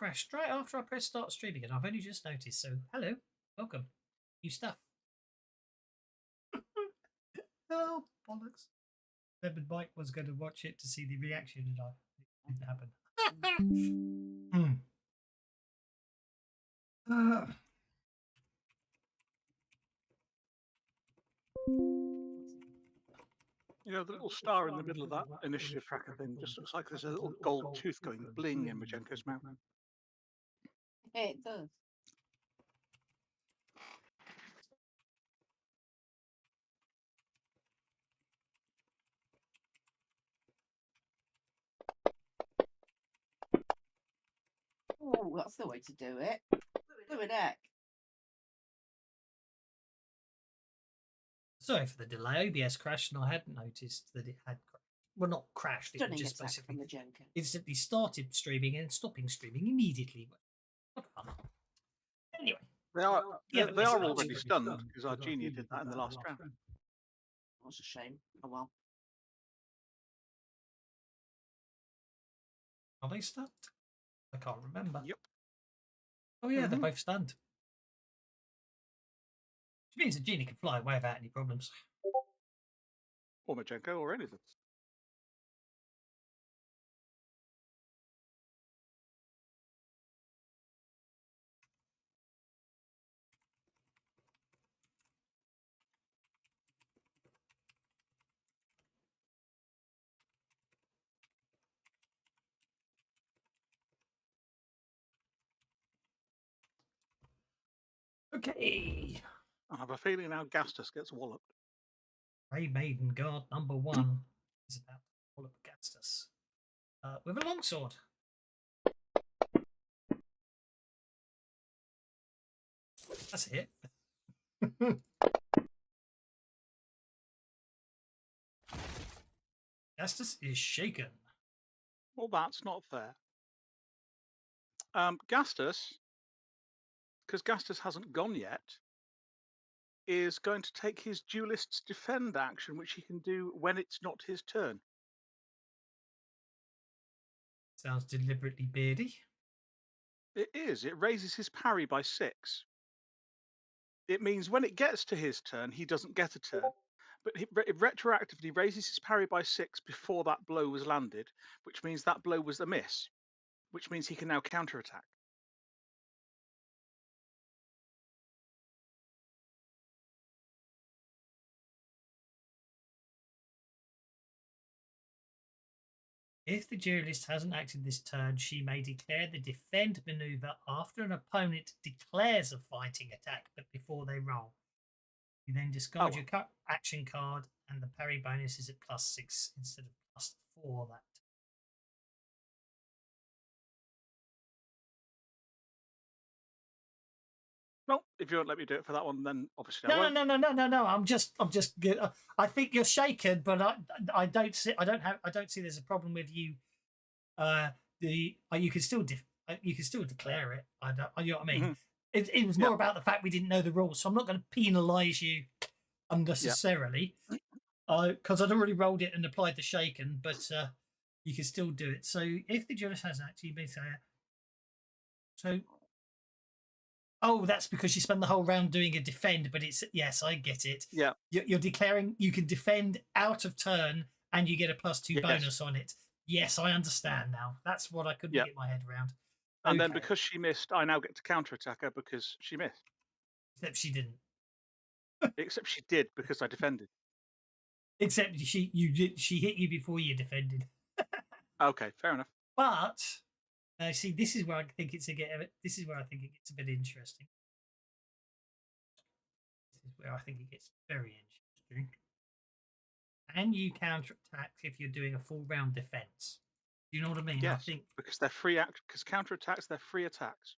crashed right after I pressed start streaming, and I've only just noticed. So, hello, welcome, new stuff. Oh bollocks! Remembered Mike was going to watch it to see the reaction, and it didn't happen. You know, the little star in the middle of that initiative tracker thing just looks like there's a little gold tooth going bling in Majenko's mouth. It does. Oh, that's the way to do it. Do it, heck. Sorry for the delay. OBS crashed, and I hadn't noticed that it had crashed. Well, not crashed. It Stunning just attack basically from Majenko. instantly started streaming and stopping streaming immediately. What fun. Anyway, They are listen, already stunned because our genie did that in the last round. That's a shame. Oh well. Are they stunned? I can't remember. Yep. Oh yeah, they're both stunned. Which means the genie can fly away without any problems. Or Majenko or anything. Okay. I have a feeling now Gastus gets walloped. Grey Maiden Guard number 1 is about to wallop Gastus with a longsword. That's it. Gastus is shaken. Well, that's not fair. Gastus, because Gastus hasn't gone yet, is going to take his duelist's defend action, which he can do when it's not his turn. Sounds deliberately beardy. It is. It raises his parry by 6. It means when it gets to his turn, he doesn't get a turn. But it retroactively raises his parry by 6 before that blow was landed, which means that blow was a miss, which means he can now counterattack. If the duelist hasn't acted this turn, she may declare the defend maneuver after an opponent declares a fighting attack, but before they roll. You then discard your action card, and the parry bonus is at +6 instead of +4 that. Well, if you won't let me do it for that one, then obviously No, I won't. No. I'm just good. I think you're shaken, but I don't see there's a problem with you. You can still declare it. You know what I mean? Mm-hmm. It was more about the fact we didn't know the rules, so I'm not going to penalise you unnecessarily because I'd already rolled it and applied the shaken, but you can still do it. So if the duelist has actually been so. Oh, that's because you spend the whole round doing a defend, but it's yes, I get it. Yeah, you're declaring you can defend out of turn, and you get a +2 bonus on it. Yes, I understand now. That's what I couldn't get my head around. And then because she missed, I now get to counterattack her because she missed. Except she didn't. Except she did because I defended. Except she hit you before you defended. Okay, fair enough. But see, this is where I think it gets a bit interesting. This is where I think it gets very interesting. And you counterattack if you're doing a full round defense. Do you know what I mean? Yes, I think because they're free because counterattacks, they're free attacks.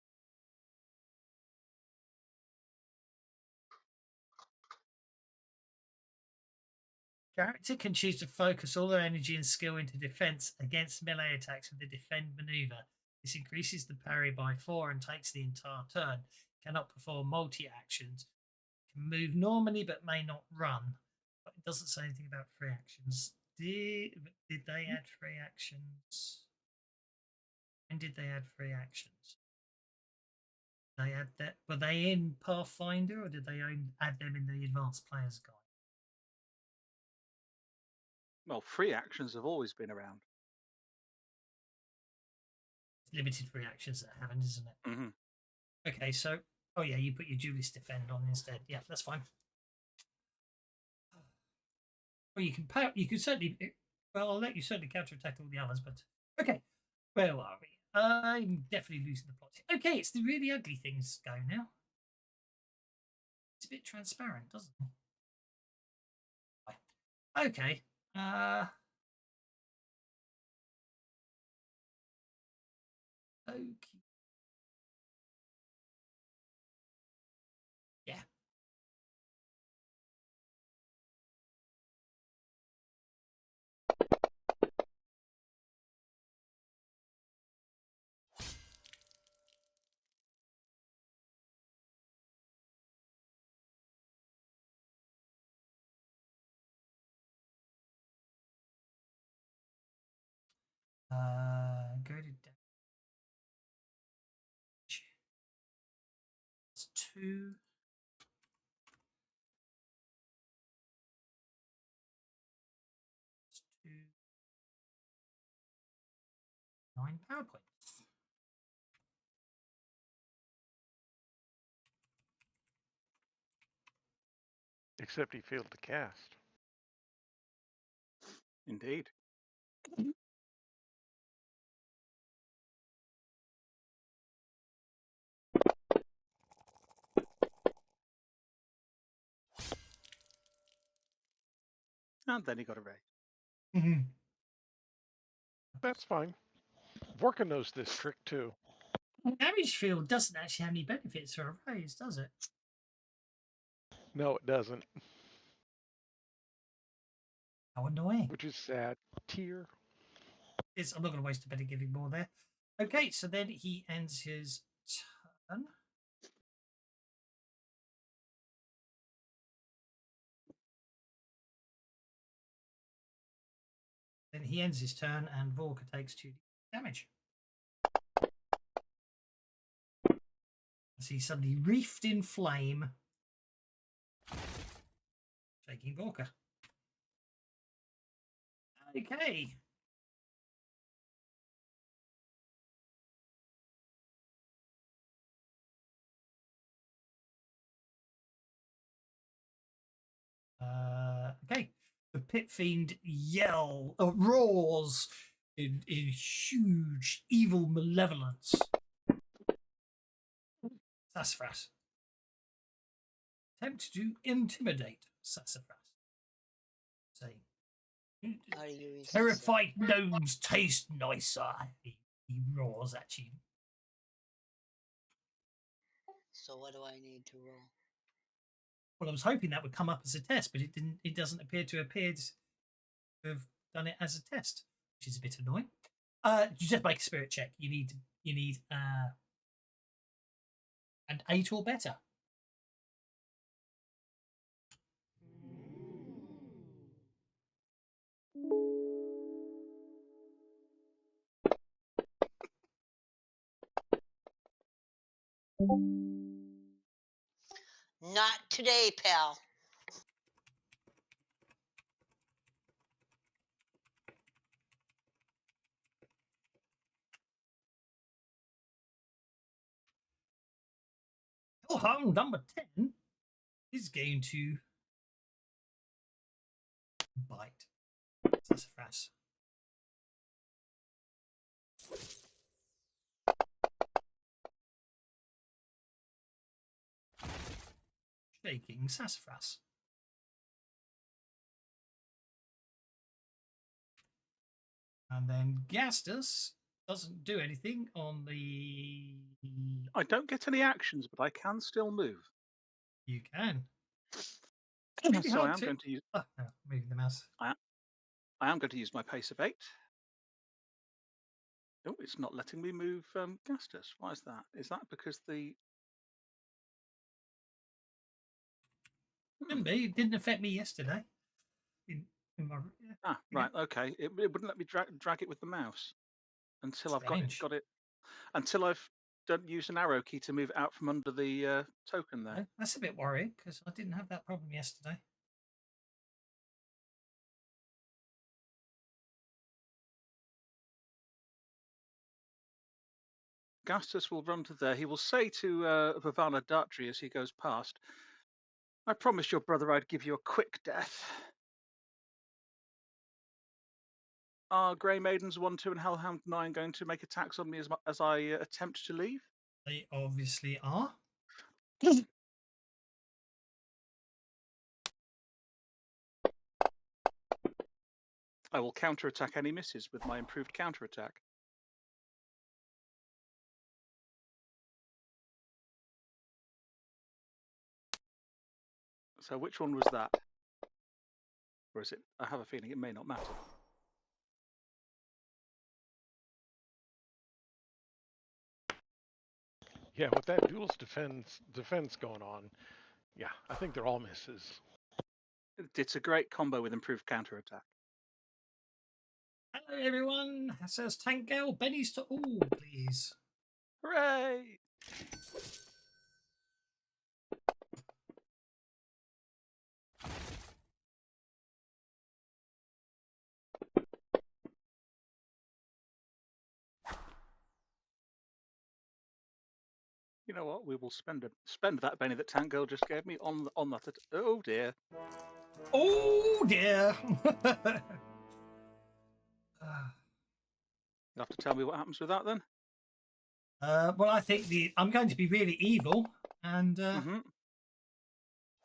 Character can choose to focus all their energy and skill into defense against melee attacks with the defend maneuver. This increases the parry by 4 and takes the entire turn. Cannot perform multi-actions. Can move normally but may not run. But it doesn't say anything about free actions. Did they add free actions? When did they add free actions? They add that. Were they in Pathfinder, or did they add them in the Advanced Player's Guide? Well, free actions have always been around. Limited free actions that haven't, isn't it? Mm-hmm. Okay, so yeah, you put your Duelist Defend on instead. Yeah, that's fine. Well, you can certainly. Well, I'll let you certainly counterattack all the others, but okay. Where are we? I'm definitely losing the plot. Okay, it's the really ugly things go now. It's a bit transparent, doesn't it? Okay. Okay. Yeah. Go to damage. It's 2. It's 2. 9 power points. Except he failed to cast. Indeed. And then he got a raise. That's fine. Vorka knows this trick too. Damage field doesn't actually have any benefits for a raise, does it? No, it doesn't, How annoying. which is sad. Tier. I'm not going to waste a bit of giving more there. Okay, so then he ends his turn. Then he ends his turn, and Vorka takes 2 damage. As he's suddenly reefed in flame, shaking Vorka. Okay. Okay. The pit fiend roars in huge evil malevolence. Sassafras. Attempt to intimidate Sassafras. Say, How do you resist it? terrified gnomes taste nicer. He roars at you. So what do I need to roll? Well, I was hoping that would come up as a test, but it didn't. It doesn't appear to have done it as a test, which is a bit annoying. You just make a spirit check. You need an 8 or better. Not today, pal. Oh, number 10 is going to bite Sassafras. Shaking Sassafras. And then Gastus doesn't do anything on the. I don't get any actions, but I can still move. You can. So I am going to use. Oh, no, moving the mouse. I am going to use my pace of 8. Oh, it's not letting me move Gastus. Why is that? Is that because the? Didn't be. It didn't affect me yesterday. In my, Ah, right. Okay. It wouldn't let me drag it with the mouse until I've got Strange. it until I've used an arrow key to move it out from under the token there. Oh, that's a bit worrying because I didn't have that problem yesterday. Gastus will run to there. He will say to Vivana Dartry as he goes past, I promised your brother I'd give you a quick death. Are Grey Maidens 1, 2 and Hellhound 9 going to make attacks on me as I attempt to leave? They obviously are. I will counterattack any misses with my improved counterattack. So which one was that? Or is it? I have a feeling it may not matter. Yeah, with that duelist defense going on, yeah, I think they're all misses. It's a great combo with improved counterattack. Hello, everyone. Says Tank Girl. Benny's to all, please. Hooray! You know what? We will spend that Benny that Tank Girl just gave me on that. Oh dear. Oh dear. You have to tell me what happens with that then. Well, I think I'm going to be really evil, and Mm-hmm.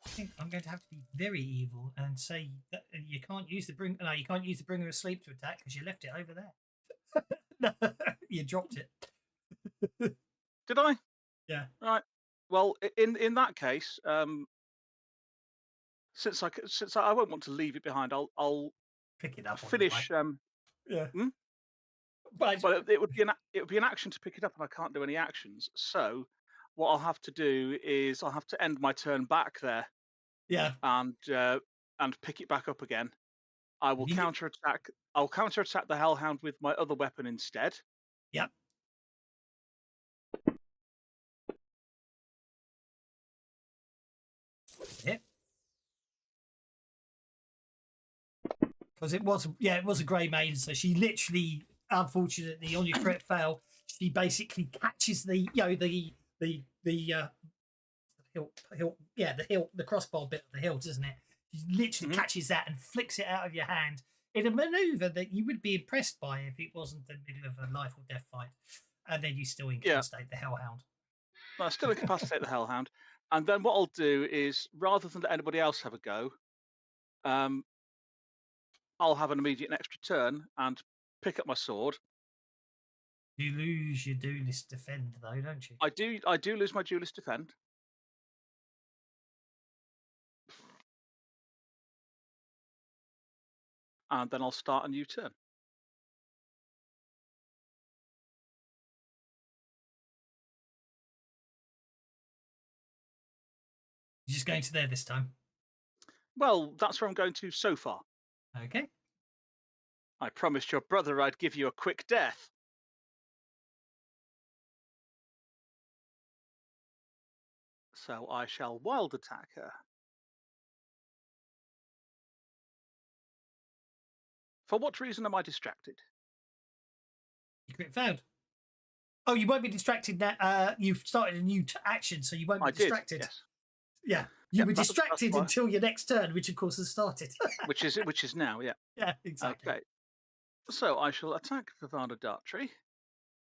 I think I'm going to have to be very evil and say that you can't use the bringer. No, you can't use the bringer of sleep to attack because you left it over there. No, you dropped it. Did I? Yeah. Right. Well, in that case, since I won't want to leave it behind, I'll Pick it up. finish. Yeah. Hmm? But Well, it would be an action to pick it up, and I can't do any actions. So, what I'll have to do is I'll have to end my turn back there yeah. and pick it back up again. I will You- counterattack. I'll counterattack the Hellhound with my other weapon instead. Yep. Hit. Because it was a grey maiden, so she literally, unfortunately, on your crit fail, she basically catches the hilt, the crossbow bit of the hilt, isn't it? She literally catches that and flicks it out of your hand in a maneuver that you would be impressed by if it wasn't the middle of a life or death fight, and then you still incapacitate the Hellhound. I still incapacitate the Hellhound, and then what I'll do is, rather than let anybody else have a go, I'll have an immediate extra turn and pick up my sword. You lose your duelist defend, though, don't you? I do lose my duelist defend. And then I'll start a new turn. You're just going to there this time. Well, that's where I'm going to so far. Okay. I promised your brother I'd give you a quick death. So I shall wild attack her. For what reason am I distracted? You crit failed. Oh, you won't be distracted now. You've started a new action, so you won't be distracted. Did, yes. Yeah. You were that's distracted why. until your next turn, which of course has started. which is now, yeah. Yeah, exactly. Okay. So I shall attack Vivana Dartry.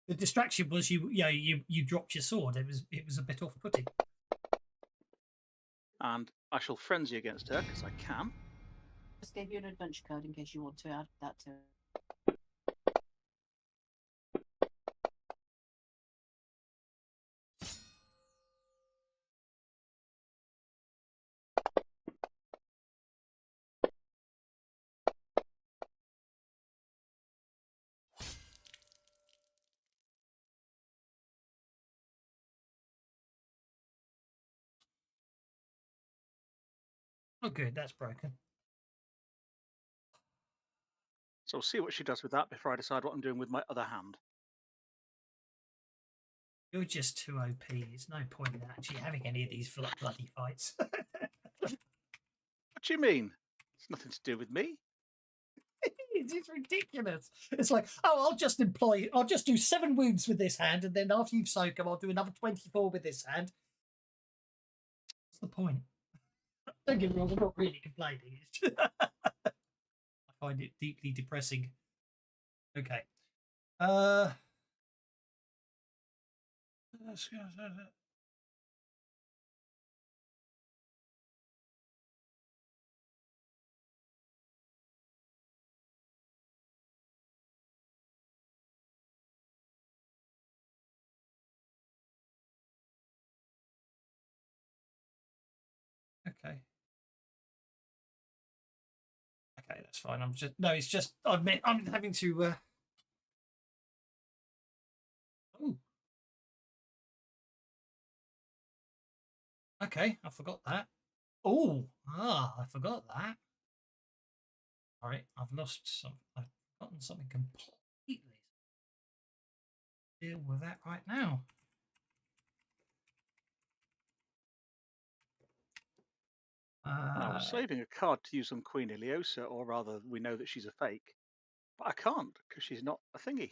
The distraction was you dropped your sword. It was a bit off-putting. And I shall frenzy against her because I can. Just gave you an adventure code in case you want to add that to it. Oh, good. That's broken. So we'll see what she does with that before I decide what I'm doing with my other hand. You're just too OP. There's no point in actually having any of these bloody fights. What do you mean? It's nothing to do with me. It's ridiculous. It's like, oh, I'll just do 7 wounds with this hand, and then after you've soaked them, I'll do another 24 with this hand. What's the point? Don't get me wrong, I'm not really complaining. It's just I find it deeply depressing. Okay. Okay. Okay, that's fine. It's just I'm having to. Oh. Okay, I forgot that. Oh, I forgot that. All right, I've lost some. I've forgotten something completely. Deal with that right now. I was saving a card to use on Queen Ileosa, or rather, we know that she's a fake, but I can't because she's not a thingy.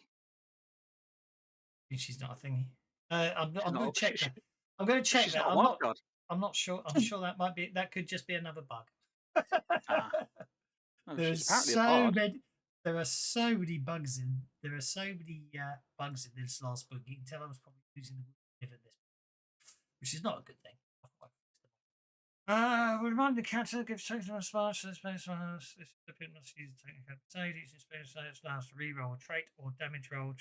She's not a thingy. I'm going to not- check she- that. I'm going to check She's that. not a wild card. I'm not sure. I'm sure that could just be another bug. Ah. No, There's she's apparently a so bard. many. There are so many bugs in. There are so many bugs in this last book. You can tell I was probably using the word at this, which is not a good thing. Remind the character gives strength and response to the space runners. This recipient must use the technical save using space saves allows to reroll a trait or damage roll,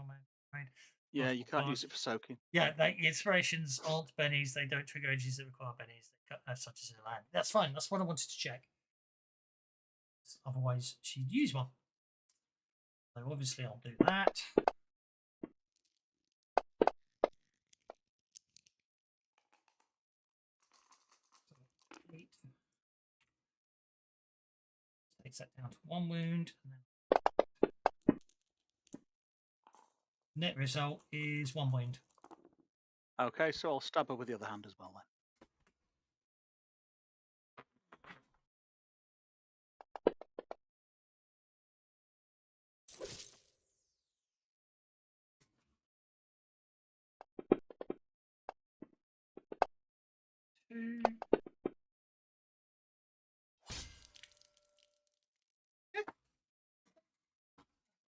man. Yeah, you can't class. use it for soaking. Yeah, the inspirations aren't bennies. They don't trigger edges that require bennies. They cut such as a land. That's fine. That's what I wanted to check. Otherwise, she'd use one. So obviously, I'll do that. Takes that down to 1 wound. And then net result is 1 wound. Okay, so I'll stab her with the other hand as well then.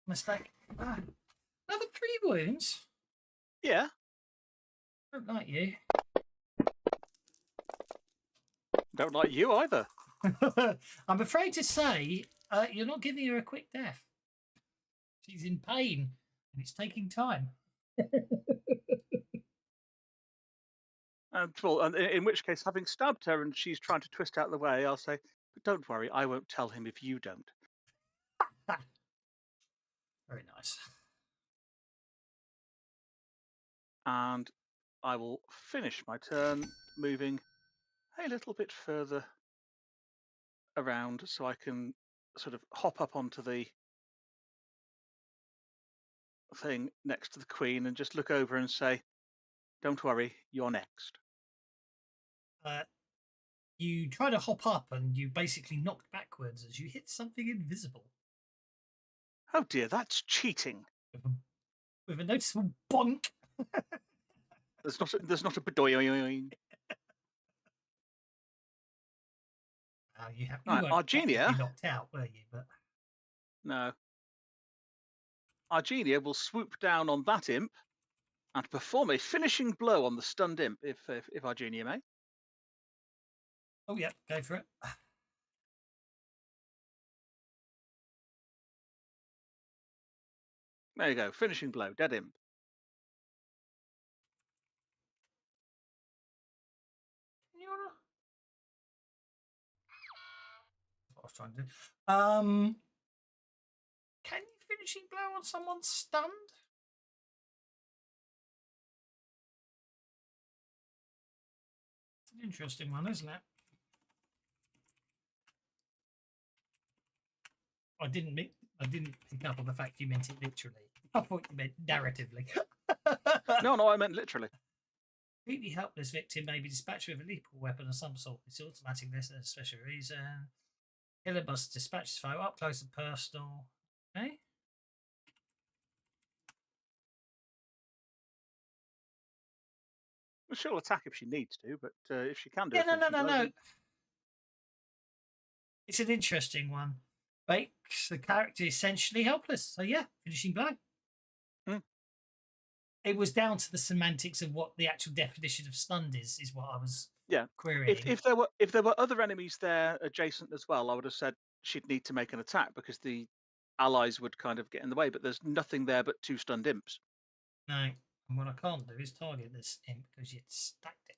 Mistake. Another 3 wounds. Yeah. I don't like you. Don't like you either. I'm afraid to say you're not giving her a quick death. She's in pain and it's taking time. Well, in which case, having stabbed her and she's trying to twist out of the way, I'll say, but don't worry, I won't tell him if you don't. Very nice. And I will finish my turn moving a little bit further around so I can sort of hop up onto the thing next to the Queen and just look over and say, don't worry, you're next. You try to hop up and you basically knocked backwards as you hit something invisible. Oh dear, that's cheating. With a noticeable bonk. There's not a bedoing. You Right, weren't Argenia. technically knocked out, were you? But No. Argenia will swoop down on that imp and perform a finishing blow on the stunned imp, if Argenia may. oh yeah, go for it. There you go, finishing blow, dead imp. What I was trying to do. Can you finishing blow on someone stunned? It's an interesting one, isn't it? I didn't pick up on the fact you meant it literally. I thought you meant narratively. No, I meant literally. Completely helpless victim may be dispatched with a lethal weapon of some sort. It's automatic unless there's a special reason. Killer must dispatch his foe up close and personal. Okay. Well, she'll attack if she needs to, but if she can do Yeah, it, then she no. does. It's an interesting one. Makes the character essentially helpless. So yeah, finishing blow. Hmm. It was down to the semantics of what the actual definition of stunned is what I was querying. If there were other enemies there adjacent as well, I would have said she'd need to make an attack because the allies would kind of get in the way. But there's nothing there but 2 stunned imps. No, and what I can't do is target this imp because you'd stacked it.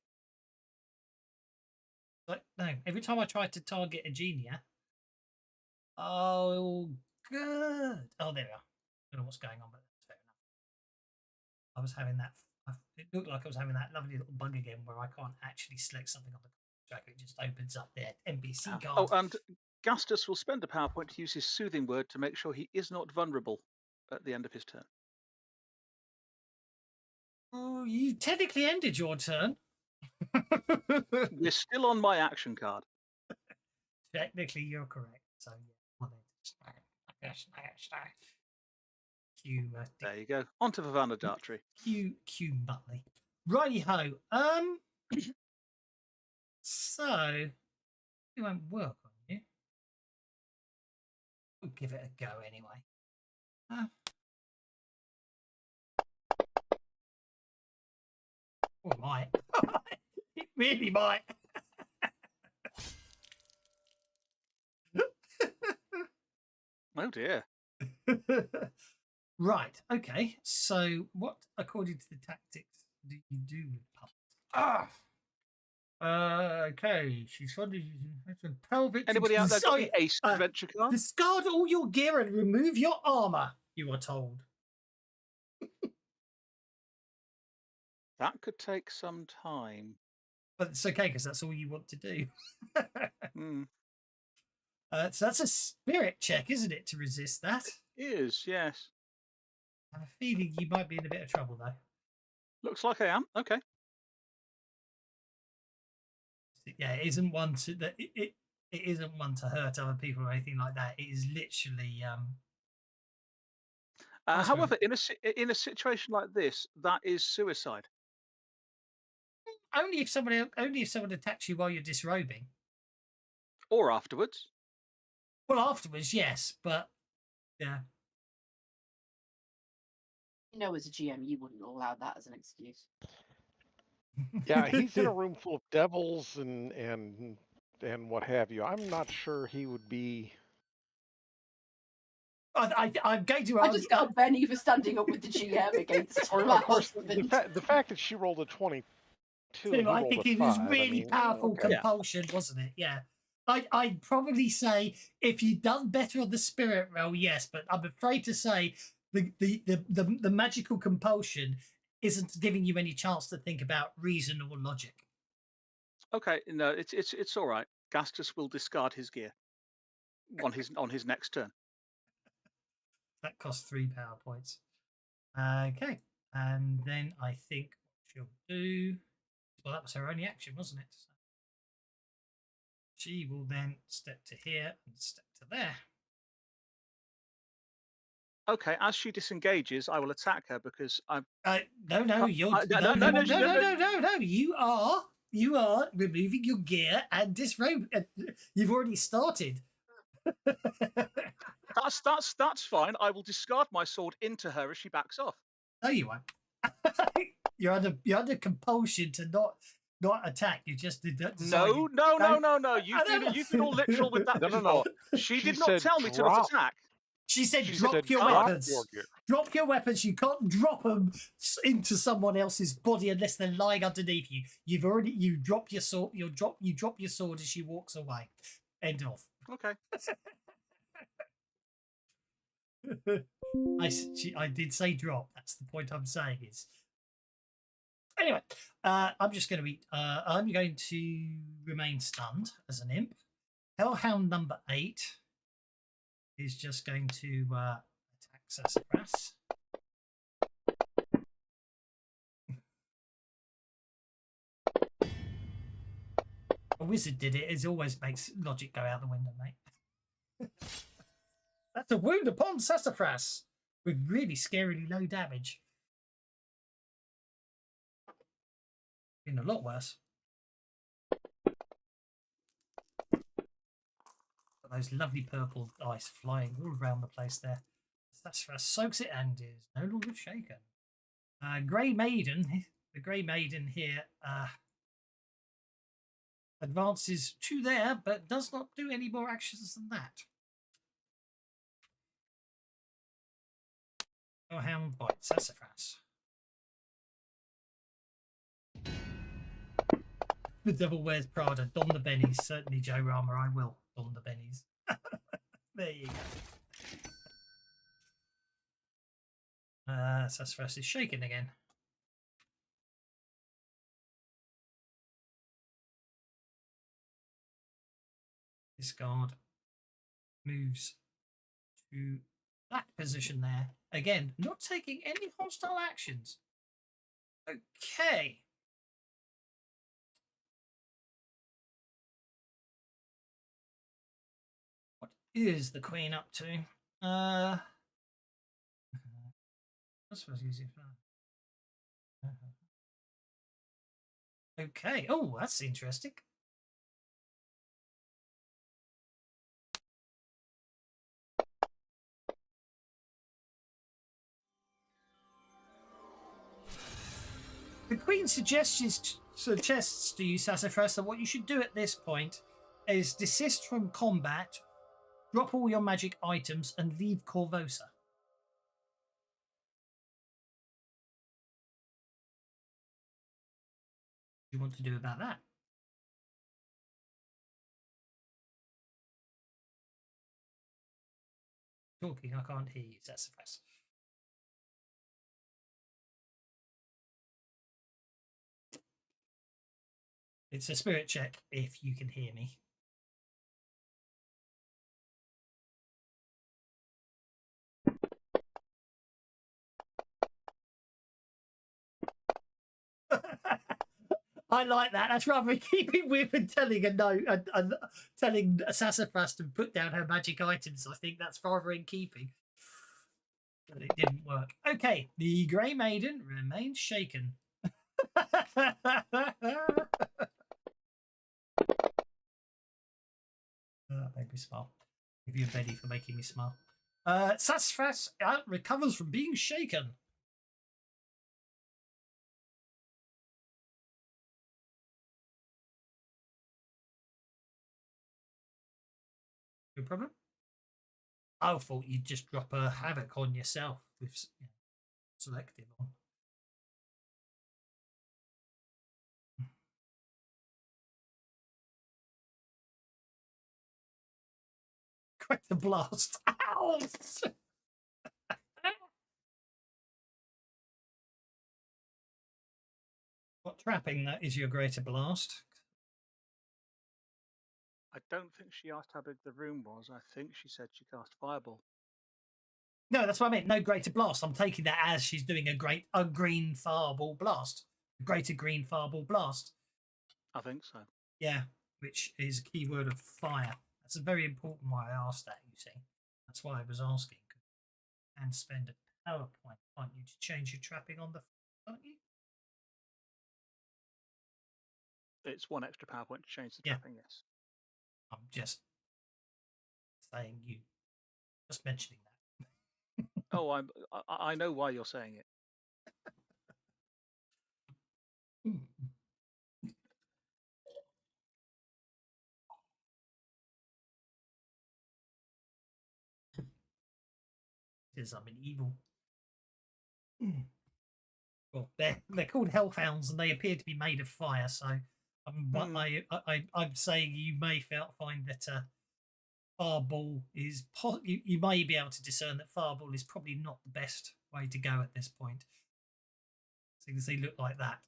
But no, every time I tried to target a genia. Oh, good. Oh, there we are. I don't know what's going on, but that's fair enough. I was having that. It looked like I was having that lovely little bug again where I can't actually select something on the tracker. It just opens up their NPC card. Oh, and Gastus will spend a power point to use his soothing word to make sure he is not vulnerable at the end of his turn. Oh, you technically ended your turn. We're still on my action card. Technically, you're correct. So yeah, Q. There you go. On to Havana Dartry. Q Butley. Righty ho. So it won't work on you. We'll give it a go anyway. Oh, it might. It really might. Oh dear. Right. Okay. So, what, according to the tactics, do you do with puppets? Okay. She's funded using pelvic. Anybody out there got the ace adventure card? Discard all your gear and remove your armor. You are told. That could take some time. But it's okay because that's all you want to do. Hmm. So that's a spirit check, isn't it, to resist that? It is, yes. I have a feeling you might be in a bit of trouble, though. Looks like I am. Okay. Yeah, it isn't one to that. It isn't one to hurt other people or anything like that. It is literally. However, in a situation like this, that is suicide. Only if someone attacks you while you're disrobing. Or afterwards. Well, afterwards, yes, but yeah. You know, as a GM, you wouldn't allow that as an excuse. Yeah, he's in a room full of devils and what have you. I'm not sure he would be. I'm going to. I just got Benny for standing up with the GM against Of course, the fact that she rolled a 22. And I think it was really powerful okay. compulsion, wasn't it? Yeah. I'd probably say if you'd done better on the spirit roll, yes, but I'm afraid to say the magical compulsion isn't giving you any chance to think about reason or logic. Okay, no, it's all right. Gastus will discard his gear on his next turn. That costs 3 power points. Okay, and then I think what she'll do. Well, that was her only action, wasn't it? So she will then step to here and step to there. Okay, as she disengages, I will attack her because I'm. No, you're no. You are removing your gear and disrobe. You've already started. That's fine. I will discard my sword into her as she backs off. No, you won't. You're under compulsion to not attack. You just did that. No. You've been all literal with that. No. She did not tell me to not attack. She said drop your weapons. Drop your weapons. You can't drop them into someone else's body unless they're lying underneath you. You drop your sword. You drop your sword as she walks away. End of. Okay. I did say drop. That's the point I'm saying is. Anyway, I'm going to remain stunned as an imp. Hellhound number 8 is just going to attack Sassafras. wizard did it, it always makes logic go out the window, mate. That's a wound upon Sassafras with really scarily low damage. Been a lot worse. Got those lovely purple ice flying all around the place there. Sassafras soaks it and is no longer shaken. Grey Maiden, the Grey Maiden here, advances to there, but does not do any more actions than that. Your hound bites Sassafras. The devil wears Prada. Don the bennies. Certainly, Joe Rama, I will don the bennies. There you go. Sassafras is shaken again. This guard moves to that position there. Again, not taking any hostile actions. Okay. What is the Queen up to? I suppose use it. Okay. Oh, that's interesting. The Queen suggests to you, Sassafras, that what you should do at this point is desist from combat, drop all your magic items, and leave Korvosa. What do you want to do about that? Talking, I can't hear you, Sassafras. It's a spirit check if you can hear me. I like that. That's rather in keeping with and telling telling Sassafras to put down her magic items. I think that's rather in keeping. But it didn't work. Okay, the Grey Maiden remains shaken. Made me smile. Give you a Betty for making me smile. Sassafras recovers from being shaken. No problem. I thought you'd just drop a havoc on yourself with selective on. Greater blast. Ow! What trapping that is your greater blast? I don't think she asked how big the room was. I think she said she cast fireball. No, that's what I meant. No greater blast. I'm taking that as she's doing a green fireball blast. A greater green fireball blast. I think so. Yeah, which is a keyword of fire. That's a very important why I asked that, you see. That's why I was asking. And spend a PowerPoint, aren't you, to change your trapping on the aren't you? It's one extra PowerPoint to change the Yeah. trapping, yes. I'm just saying you just mentioning that. Oh, I know why you're saying it. Because I'm an evil. Well, they're called hellhounds and they appear to be made of fire. So I'm saying you may find that fireball is you may be able to discern that fireball is probably not the best way to go at this point. So you can see look like that.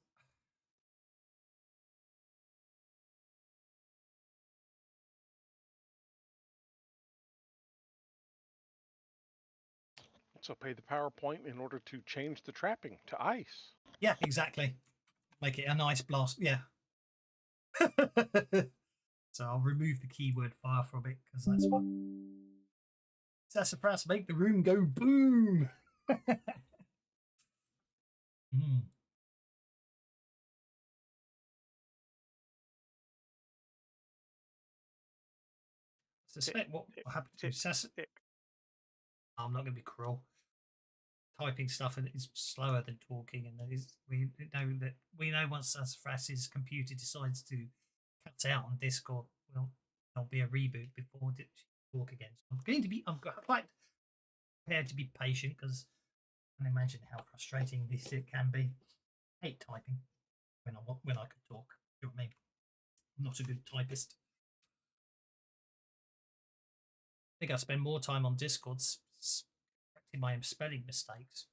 So pay the PowerPoint in order to change the trapping to ice. Yeah, exactly. Make it a nice blast. Yeah. So I'll remove the keyword fire from it because that's what sassafras make the room go boom. Mm. I suspect what tick, will happen to tick, sassafras. tick. I'm not going to be cruel. Typing stuff is slower than talking, and we know once Sassafras's computer decides to cut out on Discord, there'll be a reboot before she talk again. So I'm quite prepared to be patient because I can imagine how frustrating this it can be. I hate typing when I can talk. You know what I mean? I'm not a good typist. I think I spend more time on Discord correcting my spelling mistakes,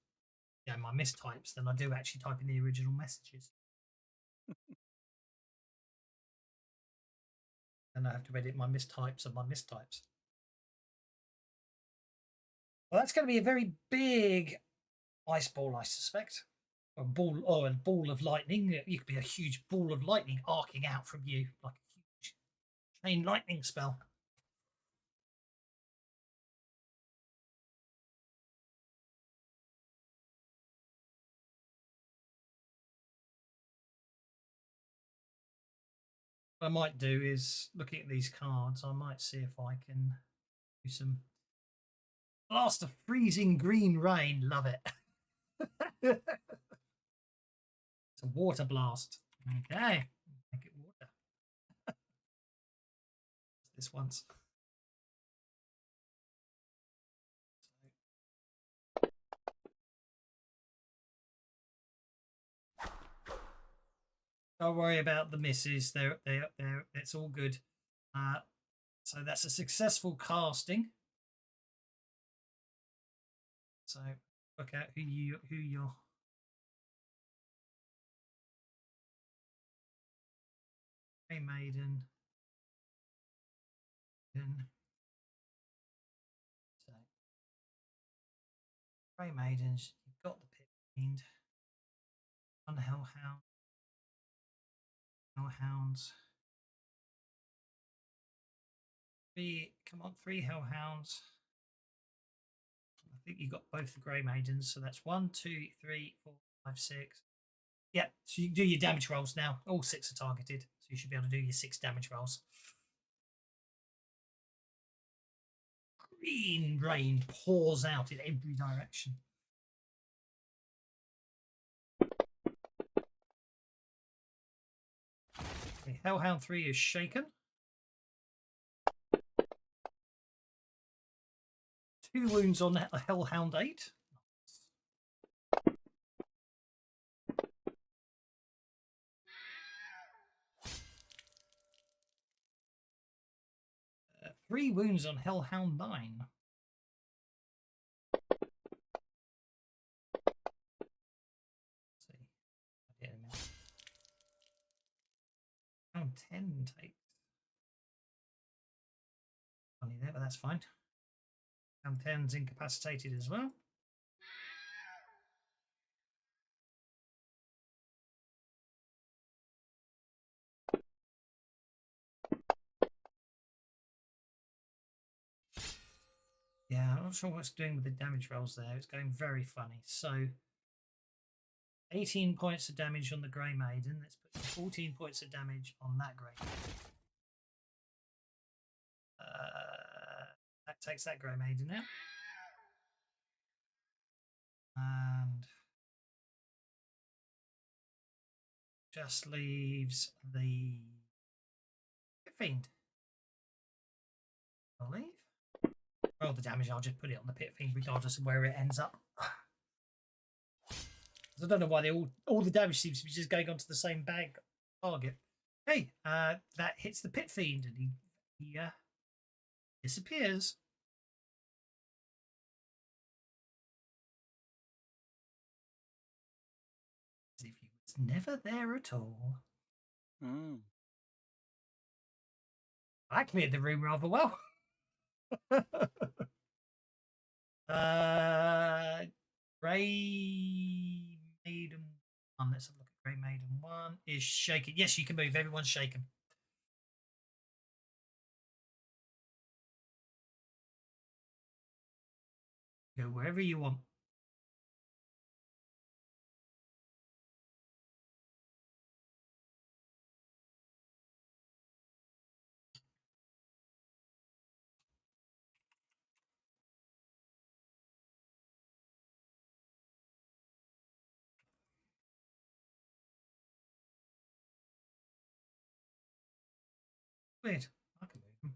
my mistypes, than I do actually typing the original messages. And I have to edit my mistypes of my mistypes. Well, that's going to be a very big ice ball, I suspect. A ball of lightning. You could be a huge ball of lightning arcing out from you like a huge chain lightning spell. What I might do is, looking at these cards, I might see if I can do some blast of freezing green rain. Love it. It's a water blast. Okay, make it water. This once. Don't worry about the misses. They're it's all good. So that's a successful casting. So look at who you're. Grey Maiden. So Grey Maidens. You've got the Pit Fiend. One Hellhound. Hellhounds. Three Hellhounds. I think you got both the Grey Maidens, so that's 1, 2, 3, 4, 5, 6. Yeah, so you can do your damage rolls now. All 6 are targeted, so you should be able to do your 6 damage rolls. Green rain pours out in every direction. Okay, Hellhound 3 is shaken. 2 wounds on Hellhound 8. 3 wounds on Hellhound 9. Let's see. Hellhound 10 takes. Funny there, but that's fine. Hellhound 10's incapacitated as well. Yeah, I'm not sure what it's doing with the damage rolls there. It's going very funny. So 18 points of damage on the Grey Maiden. Let's put 14 points of damage on that Grey Maiden. That takes that Grey Maiden out. And just leaves the Pit Fiend, I believe. Roll the damage, I'll just put it on the Pit Fiend regardless of where it ends up. I don't know why all the damage seems to be just going onto the same bag target. Hey, that hits the Pit Fiend and he disappears. As if he was never there at all. Mm. I cleared the room rather well. Grey Maiden 1. Let's have a look at Grey Maiden 1. Is shaken. Yes, you can move. Everyone's shaken. Go wherever you want. Weird. I can move them.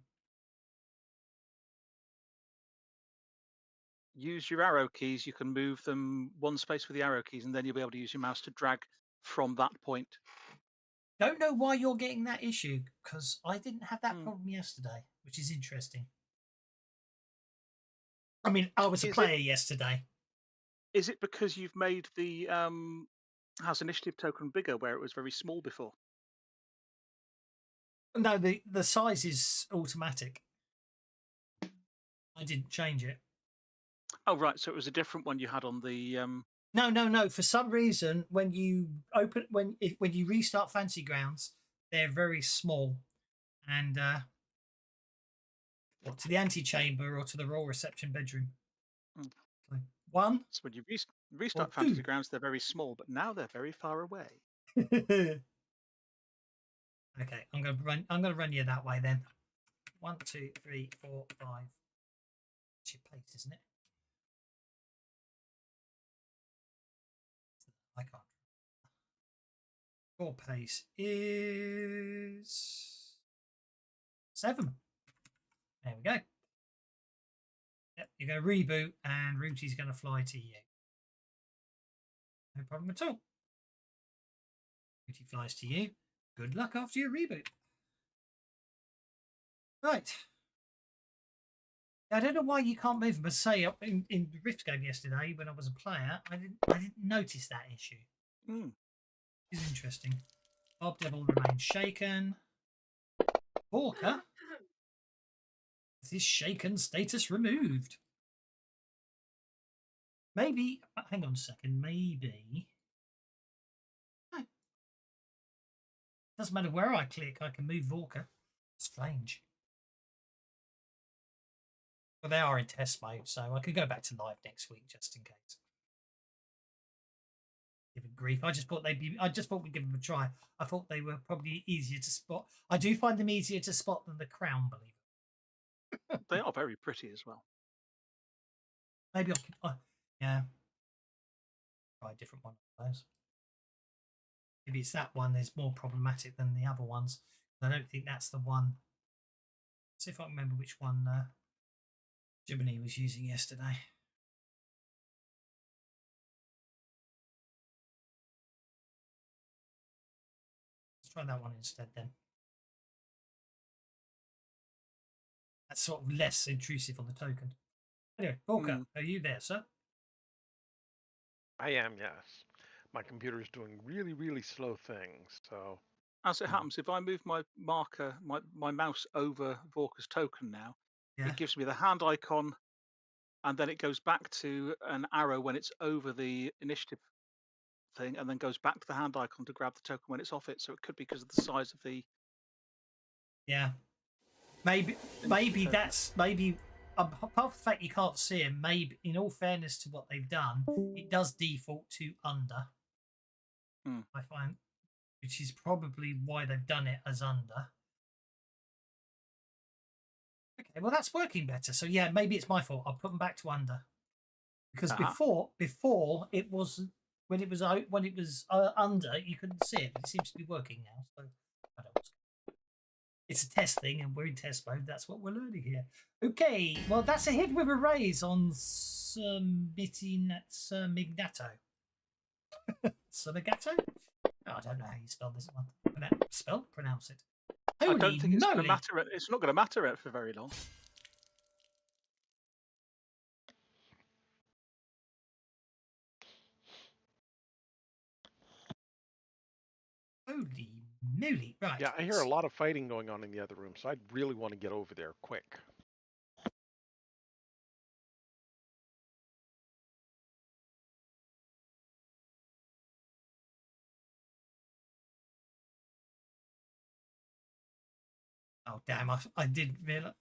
Use your arrow keys. You can move them one space with the arrow keys, and then you'll be able to use your mouse to drag from that point. Don't know why you're getting that issue, because I didn't have that Hmm. problem yesterday, which is interesting. I mean, I was a Is it- player yesterday. Is it because you've made the house initiative token bigger where it was very small before? No, the size is automatic. I didn't change it. Oh, right. So it was a different one you had on the. No. For some reason, when you when you restart Fancy Grounds, they're very small, and what, to the antechamber or to the royal reception bedroom. Mm. So, one. So when you restart Or Fantasy two. Grounds, they're very small, but now they're very far away. Okay, I'm gonna run you that way then. 1, 2, 3, 4, 5. It's your pace, isn't it? I can't. Your pace is 7. There we go. Yep, you're going to reboot, and Rooty's going to fly to you. No problem at all. Rooty flies to you. Good luck after your reboot. Right. I don't know why you can't move them. But say in the Rift game yesterday, when I was a player, I didn't notice that issue. Mm. It's interesting. Bob Devil remains shaken. Walker. This shaken status removed. Maybe. Hang on a second. Maybe. No. Doesn't matter where I click, I can move Walker. Strange. Well, they are in test mode, so I could go back to live next week just in case. Give it grief. I just thought we'd give them a try. I thought they were probably easier to spot. I do find them easier to spot than the crown, believe it. They are very pretty as well. Maybe yeah. Try a different one of those. Maybe it's that one is more problematic than the other ones. I don't think that's the one. Let's see if I can remember which one Jiminy was using yesterday. Let's try that one instead then. That's sort of less intrusive on the token. Anyway, Volker, are you there, sir? I am, yes. My computer's doing really, really slow things, so. As it happens, if I move my marker, my mouse over Vorka's token now, it gives me the hand icon, and then it goes back to an arrow when it's over the initiative thing, and then goes back to the hand icon to grab the token when it's off it. So it could be because of the size of the. Yeah. Maybe that's apart from the fact you can't see him, maybe in all fairness to what they've done, it does default to under. I find, which is probably why they've done it as under. Okay, well that's working better. So yeah, maybe it's my fault. I'll put them back to under. Because before it was when it was under, you couldn't see it, but it seems to be working now. So I don't know. It's a test thing, and we're in test mode. That's what we're learning here. Okay, well, that's a hit with a raise on Mignato. Sumigato? Oh, I don't know how you spell this one. Pronounce it. Holy I don't think it's going to moly. matter. It's not going to matter for very long. Holy moly. Right. Yeah, I hear a lot of fighting going on in the other room, so I'd really want to get over there quick. Oh, damn. I didn't realize.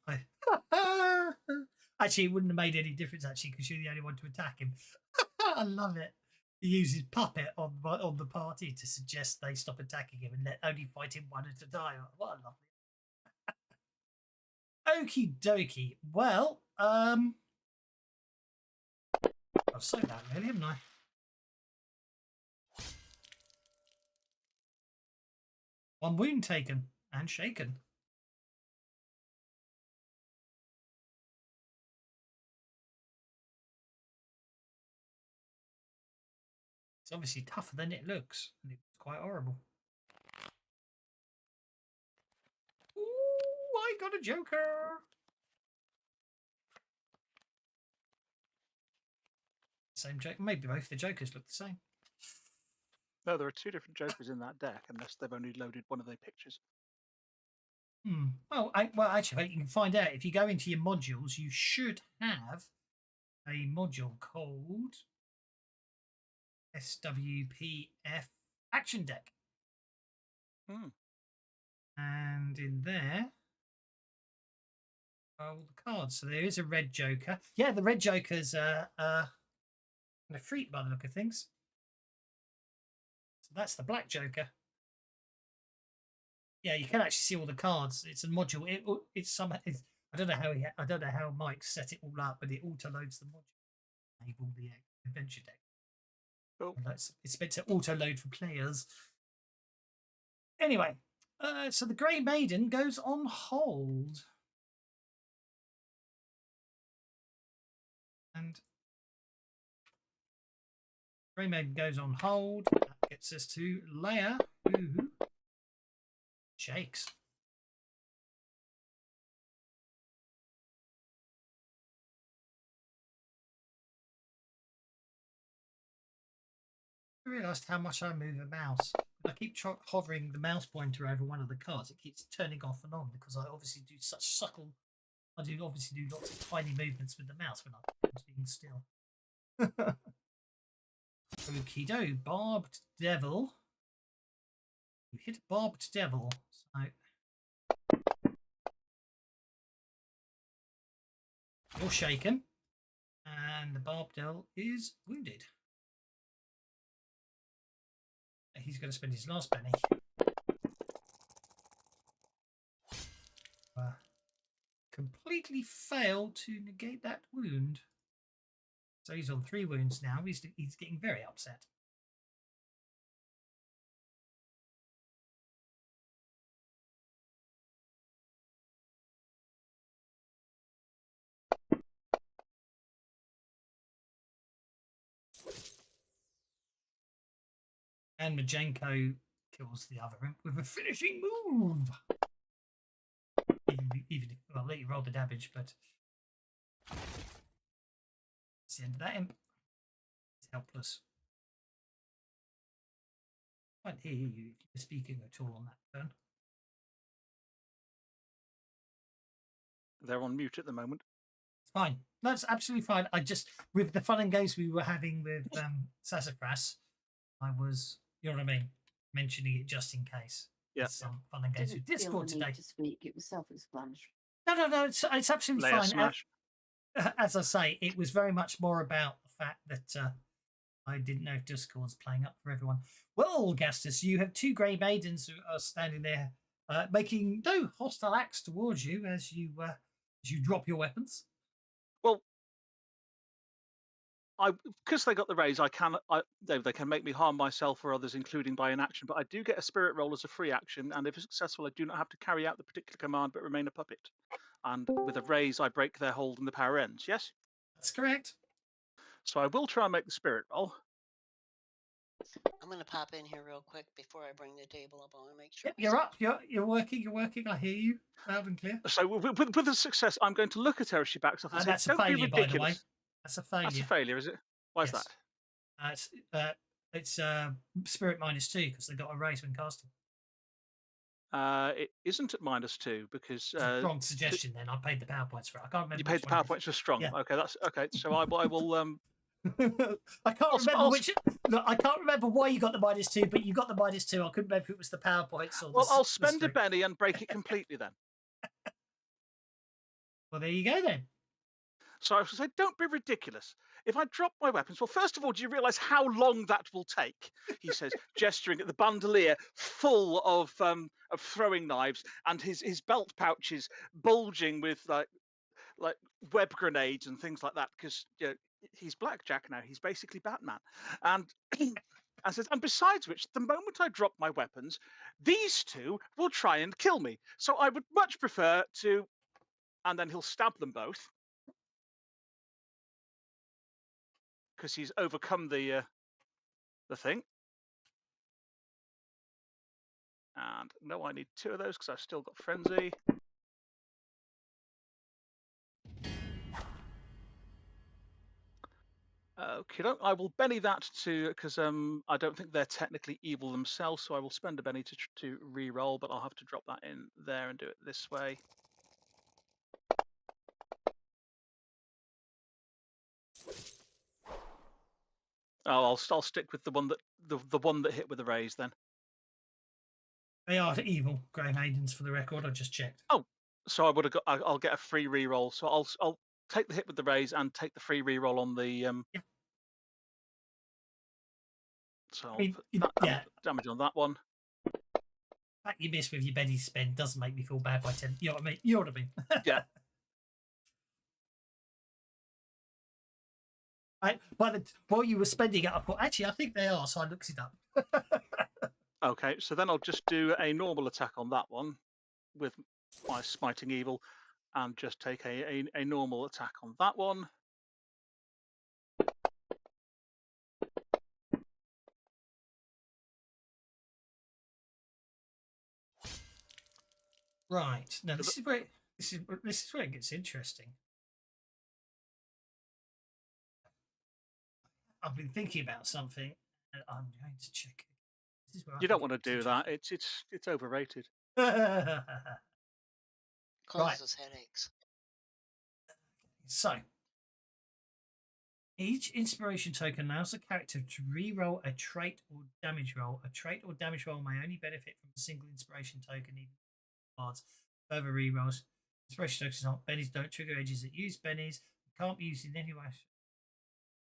Actually, it wouldn't have made any difference, actually, because you're the only one to attack him. I love it. He uses puppet on the party to suggest they stop attacking him and let only fight him one at a time. What a lovely. Okie dokie. Well, I've said that really, haven't I? One wound taken and shaken. It's obviously tougher than it looks, and it's quite horrible. Ooh, I got a joker. Same joke. Maybe both the jokers look the same. No, there are 2 different jokers in that deck, unless they've only loaded one of their pictures. Oh, well, actually, you can find out if you go into your modules. You should have a module called SWPF Action Deck, and in there are all the cards. So there is a red joker. Yeah, the red joker's a freak by the look of things. So that's the black joker. Yeah, you can actually see all the cards. It's a module. It's I don't know how Mike set it all up, but it auto loads the module. Enable the adventure deck. Cool. It's meant to auto load for players. Anyway, so the Grey Maiden goes on hold, and Grey Maiden goes on hold. That gets us to Leia, who shakes. I realised how much I move a mouse. I keep hovering the mouse pointer over one of the cards. It keeps turning off and on because I obviously do such subtle. I do obviously do lots of tiny movements with the mouse when I'm being still. Okie do, barbed devil. You hit a barbed devil. So you're shaken, and the barbed devil is wounded. He's going to spend his last penny. Completely failed to negate that wound. So he's on 3 wounds now. He's getting very upset. And Majenko kills the other imp with a finishing move. Even if, well, I'll let you roll the damage, but it's the end of that imp. It's helpless. I can't hear you if you're speaking at all on that turn. They're on mute at the moment. It's fine. That's absolutely fine. I just, with the fun and games we were having with Sassafras, I was, you know what I mean, mentioning it just in case. Yeah. Some fun and games with Didn't feel Discord the need today. to speak. It was self-explanatory. No, it's absolutely Leia fine. smash. As I say, it was very much more about the fact that I didn't know if Discord's playing up for everyone. Well, Gastus, you have 2 Grey Maidens who are standing there, making no hostile acts towards you as you drop your weapons. Well, because they got the raise, they can make me harm myself or others, including by inaction. But I do get a spirit roll as a free action, and if successful, I do not have to carry out the particular command, but remain a puppet. And with a raise, I break their hold and the power ends. Yes. That's correct. So I will try and make the spirit roll. I'm going to pop in here real quick before I bring the table up. I want to make sure. Yep, you're up. You're working. I hear you loud and clear. So with a success, I'm going to look at her as she backs off and say, That's a "Don't be failure, by the way. ridiculous." That's a failure. That's a failure, is it? Why is Yes. that? It's spirit -2 because they got a raise when casting. It isn't at -2 because It's a wrong suggestion. Then I paid the PowerPoints for it. I can't remember. you paid the which one it PowerPoints for strong. Yeah. Okay, that's okay. So I will. I can't remember I'll- which. Look, I can't remember why you got the -2, but you got the -2. I couldn't remember if it was the PowerPoints or. Well, the, I'll the spend a strength. penny and break it completely then. Well, there you go then. So I was say, don't be ridiculous. If I drop my weapons, well, first of all, do you realise how long that will take? He says, gesturing at the bandolier full of throwing knives and his belt pouches bulging with like web grenades and things like that. Because he's Blackjack now. He's basically Batman, and. And says, and besides which, the moment I drop my weapons, these two will try and kill me. So I would much prefer to. And then he'll stab them both because he's overcome the thing. And no, I need 2 of those because I've still got frenzy. Okay, I will Benny that to because I don't think they're technically evil themselves, so I will spend a Benny to re-roll, but I'll have to drop that in there and do it this way. Oh, I'll stick with the one that the one that hit with the raise then. They are evil Grey Maidens, for the record. I just checked. Oh, so I would have got. I'll get a free re-roll. So I'll take the hit with the raise and take the free re-roll on the. Yeah. So I'll I mean, put that damage on that one. The fact you miss with your Benny spend doesn't make me feel bad by 10. You know what I mean? You know what I mean? Yeah. While you were spending it, I thought, actually, I think they are, so I looked it up. Okay, so then I'll just do a normal attack on that one with my smiting evil and just take a normal attack on that one. Right. Now this is where it gets interesting. I've been thinking about something, and I'm going to check. This is where You don't want to do that. It's overrated. Right. Causes headaches. So, each inspiration token allows the character to re-roll a trait or damage roll. A trait or damage roll may only benefit from a single inspiration token, even cards. Further re-rolls. Inspiration tokens aren't bennies, don't trigger edges that use bennies. Can't be used in any way.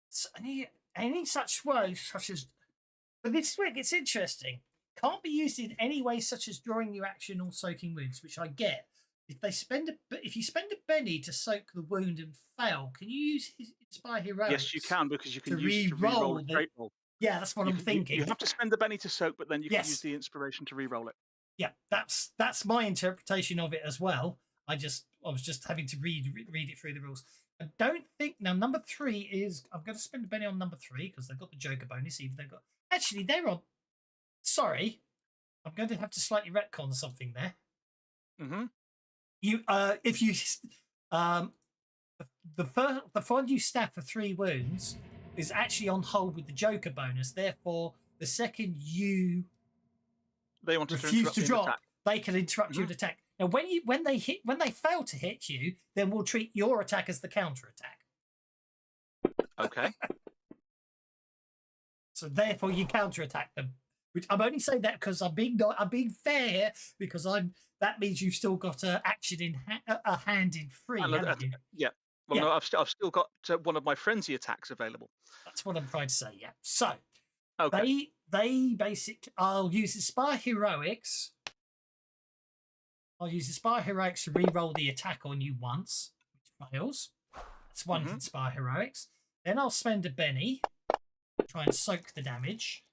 So any such way, such as. But this is where it gets interesting. Can't be used in any way such as drawing your action or soaking wounds, which I get. If you spend a Benny to soak the wound and fail, can you use his Inspire Heroics? Yes, you can, because you can to use it to re-roll a trait roll. Yeah, that's what I'm thinking. You have to spend the Benny to soak, but then you can use the inspiration to re-roll it. Yeah, that's my interpretation of it as well. I was just having to read it through the rules. I don't think now number 3 is. I'm going to spend a Benny on number 3 because they've got the Joker bonus. Even they've got actually they're on. Sorry, I'm going to have to slightly retcon something there. Mm-hmm. If you the one you stab for 3 wounds is actually on hold with the Joker bonus. Therefore, the second you refuse to drop, they can interrupt your attack. Now, when they fail to hit you, then we'll treat your attack as the counter attack. Okay. So therefore, you counter attack them. Which I'm only saying that because I'm being fair here, because that means you've still got action in a hand in 3, haven't you? Yeah. Well, no, I've still got one of my frenzy attacks available. That's what I'm trying to say. Yeah. So okay. they basically, I'll use Inspire Heroics. I'll use Inspire Heroics to re-roll the attack on you once, which fails. That's one Inspire Heroics. Then I'll spend a Benny, try and soak the damage.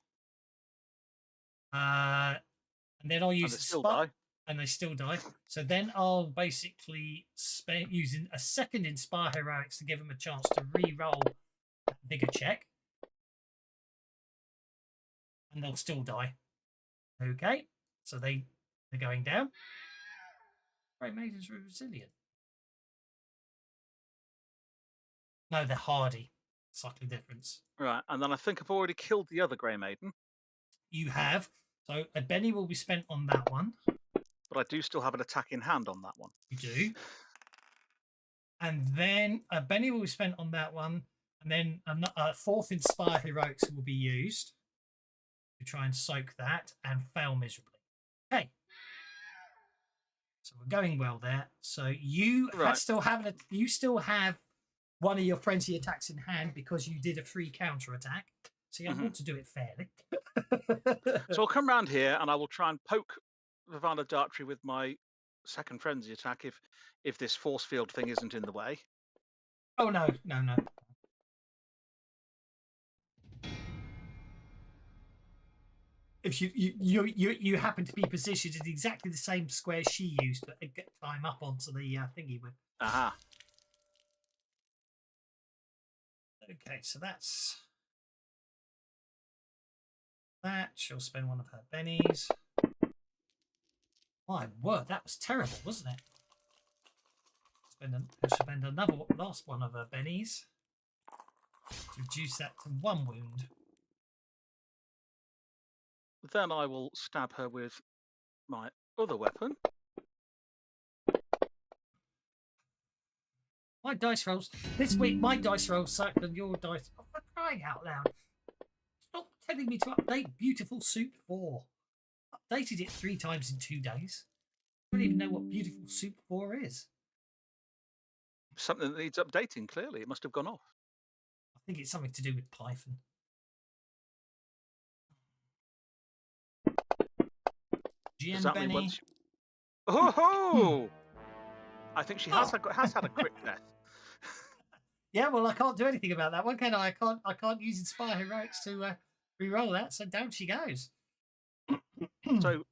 And then I'll use and they still die. So then I'll basically spend using a second Inspire Heroics to give them a chance to re-roll a bigger check. And they'll still die. Okay. So they're going down. Great Maidens are resilient. No, they're hardy. Slightly difference. Right, and then I think I've already killed the other Grey Maiden. You have. So a Benny will be spent on that one. But I do still have an attack in hand on that one. You do. And then a Benny will be spent on that one. And then a 4th Inspire Heroics will be used to try and soak that and fail miserably. Okay. So we're going well there. So you still have one of your frenzy attacks in hand because you did a free counter attack. So you want to do it fairly. So I'll come round here and I will try and poke Vivana Dartry with my second frenzy attack if this force field thing isn't in the way. Oh no. If you happen to be positioned in exactly the same square she used to climb up onto the thingy with. Aha. Okay, so that's that. She'll spend one of her bennies. My word, that was terrible, wasn't it? Spend another last one of her bennies. Reduce that to 1 wound. Then I will stab her with my other weapon. My dice rolls this week. My dice rolls suck than your dice. Oh, for crying out loud! Stop telling me to update Beautiful Soup 4. Updated it 3 times in 2 days. I don't even know what Beautiful Soup 4 is. Something that needs updating, clearly. It must have gone off. I think it's something to do with Python. Does GM that mean Benny. once you... Oh ho! I think she has had a quick death. Yeah, well, I can't do anything about that one, can I? I can't use Inspire Heroics to re-roll that, so down she goes. So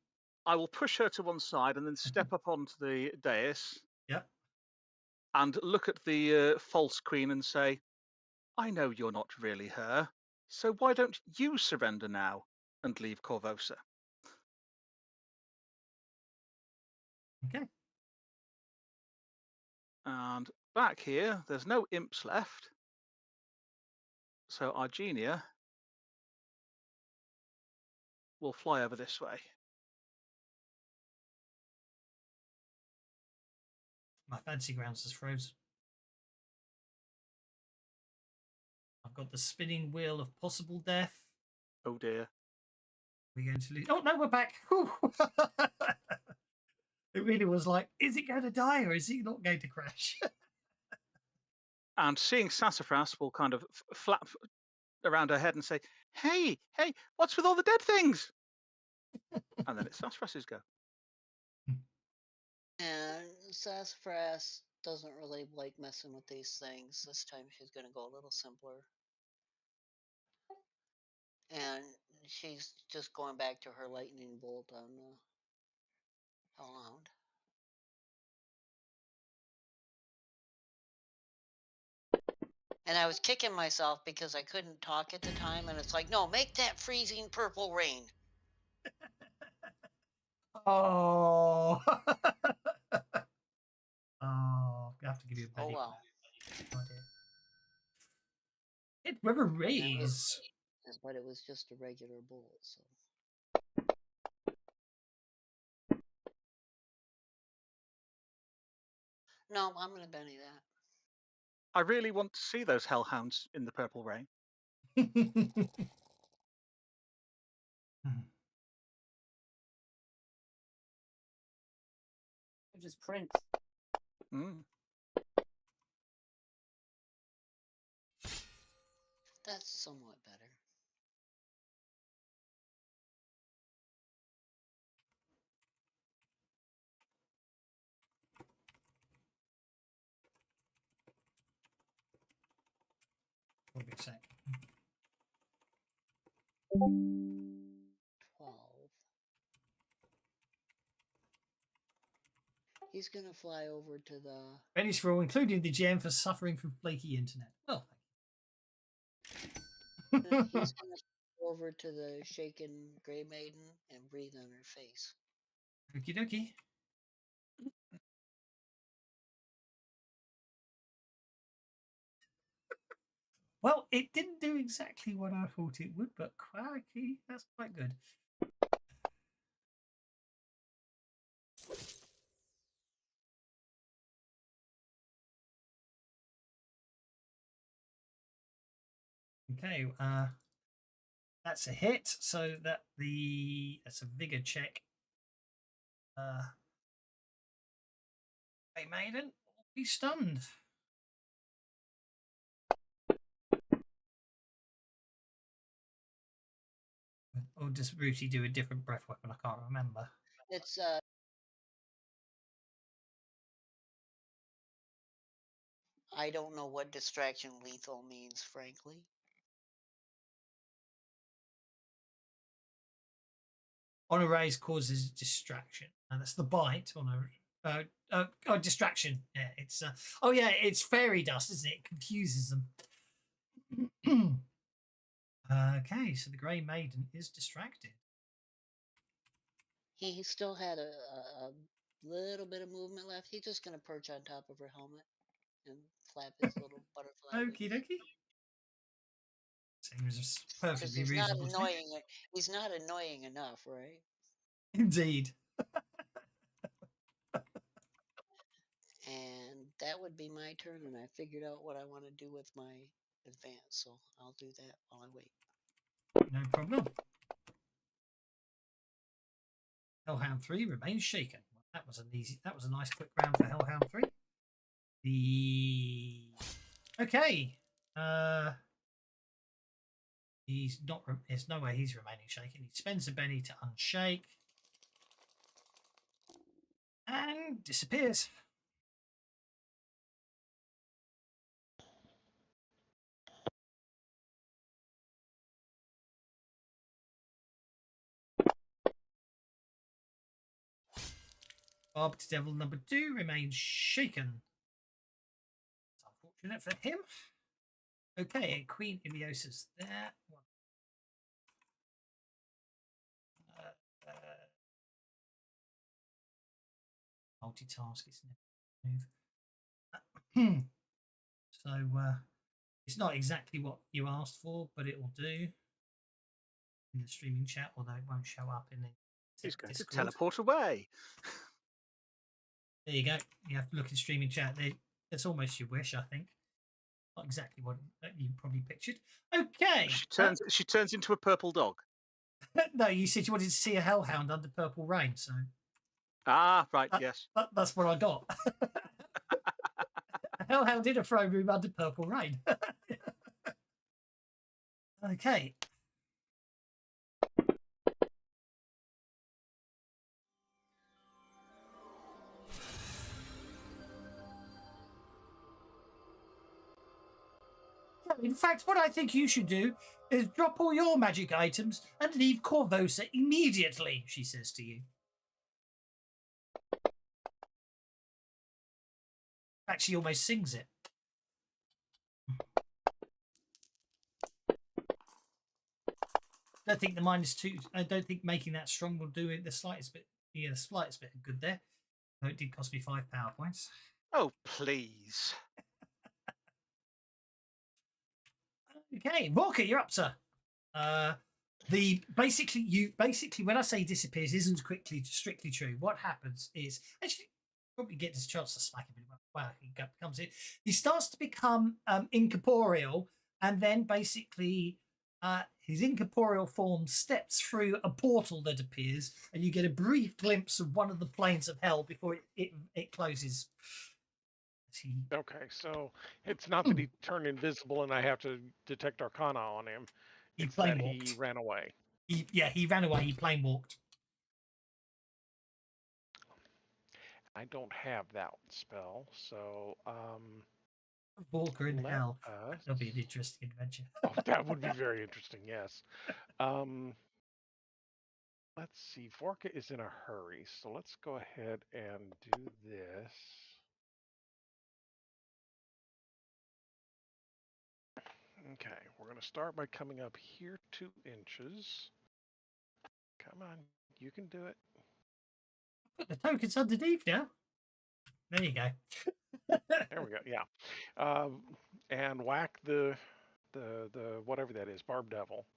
I will push her to one side and then step up onto the dais. Yep. And look at the false queen and say, I know you're not really her, so why don't you surrender now and leave Korvosa? Okay. And back here, there's no imps left. So Argenia will fly over this way. My fancy grounds is frozen. I've got the spinning wheel of possible death. Oh dear. We're going to lose. Oh no, we're back. It really was like, is it going to die or is it not going to crash? And seeing Sassafras will kind of flap around her head and say, hey, what's with all the dead things? And then it's Sassafras's go. And Sassafras doesn't really like messing with these things. This time she's going to go a little simpler. And she's just going back to her lightning bolt on the Hellhound. And I was kicking myself because I couldn't talk at the time. And it's like, no, make that freezing purple rain. Oh. Oh, I have to give you a Oh, Benny. well. Oh, dear. It with a raise. But it was just a regular bullet, so. No, I'm going to Benny that. I really want to see those hellhounds in the purple rain. Just print. Mm. That's somewhat better. Hold me a sec. 12. He's going to fly over to the... Benny's for all, including the GM for suffering from flaky internet. Well, He's going to fly over to the shaken Grey Maiden and breathe on her face. okie dokie. Well, it didn't do exactly what I thought it would, but crikey, that's quite good. Okay, that's a hit, so that's a vigor check. Hey, maiden, will be stunned. Or does Rooty do a different breath weapon? I can't remember. It's I don't know what distraction lethal means, frankly. On a raise causes distraction, and that's the bite on a distraction. Yeah, it's oh yeah, it's fairy dust, isn't it? It confuses them. Okay, so the Grey Maiden is distracted. He still had a little bit of movement left. He's just gonna perch on top of her helmet and flap his little butterfly Okie wings. dokie. Seems Because perfectly he's not reasonable to me. annoying. He's not annoying enough, right? Indeed. And that would be my turn, and I figured out what I want to do with my advance, so I'll do that while I wait. No problem. Hellhound 3 remains shaken. Well, that was a nice quick round for Hellhound 3. Okay. He's not. There's no way he's remaining shaken. He spends a penny to unshake and disappears. Barbed Devil number 2 remains shaken. It's unfortunate for him. Okay, Queen Ileosa's there. Multitask is never move. So it's not exactly what you asked for, but it will do in the streaming chat, although it won't show up in the He's going to Discord. teleport away. There you go. You have to look in streaming chat. That's almost your wish, I think. Not exactly what you probably pictured. Okay. She turns into a purple dog. No, you said you wanted to see a hellhound under purple rain, so Ah, right, yes. that's what I got. A hellhound in a throne room under purple rain. Okay. In fact, what I think you should do is drop all your magic items and leave Korvosa immediately, she says to you. In fact, she almost sings it. I don't think the -2. I don't think making that strong will do it the slightest bit. Yeah, the slightest bit of good there. Though it did cost me 5 power points. Oh, please. Okay, Walker, you're up, sir. Basically when I say disappears isn't strictly true. What happens is actually probably get this chance to smack him. Wow, he comes in. He starts to become incorporeal, and then basically his incorporeal form steps through a portal that appears, and you get a brief glimpse of one of the planes of hell before it closes. Okay, so it's not that he turned invisible and I have to detect Arcana on him. It's that he ran away. He ran away. He plane walked. I don't have that spell, so Walker in hell. That'll be an interesting adventure. Oh, that would be very interesting. Yes. Let's see. Vorka is in a hurry, so let's go ahead and do this. Okay, we're going to start by coming up here 2 inches. Come on, you can do it. Put the tokens underneath now. There you go. There we go. Yeah, and whack the whatever that is, Barb Devil.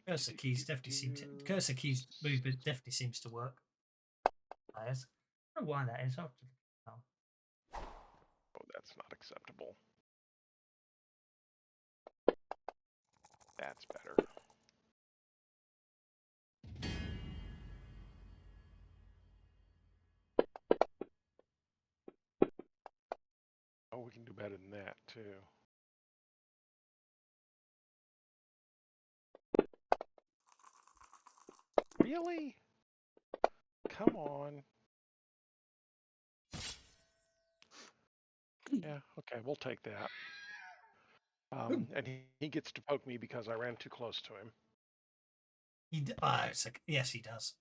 Cursor keys definitely seem to. Cursor keys movement definitely seems to work. I don't know why that is. Oh, that's not acceptable. That's better. Oh, we can do better than that, too. Really? Come on. Yeah, okay, we'll take that. And he gets to poke me because I ran too close to him. Yes, he does.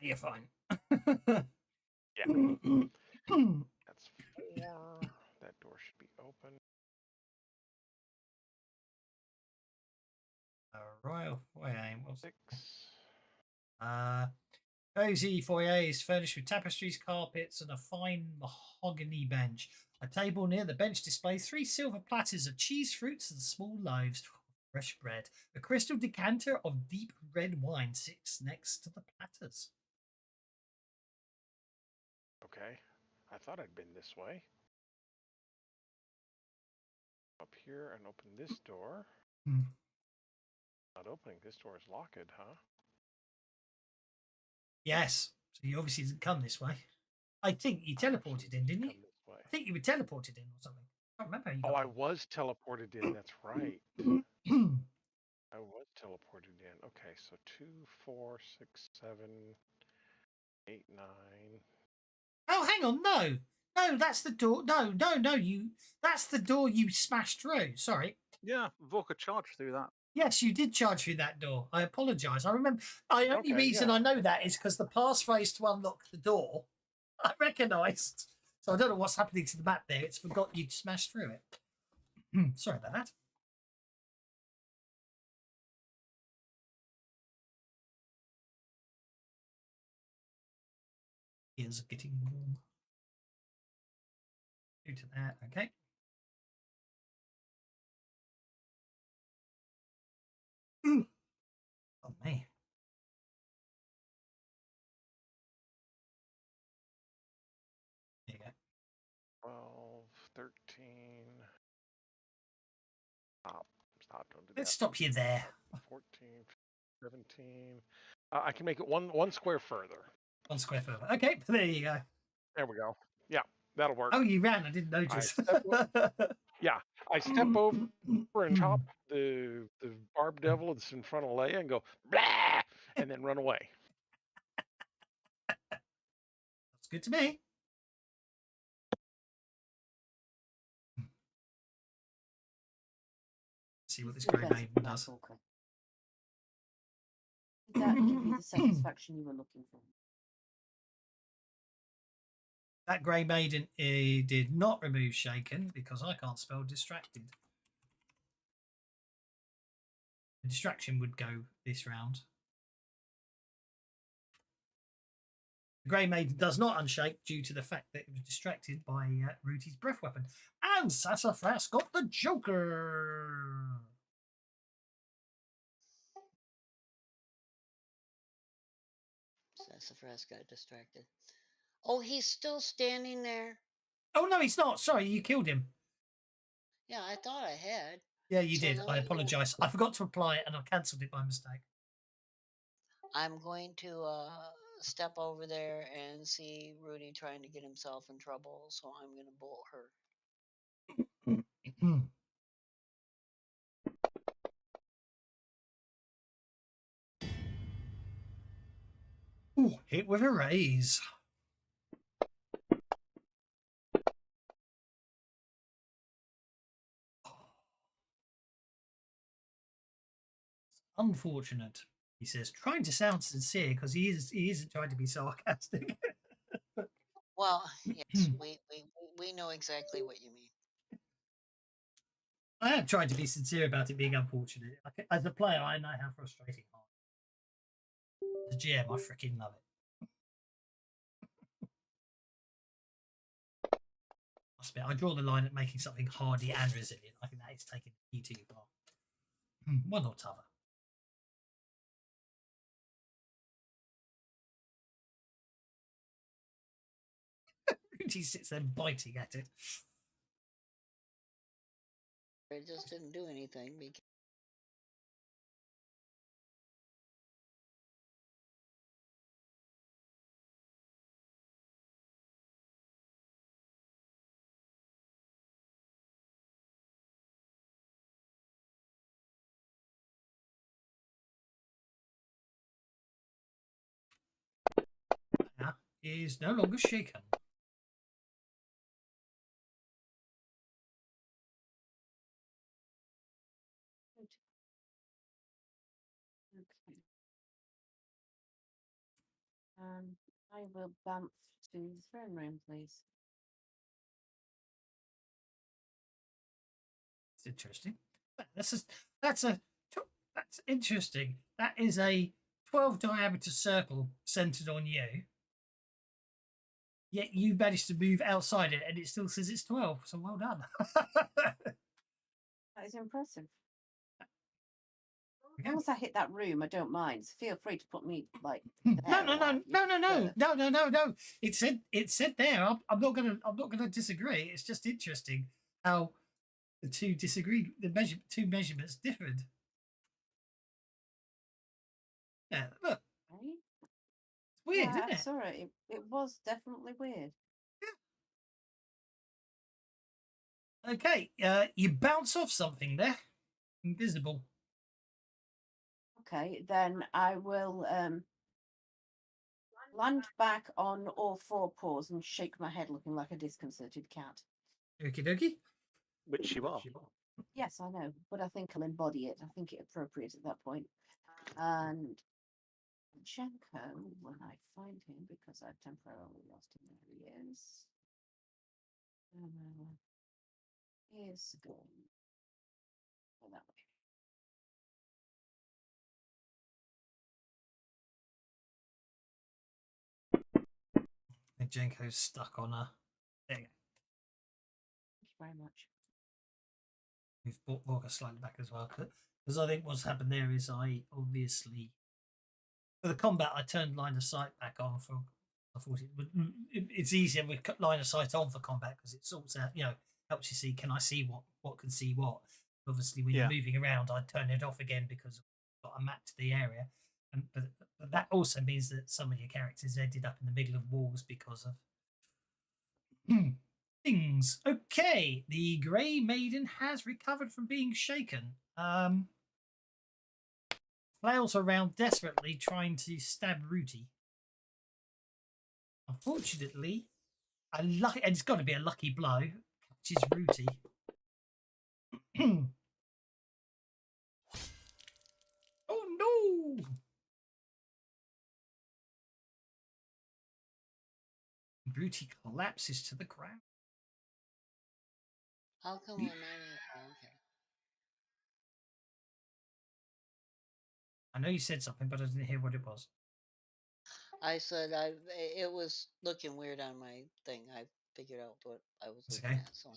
You're fine. Yeah. That's 4. That door should be open. Royal foyer. 6. Cozy foyer is furnished with tapestries, carpets, and a fine mahogany bench. A table near the bench displays 3 silver platters of cheese, fruits, and small loaves of fresh bread. A crystal decanter of deep red wine sits next to the platters. Okay. I thought I'd been this way. Up here and open this door. Not opening. This door is locked, huh? Yes. So he obviously didn't come this way. I think you teleported in, didn't you? I think you were teleported in or something. I can't remember how you got I in. was teleported in. That's right. I was teleported in. Okay, so 2, 4, 6, 7, 8, 9. Oh, hang on. No, that's the door. No. That's the door you smashed through. Sorry. Yeah, Vorka charged through that. Yes, you did charge through that door. I apologise. I remember. The only reason I know that is because the passphrase to unlock the door, I recognised. So I don't know what's happening to the map there. It's forgot you'd smashed through it. Sorry about that. Ears are getting warm. Due to that, okay. Oh, me. There you go. 12, 13. Stop, don't do that. Let's stop you there. 14, 17. I can make it one square further. 1 square further. Okay, there you go. There we go. Yeah, that'll work. Oh, you ran. I didn't notice. I step over and chop the barb devil that's in front of Leia and go, blah, and then run away. That's good to me. See what this grey maiden does. Did that give you the satisfaction you were looking for? That grey maiden did not remove shaken because I can't spell distracted. The distraction would go this round. The grey maiden does not unshake due to the fact that it was distracted by Ruti's breath weapon. And Sassafras got the Joker. Sassafras got distracted. Oh, he's still standing there. Oh, no, he's not. Sorry, you killed him. Yeah, I thought I had. Yeah, you did. I apologise. I forgot to apply it and I cancelled it by mistake. I'm going to step over there and see Rudy trying to get himself in trouble, so I'm going to bolt her. Ooh, hit with a raise. Unfortunate, he says, trying to sound sincere because he isn't trying to be sarcastic. Well, yes, we know exactly what you mean. I am trying to be sincere about it being unfortunate. As a player, I know how frustrating it is. As a GM, I freaking love it. Must admit, I draw the line at making something hardy and resilient. I think that is taking the too far. One or t'other. Rudy sits there biting at it. It just didn't do anything because is no longer shaken. Okay. I will bump to the throne room, please. It's interesting. That's a that's interesting. That is a 12 diameter circle centered on you. Yet you managed to move outside it, and it still says it's 12. So well done. That is impressive. Okay. Once I hit that room, I don't mind. So feel free to put me like No, there no, or no, what have you, no, no, no, but- no, no, no, no. It said there. I'm not gonna disagree. It's just interesting how the two disagreed. Two measurements differed. Yeah, look, Right? it's weird, Yeah, isn't I it? saw it. It was definitely weird. Okay, you bounce off something there. Invisible. Okay, then I will land back on all four paws and shake my head looking like a disconcerted cat. Okie dokie. Which you are. Yes, I know, but I think I'll embody it. I think it appropriate at that point. And Jenko, when I find him, because I've temporarily lost him, there he is. He is going that way. I think Jenko's stuck on a. There you go. Thank you very much. We've brought Vorka slightly back as well. Because I think what's happened there is I obviously. For the combat, I turned line of sight back on for. I thought it's easier with line of sight on for combat because it sorts out, helps you see, can I see what can see what. Obviously, when Yeah. you're moving around, I turn it off again because I've got a map to the area. But that also means that some of your characters ended up in the middle of walls because of things. Okay, the Grey Maiden has recovered from being shaken. Flails around desperately trying to stab Rooty. Unfortunately, and it's got to be a lucky blow, which is Rooty. Oh no! Rooty collapses to the ground. How come we're not? Oh, okay. I know you said something, but I didn't hear what it was. I said it was looking weird on my thing. I figured out what I was That's looking okay. at. So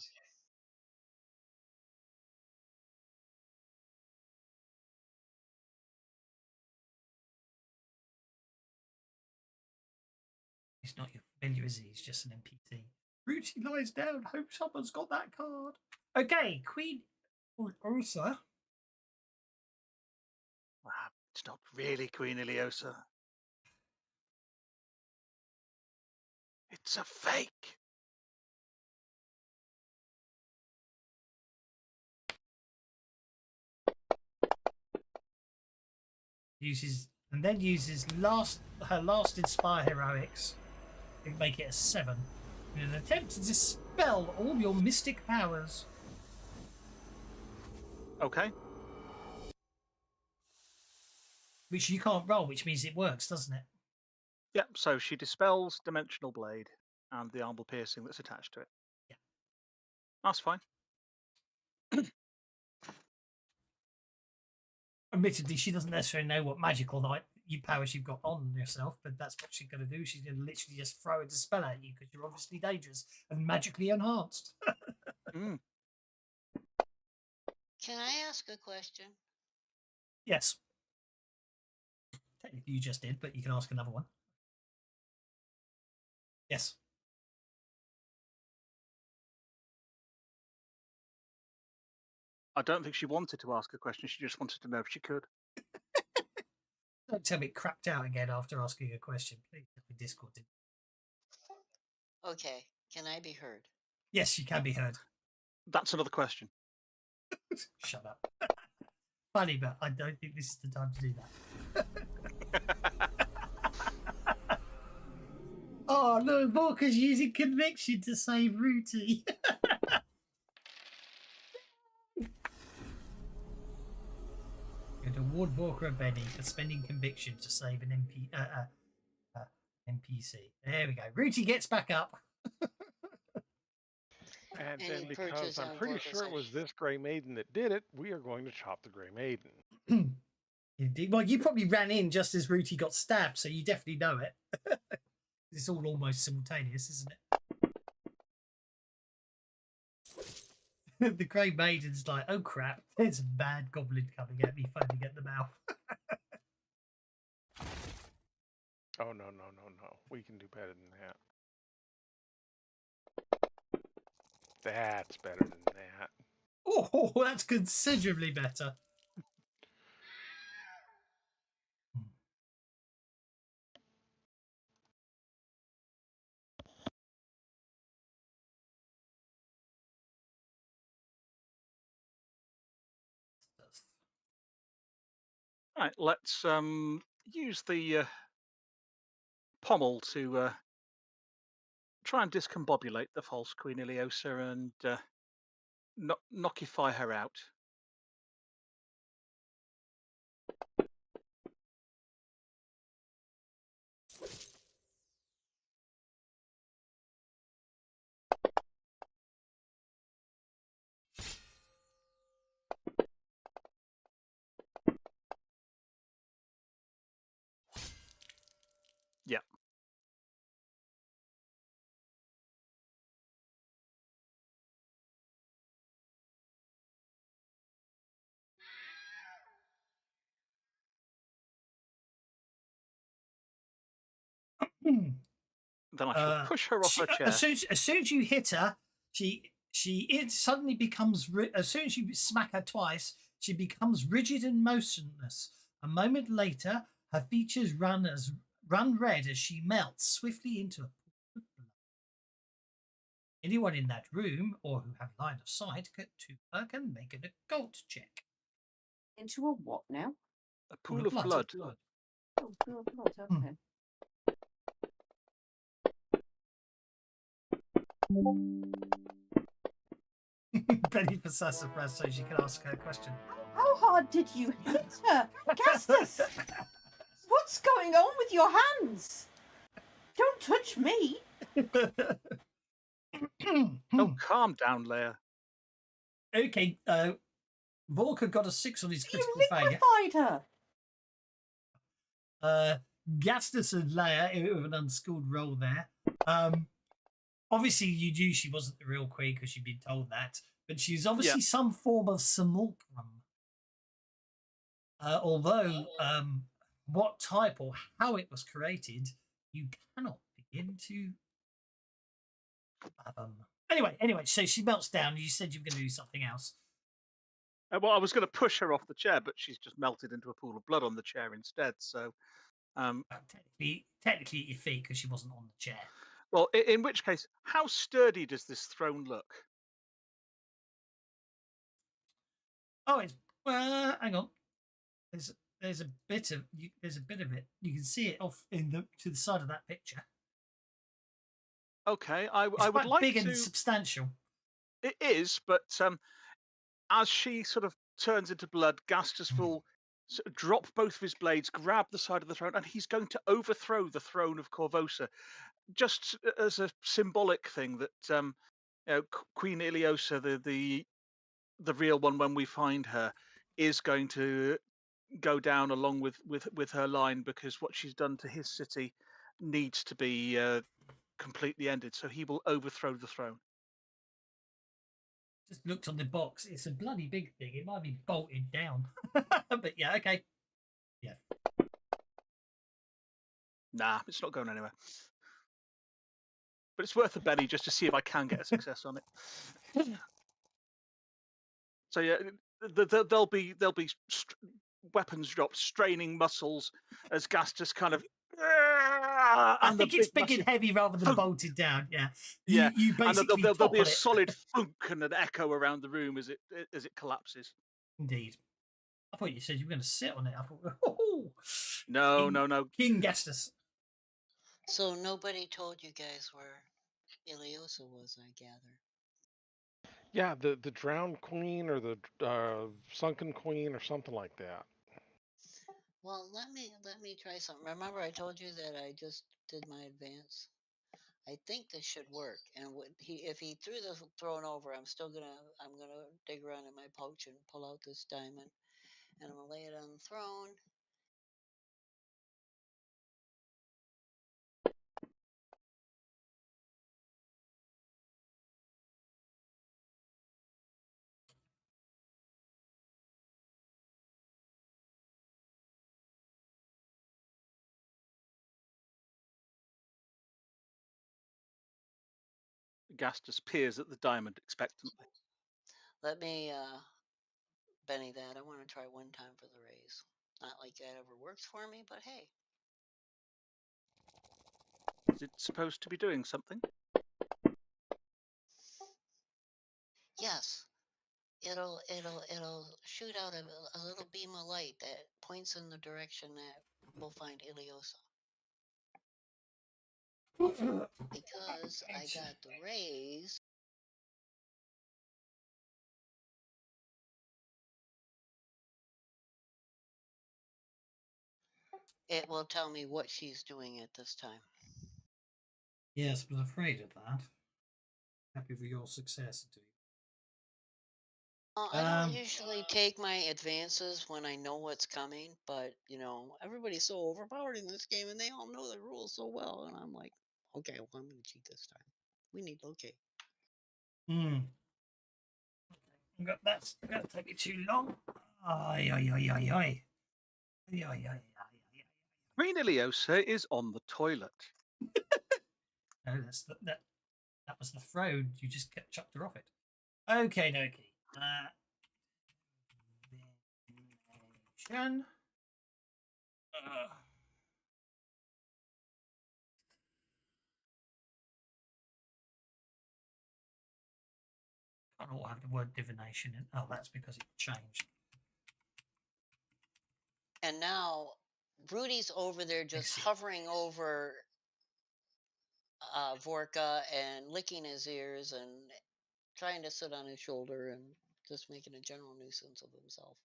He's not your familiar, is he? He's just an NPC. Rooty lies down. Hope someone's got that card. Okay, Queen Ileosa. It's not really Queen Ileosa. It's a fake. Uses her last Inspire Heroics to make it a 7 in an attempt to dispel all your mystic powers. Okay. Which you can't roll, which means it works, doesn't it? Yep. So she dispels Dimensional Blade and the armor piercing that's attached to it. Yeah. That's fine. Admittedly, she doesn't necessarily know what magical powers you've got on yourself, but that's what she's going to do. She's going to literally just throw a dispel at you because you're obviously dangerous and magically enhanced. Mm. can I ask a question? Yes. Technically, you just did, but you can ask another one. Yes. I don't think she wanted to ask a question. She just wanted to know if she could. Don't tell me it crapped out again after asking a question. Please tell me Discord did. Okay, can I be heard? Yes, you can be heard. That's another question. Shut up. Funny, but I don't think this is the time to do that. no, Walker's using conviction to save Rooty. You'd award Walker a Benny for spending conviction to save an NPC. There we go. Rooty gets back up. And Any then because purchase I'm on pretty Vorka's sure it was ID. this Grey Maiden that did it, we are going to chop the Grey Maiden. Indeed. Well, you probably ran in just as Rooty got stabbed, so you definitely know it. It's all almost simultaneous, isn't it? The Grey Maiden's like, oh crap, there's a bad goblin coming at me, foaming at the mouth. Oh, no, no, no, no. We can do better than that. That's better than that. Oh, that's considerably better. Right, let's use the pommel to try and discombobulate the false Queen Ileosa and knockify her out. Yeah. Then I shall push her off her chair. As soon as you hit her, it suddenly becomes. As soon as you smack her twice, she becomes rigid and motionless. A moment later, her features run red as she melts swiftly into a pool of blood. Anyone in that room or who have line of sight to her can make an occult check. Into a what now? A pool of blood. Oh, pool of blood. Okay. Benny for sassafras so she can ask her a question. How hard did you hit her? Gastus! What's going on with your hands? Don't touch me. Oh, calm down, Leia. Okay, Volker got a 6 on his You critical failure. liquefied her. Gastus and Leia with an unschooled roll there. Obviously, you knew she wasn't the real queen because you'd been told that, but she's obviously some form of simulacrum. Although, what type or how it was created, you cannot begin to fathom. Anyway, so she melts down. You said you were going to do something else. Well, I was going to push her off the chair, but she's just melted into a pool of blood on the chair instead. So, technically at your feet because she wasn't on the chair. Well, in which case, how sturdy does this throne look? Oh, it's hang on. There's a bit of it. You can see it off to the side of that picture. Okay, It's I would quite like big to. and substantial. It is, but as she sort of turns into blood, Gastus will sort of drop both of his blades, grab the side of the throne, and he's going to overthrow the throne of Korvosa, just as a symbolic thing that Queen Ileosa, the real one when we find her, is going to go down along with her line, because what she's done to his city needs to be completely ended. So he will overthrow the throne. Just looked on the box. It's a bloody big thing. It might be bolted down. But yeah, okay. Yeah. Nah, it's not going anywhere. But it's worth a Benny just to see if I can get a success on it. So yeah, there'll be weapons dropped, straining muscles as Gastus kind of. I think it's big and heavy rather than bolted down. Yeah. You basically and there'll be a topple it. solid thunk and an echo around the room as it collapses. Indeed. I thought you said you were going to sit on it. I thought, oh, No. King Gastus. So nobody told you guys where Ileosa was, I gather. Yeah, the drowned queen or the sunken queen or something like that. Well, let me try something. Remember, I told you that I just did my advance. I think this should work. And if he threw the throne over, I'm gonna dig around in my pouch and pull out this diamond, and I'm gonna lay it on the throne. Gastus peers at the diamond expectantly. Let me Benny that. I want to try one time for the raise. Not like that ever works for me, but hey. Is it supposed to be doing something? Yes. It'll shoot out a little beam of light that points in the direction that we'll find Ileosa. Because I got the raise. It will tell me what she's doing at this time. Yes, but afraid of that. Happy for your success, do you? I don't usually take my advances when I know what's coming, but you know, everybody's so overpowered in this game and they all know the rules so well. And I'm like, okay, well, I'm going to cheat this time. We need locate. That's going to take me too long. Ay, ay, ay, ay, ay. Ay, ay, ay, ay, ay. Queen Ileosa is on the toilet. No, that was the throne. You just chucked her off it. Okay, Noki. Divination. I don't have the word divination in. Oh, that's because it changed. And now Rudy's over there just hovering over Vorka and licking his ears and trying to sit on his shoulder and just making a general nuisance of himself.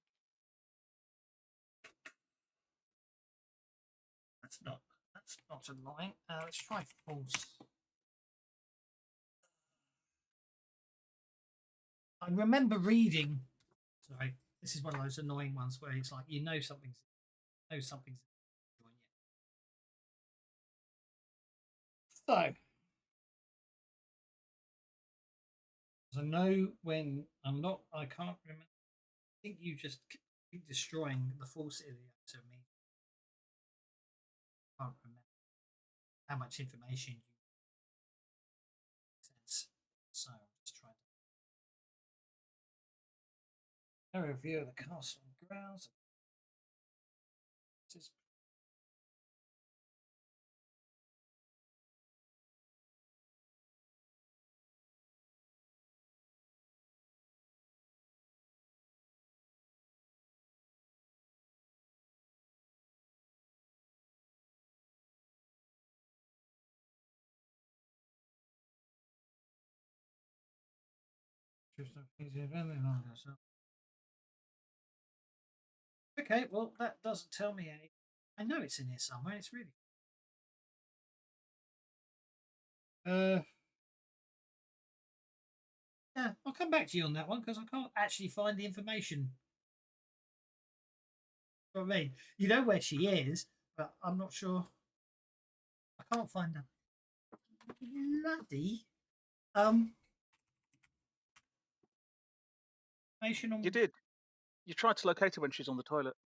That's not annoying. Let's try false. I remember reading. Sorry, this is one of those annoying ones where it's like you know something's doing you. So, I know when I'm not. I can't remember. I think you just keep destroying the false Ileosa to me. I can't remember how much information you sense. So I'm just trying to a review of the castle and grounds. Okay, well that doesn't tell me any. I know it's in here somewhere. It's really. Yeah, I'll come back to you on that one because I can't actually find the information. You know what I mean, you know where she is, but I'm not sure. I can't find her. Bloody information on. You did. You tried to locate her when she's on the toilet.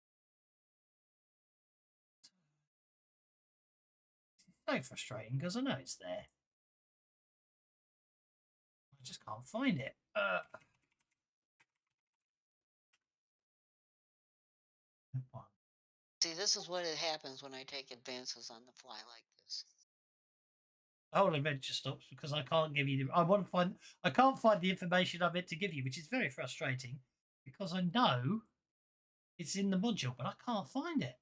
It's so frustrating because I know it's there. I just can't find it. See, this is what it happens when I take advances on the fly like this. The whole adventure stops because I can't give you. I can't find the information I meant to give you, which is very frustrating because I know it's in the module, but I can't find it.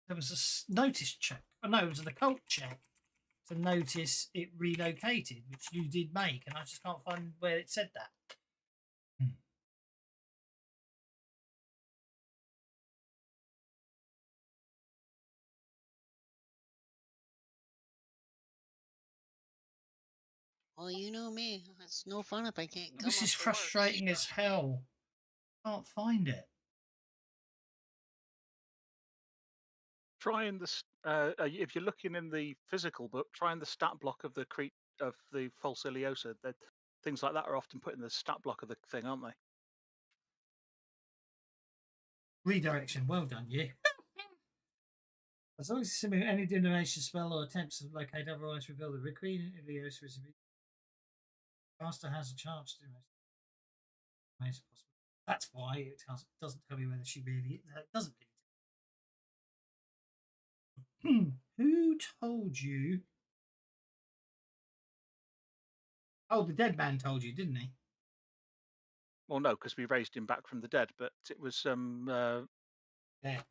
there was a notice check. Oh, no, it was an occult check to notice it relocated, which you did make, and I just can't find where it said that. Well, you know me. It's no fun if I can't come This up is the words. frustrating as hell. Can't find it. Try in the if you're looking in the physical book, try in the stat block of the of the false Ileosa. That things like that are often put in the stat block of the thing, aren't they? Redirection. Well done, you. As long as it's similar any divination spell or attempts to locate otherwise reveal the Queen Ileosa is a caster has a chance to do it. That's why it doesn't tell me whether she really doesn't. Who told you? Oh, the dead man told you, didn't he? Well, no, because we raised him back from the dead, but it was Yeah,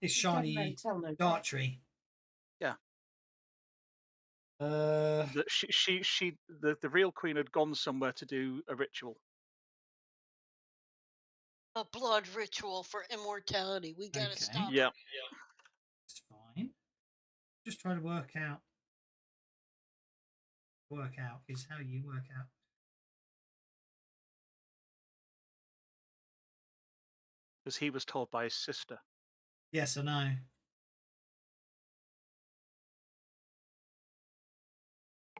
this shiny dartry. Yeah. The the real queen had gone somewhere to do a ritual. A blood ritual for immortality. We gotta Okay. stop. Yeah. It's fine. Just trying to work out is how you work out. As he was told by his sister. Yes, I know.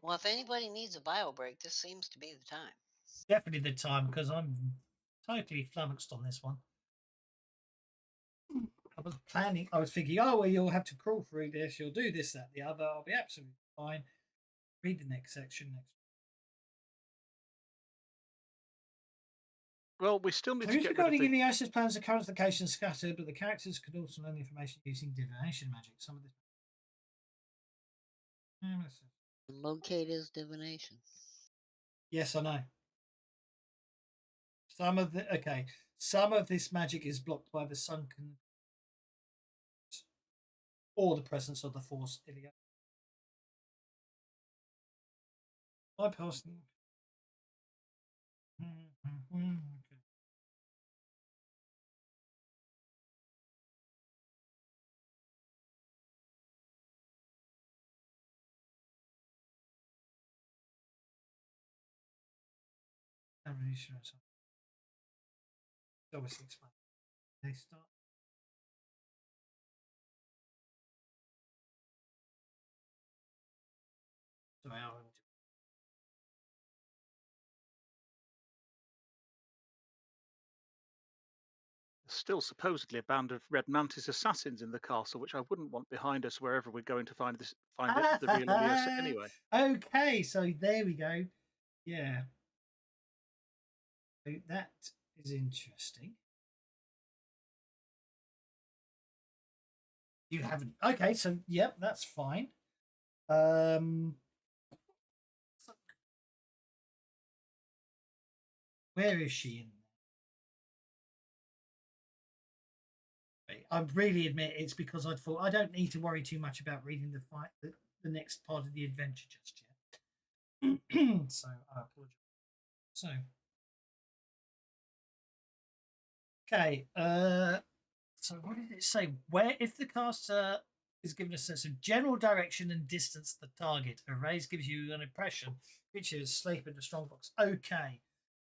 Well, if anybody needs a bio break, this seems to be the time. Definitely the time, because I'm totally flummoxed on this one. I was thinking, oh, well, you'll have to crawl through this, you'll do this, that, the other. I'll be absolutely fine. Read the next section next. Well, we still need to get regarding rid of Ileosa's plans, the current location scattered, but the characters could also learn information using divination magic. Some of this. Locate is divination. Yes, I know. Some of this magic is blocked by the sunken or the presence of the force Ilya. Bypassing. Okay. I'm really sure it's obviously explain. They start. Sorry, still supposedly a band of red mantis assassins in the castle, which I wouldn't want behind us wherever we're going to find the real Ileosa anyway. Okay, so there we go. Yeah. So that is interesting. You haven't. Okay, so yep, that's fine. Where is she in? I really admit it's because I thought I don't need to worry too much about reading the next part of the adventure just yet. So I apologize. So okay, so what did it say? Where if the caster is given a sense of general direction and distance to the target, a raise gives you an impression which is sleep in the strongbox. Okay,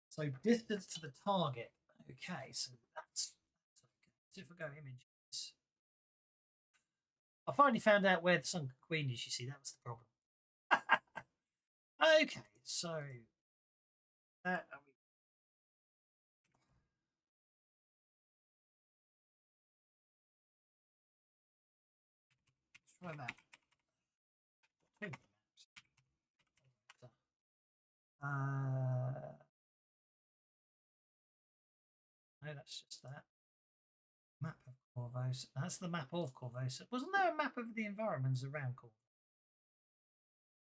so distance to the target. Okay, so that's okay. So if I go images, I finally found out where the Sunken Queen is. You see, that was the problem. Okay, so that let's try that. No, that's just that. Map of Korvosa. That's the map of Korvosa. Wasn't there a map of the environments around Korvosa?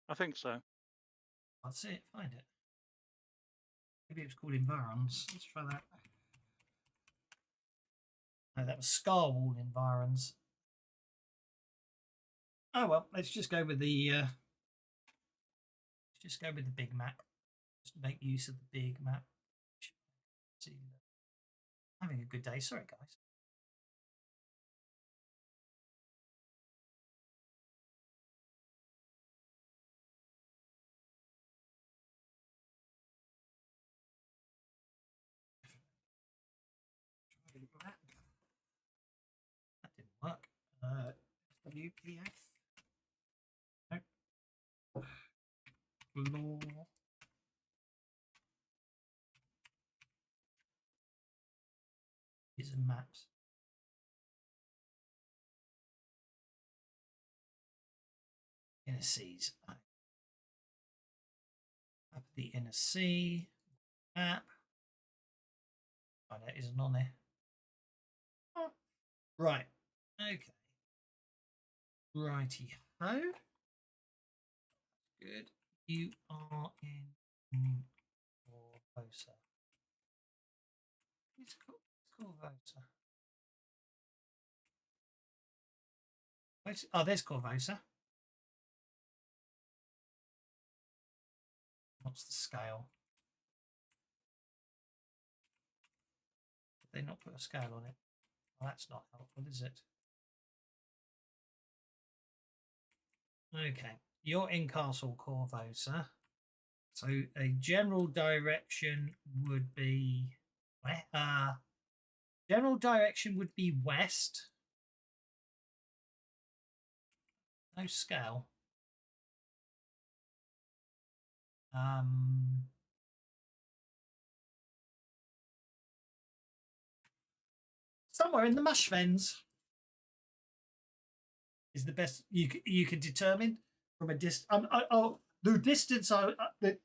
I think so. I'll see it, find it. Maybe it was called Environs. Let's try that. No, that was Scarwall Environs. Oh well, let's just go with the big map. Just make use of the big map. See, having a good day. Sorry, guys. That didn't work. WPF. Law. These are maps. Inner seas. Map of the inner sea. Map. Oh, that isn't on there. Oh. Right. Okay. Righty ho. Good. You are in Korvosa. It's Korvosa. Oh, there's Korvosa. What's the scale? Did they not put a scale on it? Well, that's not helpful, is it? Okay, you're in Castle Korvosa. So a general direction would be west. No scale. Somewhere in the mush fens is the best you can determine from a distance. The distance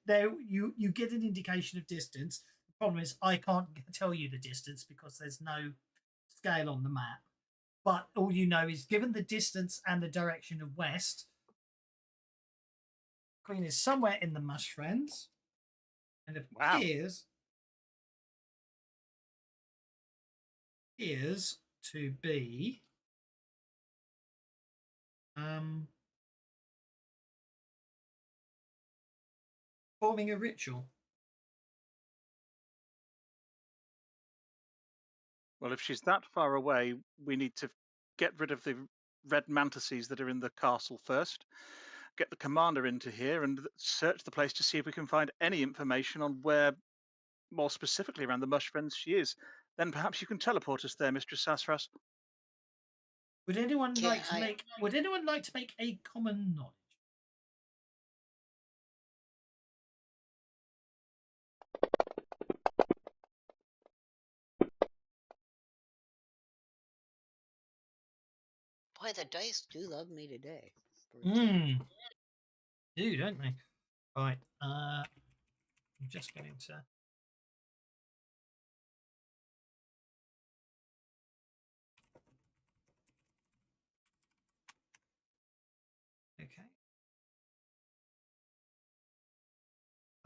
there you get an indication of distance. The problem is I can't tell you the distance because there's no scale on the map. But all you know is given the distance and the direction of west, Queen is somewhere in the mush fens, and it appears to be forming a ritual. Well, if she's that far away, we need to get rid of the red mantises that are in the castle first, get the commander into here and search the place to see if we can find any information on where, more specifically around the mush fens, she is. Then perhaps you can teleport us there, Mistress Sassras. Would anyone like to make a common knowledge? Boy, the dice do love me today. Do, don't they? Right. I'm just going to.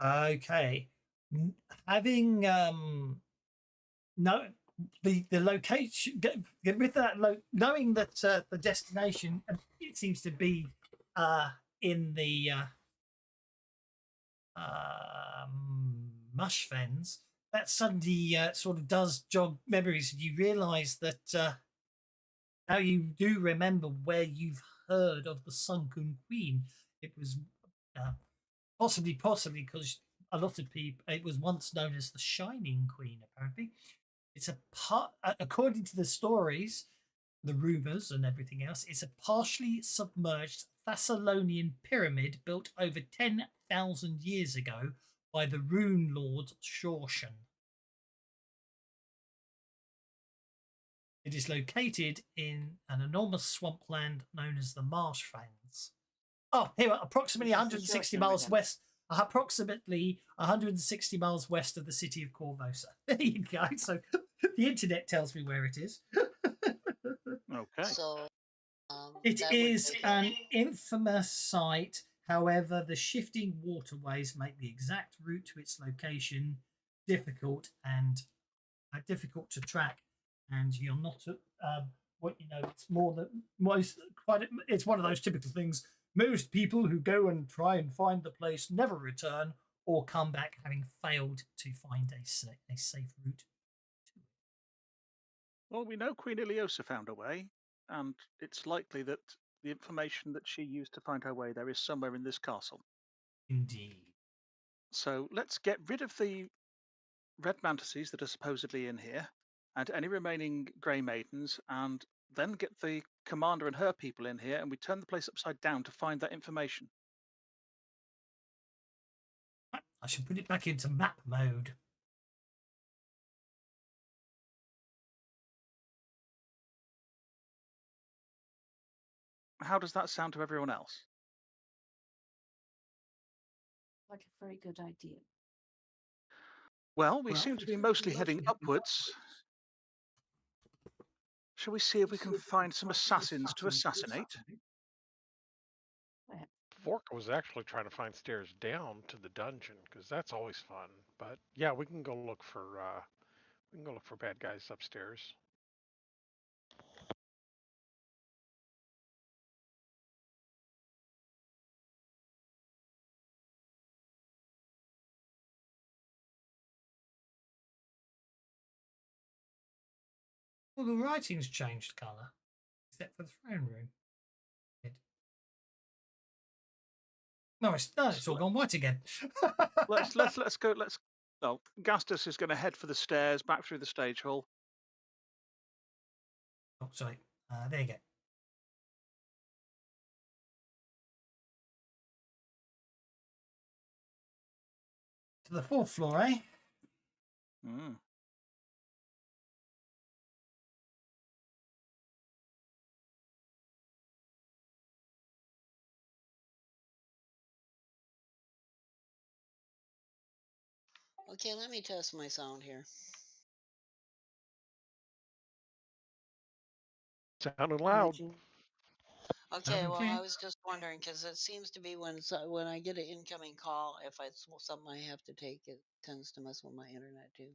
Okay. Having no the location with that knowing that the destination it seems to be in the mush fens, that suddenly sort of does jog memories. You realise that now you do remember where you've heard of the sunken queen. It was possibly because a lot of people, it was once known as the Shining Queen, apparently. It's a part, according to the stories, the rumours and everything else, it's a partially submerged Thessalonian pyramid built over 10,000 years ago by the rune lord Shorshan. It is located in an enormous swampland known as the Marsh Fangs. Oh, here, approximately 160 miles west. Approximately 160 miles west of the city of Korvosa. There you go. So the internet tells me where it is. Okay. So it is an infamous site. However, the shifting waterways make the exact route to its location difficult to track. And you're not point, it's more that it's one of those typical things. Most people who go and try and find the place never return or come back having failed to find a safe route. Well, we know Queen Ileosa found a way, and it's likely that the information that she used to find her way there is somewhere in this castle. Indeed. So let's get rid of the red mantises that are supposedly in here, and any remaining grey maidens, and then get the commander and her people in here, and we turn the place upside down to find that information. I should put it back into map mode. How does that sound to everyone else? Like a very good idea. Well, we seem to be mostly heading upwards. Shall we see if we can find some assassins to assassinate? Vorka was actually trying to find stairs down to the dungeon because that's always fun. But yeah, we can go look for bad guys upstairs. Well, the writing's changed colour, except for the throne room. No, it's all gone white again. let's go. Well, Gastus is going to head for the stairs back through the stage hall. Oh, sorry. There you go. To the 4th floor, eh? Mm. Okay, let me test my sound here. Sounded loud. Okay, well, Okay. I was just wondering because it seems to be when I get an incoming call, if it's something I have to take, it tends to mess with my internet too.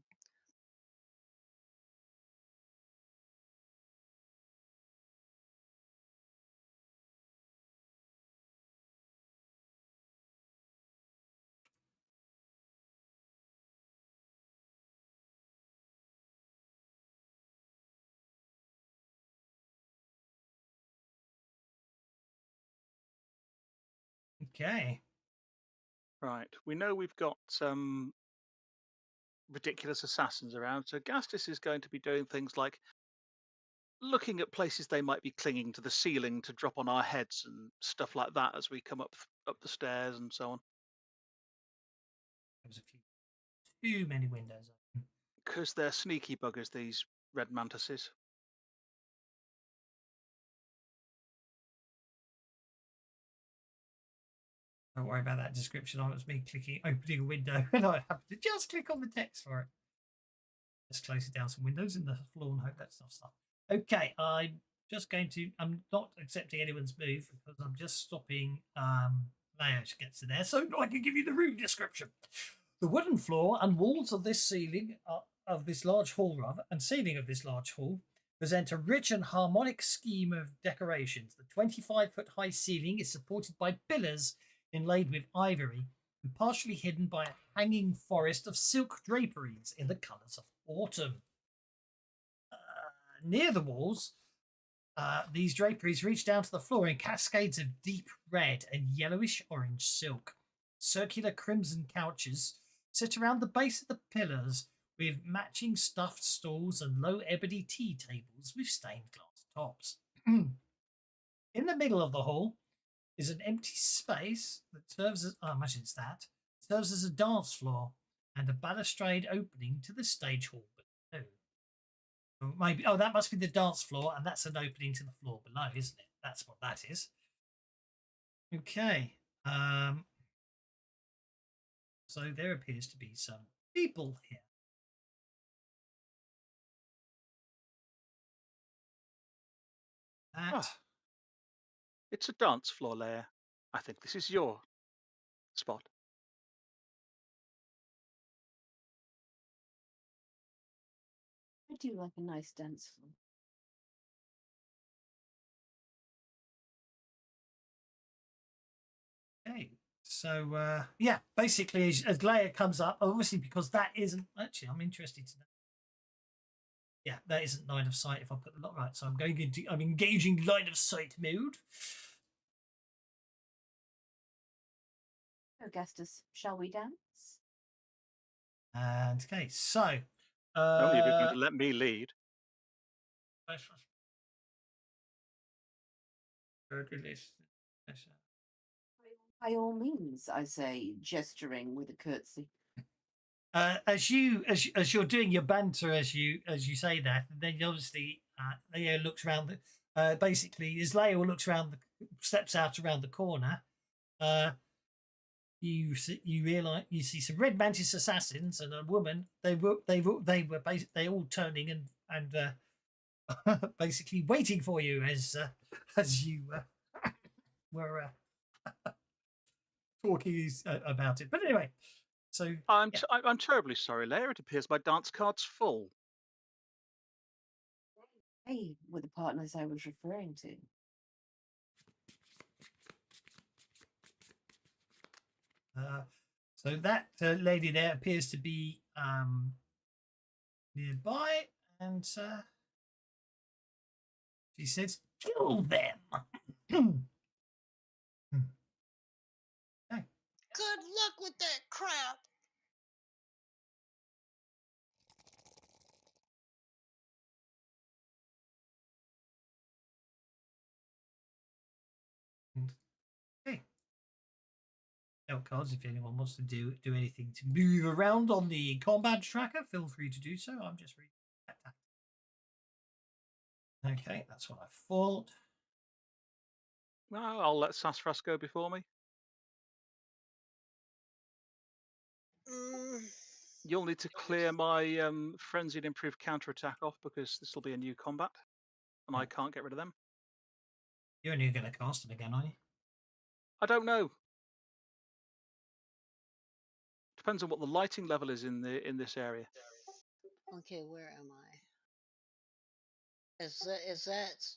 Okay. Right. We know we've got some ridiculous assassins around, so Gastus is going to be doing things like looking at places they might be clinging to the ceiling to drop on our heads and stuff like that as we come up the stairs and so on. There was a few too many windows open. Because they're sneaky buggers, these red mantises. Don't worry about that description. It was me opening a window, and I happened to just click on the text for it. Just closing down some windows in the floor and hope that stuff's up. Okay, I'm not accepting anyone's move because I'm just stopping Leo to get to there so I can give you the room description. The wooden floor and walls of this large hall, and ceiling of this large hall present a rich and harmonic scheme of decorations. The 25-foot high ceiling is supported by pillars inlaid with ivory and partially hidden by a hanging forest of silk draperies in the colours of autumn. Near the walls, these draperies reach down to the floor in cascades of deep red and yellowish orange silk. Circular crimson couches sit around the base of the pillars with matching stuffed stools and low ebony tea tables with stained glass tops. In the middle of the hall is an empty space that serves as, serves as a dance floor and a balustrade opening to the stage hall below. Maybe, that must be the dance floor, and that's an opening to the floor below, isn't it? That's what that is. Okay. So there appears to be some people here. It's a dance floor layer. I think this is your spot. I do like a nice dance floor. So yeah, basically, as Leia comes up, obviously because that isn't actually, I'm interested to know. Yeah, that isn't line of sight. If I put the lot right, so I'm engaging line of sight mode. Augustus, shall we dance? And okay, so Only if you're going to let me lead. By all means, I say, gesturing with a curtsy. As you're doing your banter as you say that, and then obviously Leo looks around. Basically, as Leo looks around, steps out around the corner. You realize you see some red mantis assassins and a woman. They were all turning and basically waiting for you as you were talking about it. But anyway, so I'm terribly sorry, Leia. It appears my dance card's full. They were the partners I was referring to. So that lady there appears to be nearby, and she says, "Kill them." Okay. Good luck with that crap. Okay. Note cards. If anyone wants to do anything to move around on the combat tracker, feel free to do so. I'm just reading that. Okay, that's what I thought. Well, I'll let Sassafras go before me. You'll need to clear my frenzied improved counterattack off because this will be a new combat, and I can't get rid of them. You're only going to cast them again, aren't you? I don't know. Depends on what the lighting level is in this area. Okay, where am I? Is that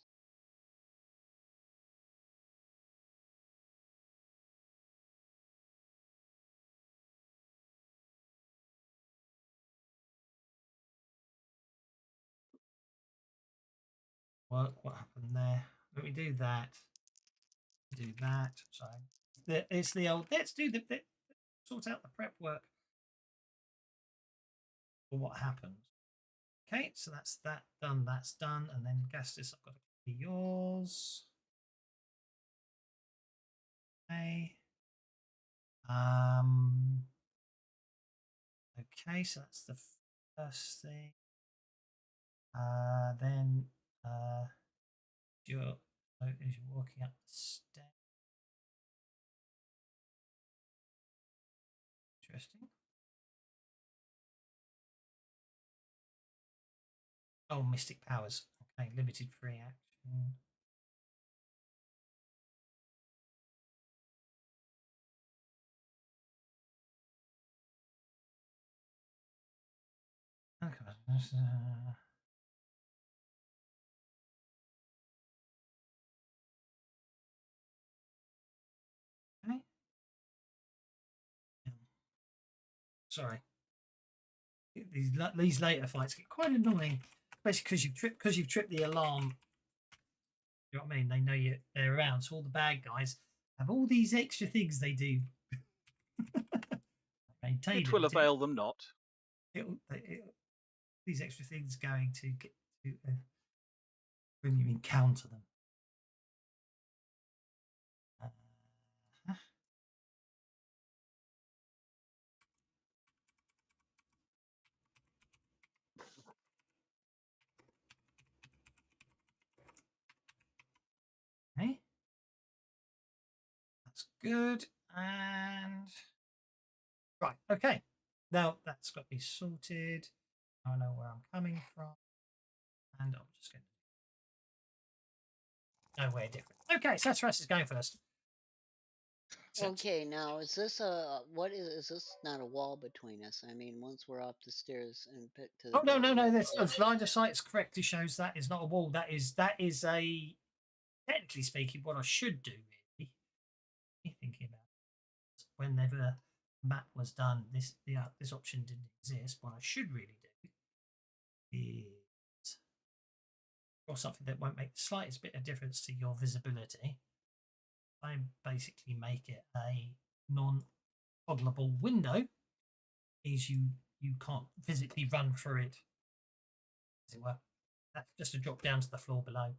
What happened there? Let me do that. Do that. Sorry. It's the old. Let's do the sort out the prep work for what happens. Okay, so that's that done. That's done, and then Gastus, I've got to be yours. Okay. Okay, so that's the first thing. Then you're walking up the stairs. Interesting. Oh, mystic powers. Okay, limited free action. Okay. Okay. Sorry. These later fights get quite annoying, especially because you've tripped the alarm. You know what I mean? They know they're around, so all the bad guys have all these extra things they do. It will avail them not. These extra things going to get to when you encounter them. Okay. That's good. And right, okay. Now that's got me sorted. I know where I'm coming from. And I'm just going to nowhere different. Okay, so Sassafras is going first. okay? Now is this what is this? Not a wall between us. I mean, once we're up the stairs and pick to the. Oh no! This line of sight correctly shows that is not a wall. That is a technically speaking what I should do. Really, thinking about whenever the map was done, this option didn't exist. What I should really do is draw something that won't make the slightest bit of difference to your visibility. I basically make it a non-toggleable window. Means you can't physically run through it, as it were. That's just a drop down to the floor below.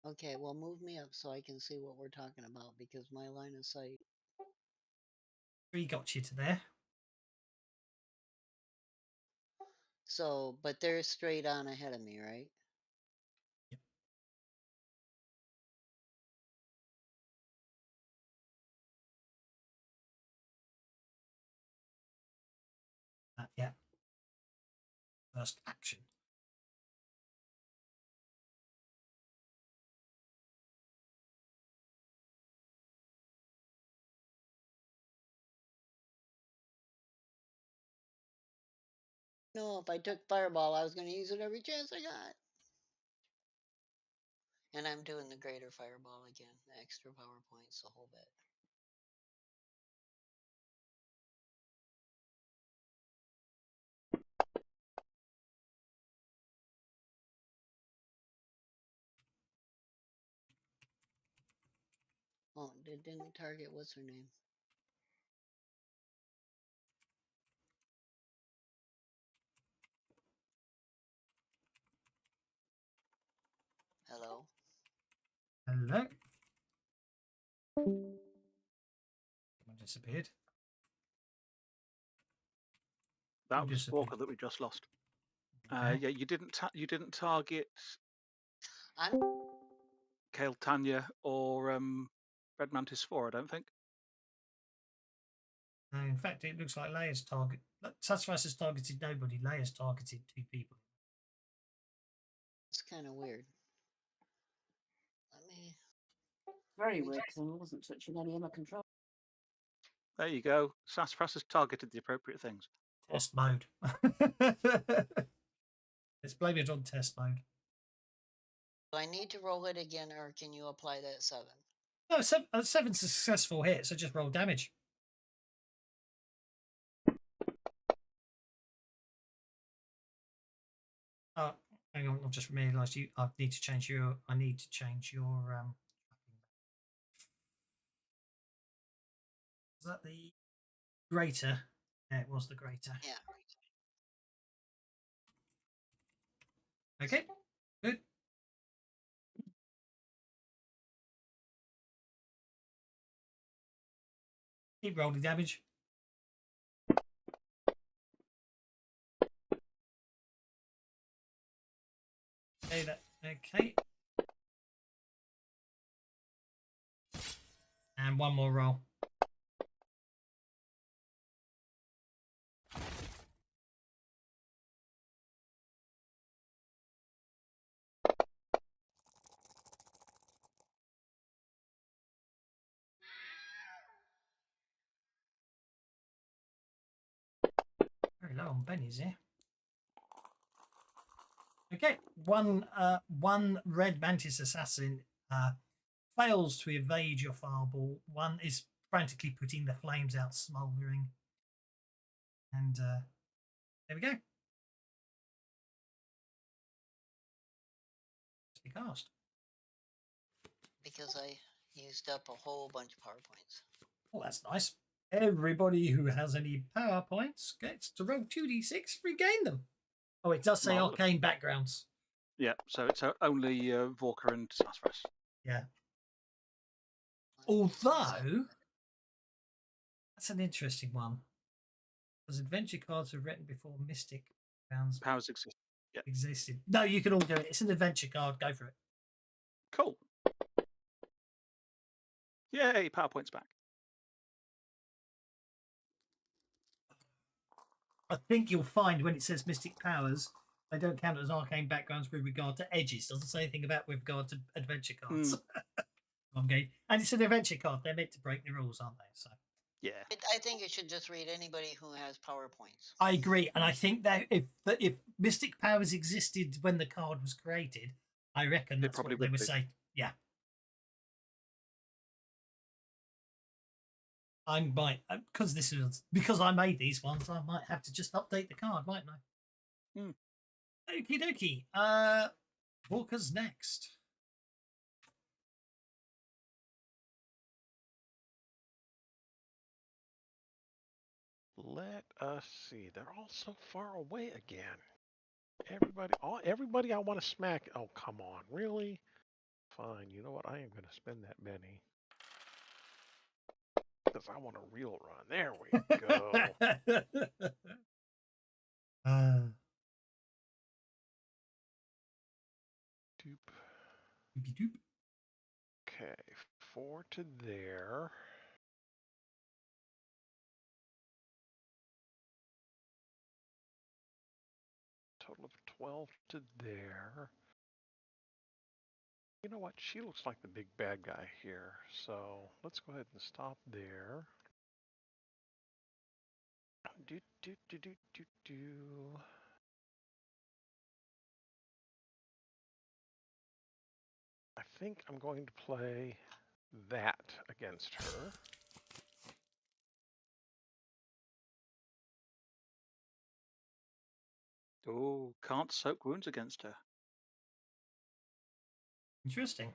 Okay, well, move me up so I can see what we're talking about because my line of sight. 3 got you to there. So, but they're straight on ahead of me, right? Yep. Yeah. First action. No, if I took fireball, I was going to use it every chance I got. And I'm doing the greater fireball again, the extra power points, the whole bit. Oh, didn't target, what's her name? Hello? Hello. Someone disappeared. That Who was disappeared? Walker that we just lost. Okay. Yeah, you didn't target I'm Kale Tanya or Red Mantis 4, I don't think. No, in fact, it looks like Leia's target. Sassafras has targeted nobody. Leia's targeted 2 people. It's kind of weird. Let me. Very weird because I wasn't touching any of my control. There you go. Sassafras has targeted the appropriate things. Test mode. Let's blame it on test mode. Do I need to roll it again, or can you apply that 7? No, 7's a successful hit, so just roll damage. Hang on, I've just realised I need to change your. Was that the greater? Yeah, it was the greater. Yeah. Okay, good. Keep rolling damage. Okay. And one more roll. Very low on bennies here. Okay, one red mantis assassin fails to evade your fireball. One is frantically putting the flames out, smouldering. And there we go. It's cast. Because I used up a whole bunch of power points. Oh, that's nice. Everybody who has any power points gets to roll 2d6, regain them. Oh, it does say Marvelous. arcane backgrounds. Yeah, so it's only Vorka and Sassafras. Yeah. Although, that's an interesting one. Because adventure cards were written before Mystic Powers exist. Yeah. existed. No, you can all do it. It's an adventure card. Go for it. Cool. Yay, PowerPoint's back. I think you'll find when it says Mystic Powers, they don't count as arcane backgrounds with regard to edges. Doesn't say anything about with regard to adventure cards. Okay. And it's an adventure card. They're meant to break the rules, aren't they? So Yeah. I think it should just read anybody who has power points. I agree, and I think that if Mystic Powers existed when the card was created, I reckon that's probably what they would would be. say. Yeah. I might because I made these ones. I might have to just update the card, mightn't I? Hmm. Okie dokie. Walker's next. Let us see. They're all so far away again. Everybody I want to smack. Oh, come on. Really? Fine. You know what? I am going to spend that Benny. Because I want a real run. There we go. Doop. Doop. Okay. 4 to there. Total of 12 to there. You know what? She looks like the big bad guy here. So let's go ahead and stop there. Do, do, do, do, do, do. I think I'm going to play that against her. Oh, can't soak wounds against her. Interesting.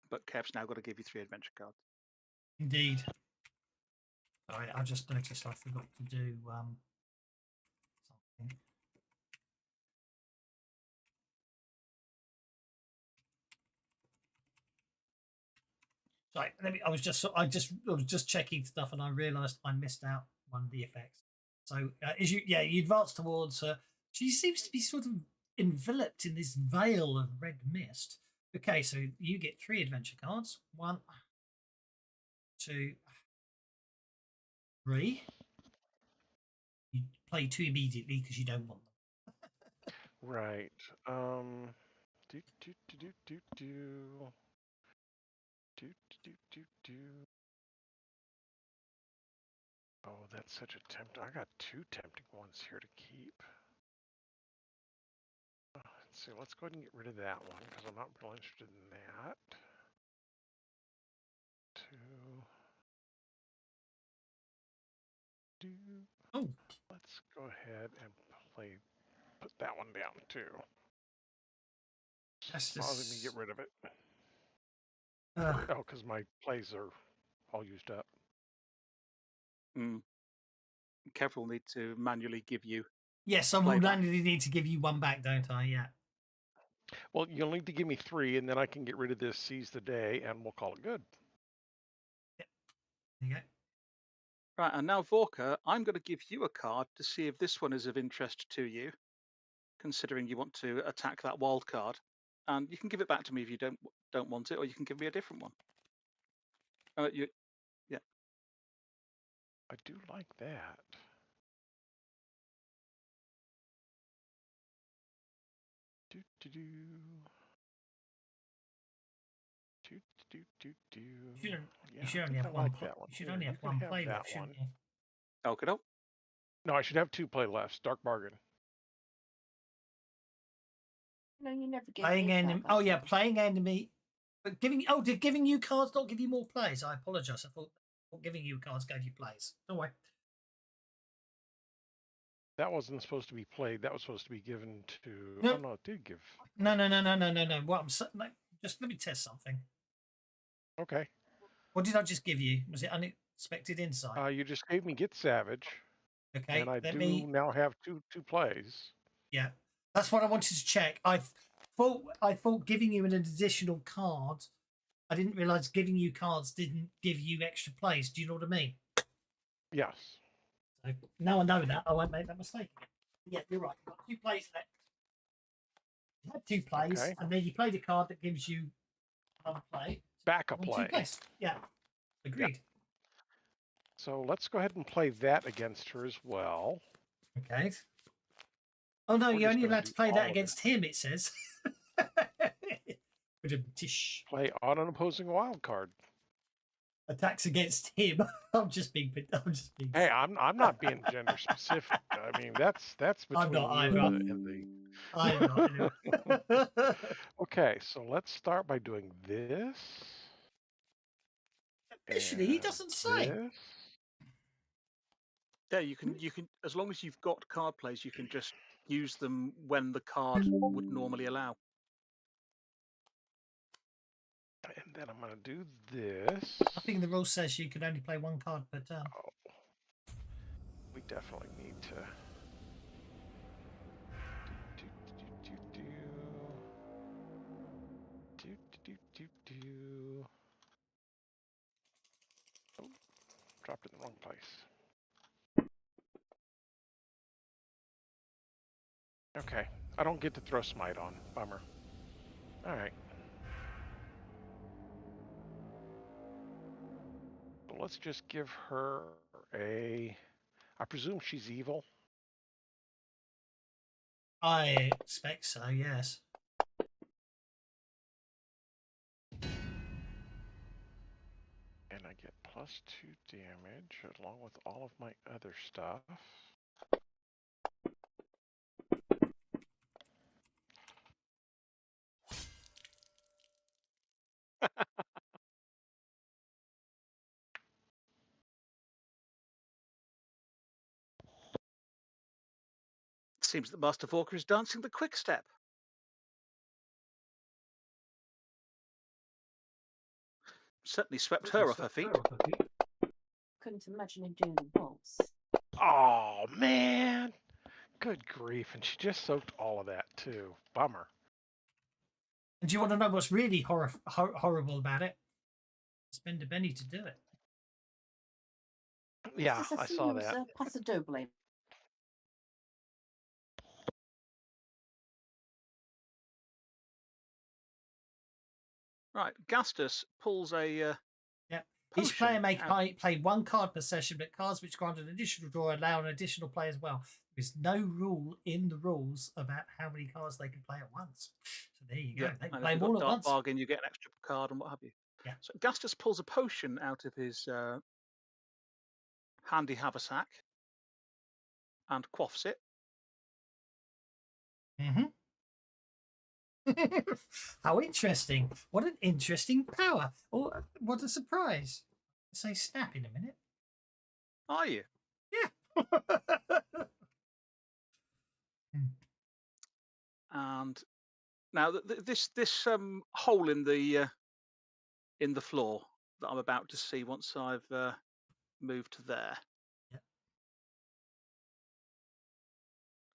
But Kev's now got to give you 3 adventure cards. Indeed. Sorry, I just noticed I forgot to do something. Sorry, I was just checking stuff and I realised I missed out one of the effects. So as you advance towards her, she seems to be sort of enveloped in this veil of red mist. Okay, so you get 3 adventure cards. 1, 2, 3. You play 2 immediately because you don't want them. Right. Do do do do do do. Do do do do. Oh, that's such a tempting. I got 2 tempting ones here to keep. Let's see. Let's go ahead and get rid of that one because I'm not really interested in that. 2. Do. Oh, Let's go ahead and put that one down too. that's Let me get rid of it. Oh, because my plays are all used up. Kev will need to manually give you. Yes, I will Playback. manually need to give you one back, don't I? Yeah. Well, you'll need to give me 3, and then I can get rid of this, seize the day, and we'll call it good. Yep. There you go. Right, and now Vorka, I'm going to give you a card to see if this one is of interest to you, considering you want to attack that wild card. And you can give it back to me if you don't want it, or you can give me a different one. Yeah. I do like that. Do do do. Do do do do. You should only have one. You should only have one play left, shouldn't you? Okay. No, I should have 2 play lefts. Dark bargain. No, you never gave Playing me a enemy. card, Oh I yeah, think. playing enemy. But did giving you cards not give you more plays? I apologise. I thought giving you cards gave you plays. Don't worry. That wasn't supposed to be played. That was supposed to be given to. No. Oh no, it did give. No. What just let me test something. Okay. What did I just give you? Was it unexpected insight? You just gave me Get Savage. Okay. And I now have two plays. Yeah, that's what I wanted to check. I thought giving you an additional card. I didn't realise giving you cards didn't give you extra plays. Do you know what I mean? Yes. So now I know that, I won't make that mistake again. Yeah, you're right. You've got 2 plays left. You had 2 plays, Okay. and then you played a card that gives you another play. Backup On 2 play. plays. Yeah, agreed. Yep. So let's go ahead and play that against her as well. Okay. Oh no, We're you're just only gonna allowed to do play all that of against him, it says. Tish. Play on an opposing wild card. Attacks against him. I'm just being. Hey, I'm not being gender specific. I mean, that's between you and the. I'm not. Okay, so let's start by doing this. Officially, he And doesn't say. this. Yeah, you can as long as you've got card plays, you can just use them when the card would normally allow. And then I'm going to do this. I think the rule says you can only play one card per turn. Oh, we definitely need to. Oh, dropped it in the wrong place. Okay, I don't get to throw smite on. Bummer. All right. But let's just give her a. I presume she's evil. I expect so, yes. And I get +2 damage along with all of my other stuff. Seems that Master Vorka is dancing the quick step. Certainly swept her off her feet. Couldn't imagine him doing the waltz. Oh, man. Good grief. And she just soaked all of that, too. Bummer. And do you want to know what's really horrible about it? Spend a penny to do it. Yeah, I saw that. Paso Doble. Right, Gastus pulls a Each player may out. play one card per session, but cards which grant an additional draw allow an additional play as well. There's no rule in the rules about how many cards they can play at once. So there you go. Yeah, They can and play if them you've all got at Dark once. Bargain, you get an extra card and what have you. Yeah. So Gastus pulls a potion out of his handy haversack and quaffs it. Mm-hmm. How interesting. What an interesting power. Oh, what a surprise. Say snap in a minute. Are you? Yeah. And now this hole in the floor that I'm about to see once I've moved to there. Yep.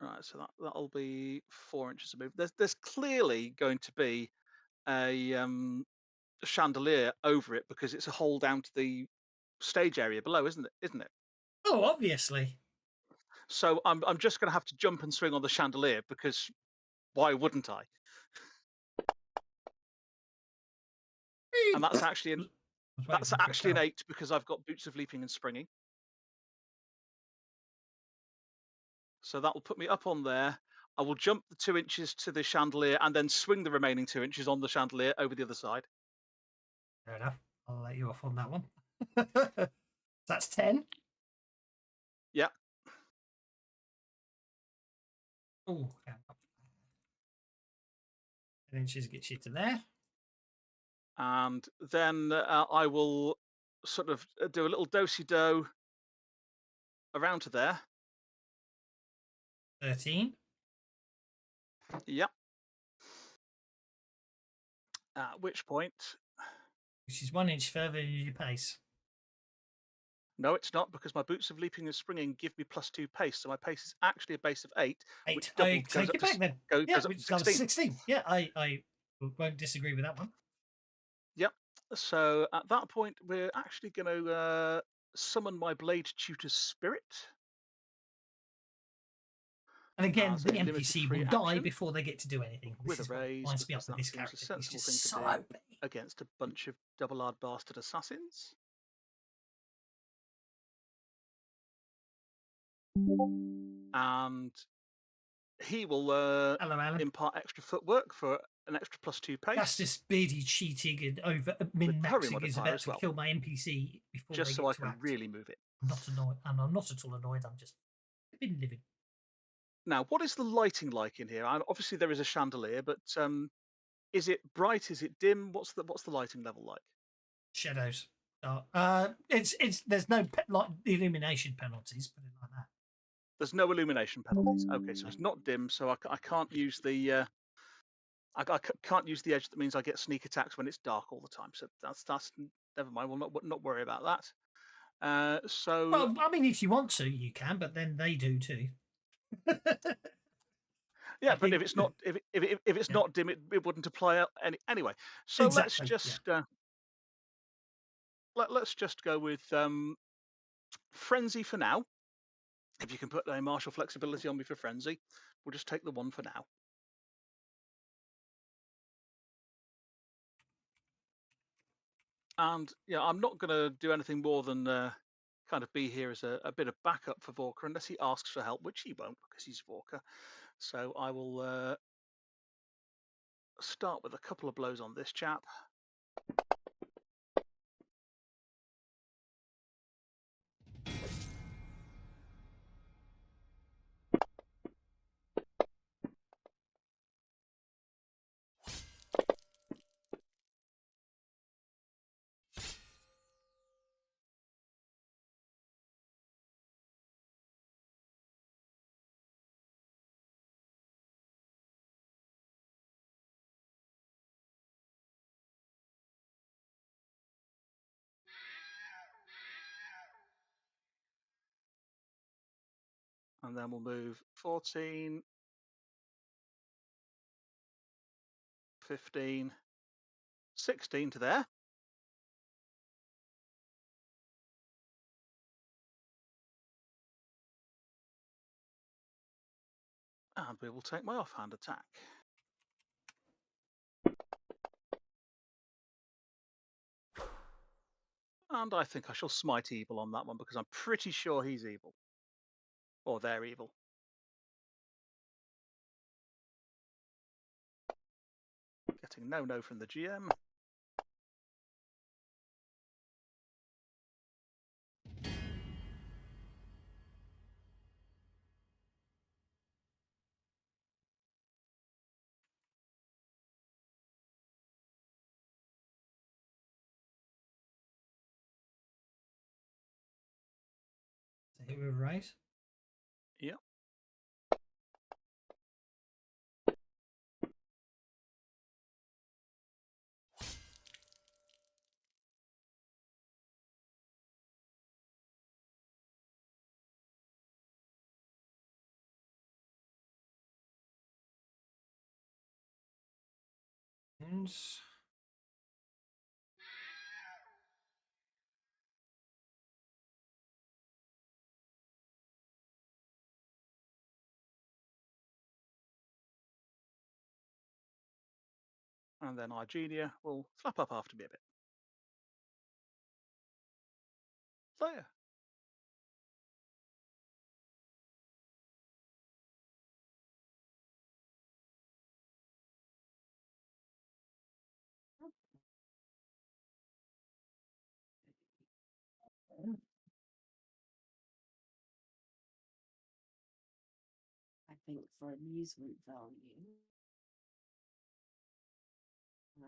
Right, so that'll be 4 inches of move. There's clearly going to be a chandelier over it because it's a hole down to the stage area below, isn't it? Oh, obviously. So I'm just going to have to jump and swing on the chandelier because why wouldn't I? And that's actually an 8 because I've got boots of leaping and springing. So that will put me up on there. I will jump the 2 inches to the chandelier and then swing the remaining 2 inches on the chandelier over the other side. Fair enough. I'll let you off on that one. That's 10. Yeah. Oh, 10 inches gets you to there. And then I will sort of do a little do-si-do around to there. 13. Yep. At which point... Which is 1 inch further than your pace. No, it's not, because my boots of leaping and springing give me +2 pace, so my pace is actually a base of 8. 8. Which I goes take up it back then. goes Yeah, up which to is 16. 16. Yeah, I won't disagree with that one. Yep. So at that point, we're actually going to summon my Blade Tutor's Spirit. And again, As the a limited NPC free will die action before they get to do anything. with This a is what raise, winds me up because with that this seems a character. He's sensible just thing so to do OP. against a bunch of double-hard bastard assassins. And he will Hello, Alan. impart extra footwork for an extra +2 pace. That's just beardy cheating and over hurry min-maxing is modifier about as to well. kill my NPC before Just they so get I to can act. really move it. I'm not annoyed, and I'm not at all annoyed. I'm just been living. Now, what is the lighting like in here? Obviously, there is a chandelier, but is it bright? Is it dim? What's the lighting level like? Shadows. It's there's no like illumination penalties, put it like that. There's no illumination penalties. Okay, so it's not dim, so I can't use the can't use the edge. That means I get sneak attacks when it's dark all the time. So that's never mind. We'll not worry about that. So Well, I mean, if you want to, you can, but then they do too. yeah, I but if think- it's not if it's Yeah. not dim, it wouldn't apply anyway. So Exactly, let's just go with frenzy for now. If you can put a martial flexibility on me for frenzy, we'll just take the one for now. And yeah, I'm not going to do anything more than kind of be here as a bit of backup for Vorka, unless he asks for help, which he won't because he's Vorka. So I will start with a couple of blows on this chap. And then we'll move 14, 15, 16 to there. And we will take my offhand attack. And I think I shall smite evil on that one because I'm pretty sure he's evil. Or they're evil. Getting no from the GM. to hit with a raise. Yep. And And then Argenia will flap up after me a bit. There. I think for amusement value, I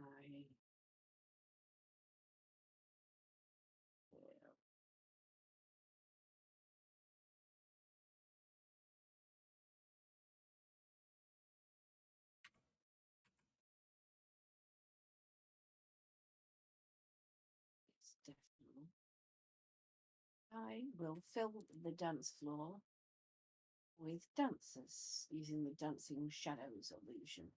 will it's definitely. I will fill the dance floor with dancers using the dancing shadows illusion.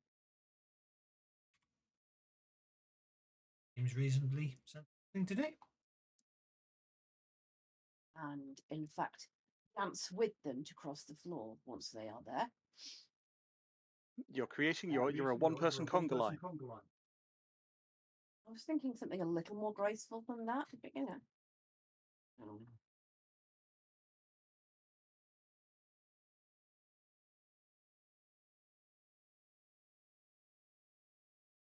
seems reasonably something to do. And in fact, dance with them to cross the floor once they are there. You're creating you're a one-person conga line. I was thinking something a little more graceful than that, but you know.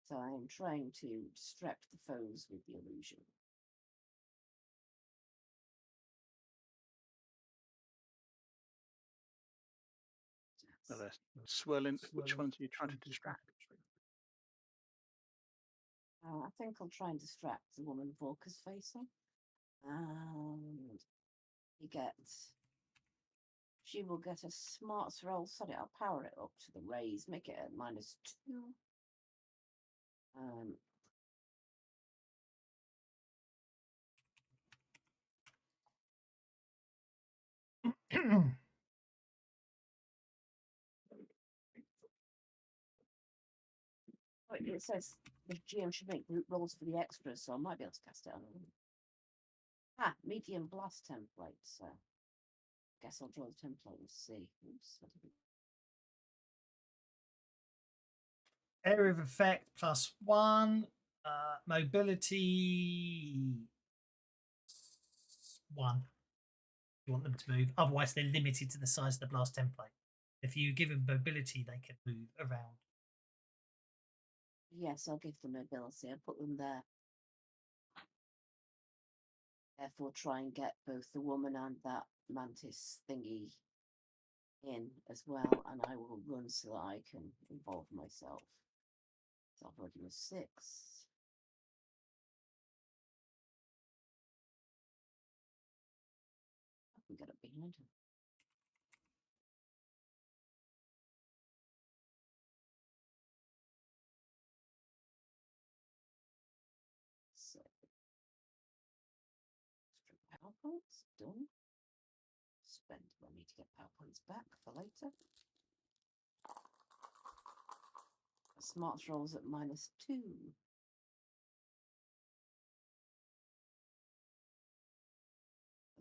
So I am trying to distract the foes with the illusion. No, they're swirling. Which ones are you trying to distract? I think I'll try and distract the woman Volker's facing. And she will get a smarts roll. Sorry, I'll power it up to the raise, make it at -2. It says the GM should make group rolls for the extras, so I might be able to cast it on them. Medium blast template. So guess I'll draw the template and see. Oops, Area of effect +1. Mobility 1. You want them to move. Otherwise, they're limited to the size of the blast template. If you give them mobility, they can move around. Yes, I'll give them mobility. I'll put them there. Therefore, try and get both the woman and that mantis thingy in as well, and I will run so that I can involve myself. So I've already was 6. I can get up behind him. So, extra power points done. Spend money to get power points back for later. Smarts rolls at -2.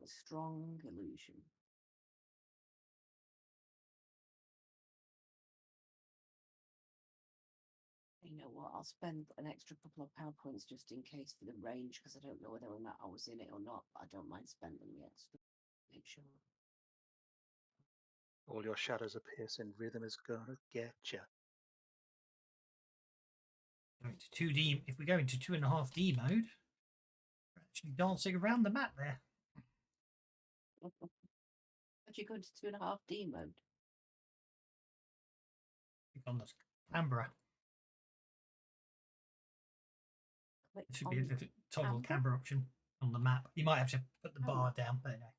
A strong illusion. You know what? I'll spend an extra couple of power points just in case for the range, because I don't know whether or not I was in it or not. But I don't mind spending the extra. Make sure. All your shadows are piercing. Rhythm is gonna get you. Going to 2D. If we go into 2.5D mode, we're actually dancing around the map there. But you go into 2.5D mode. Click on the camera. Click There should be a on little toggle camera option on the map. You might have to put the bar down, but anyway.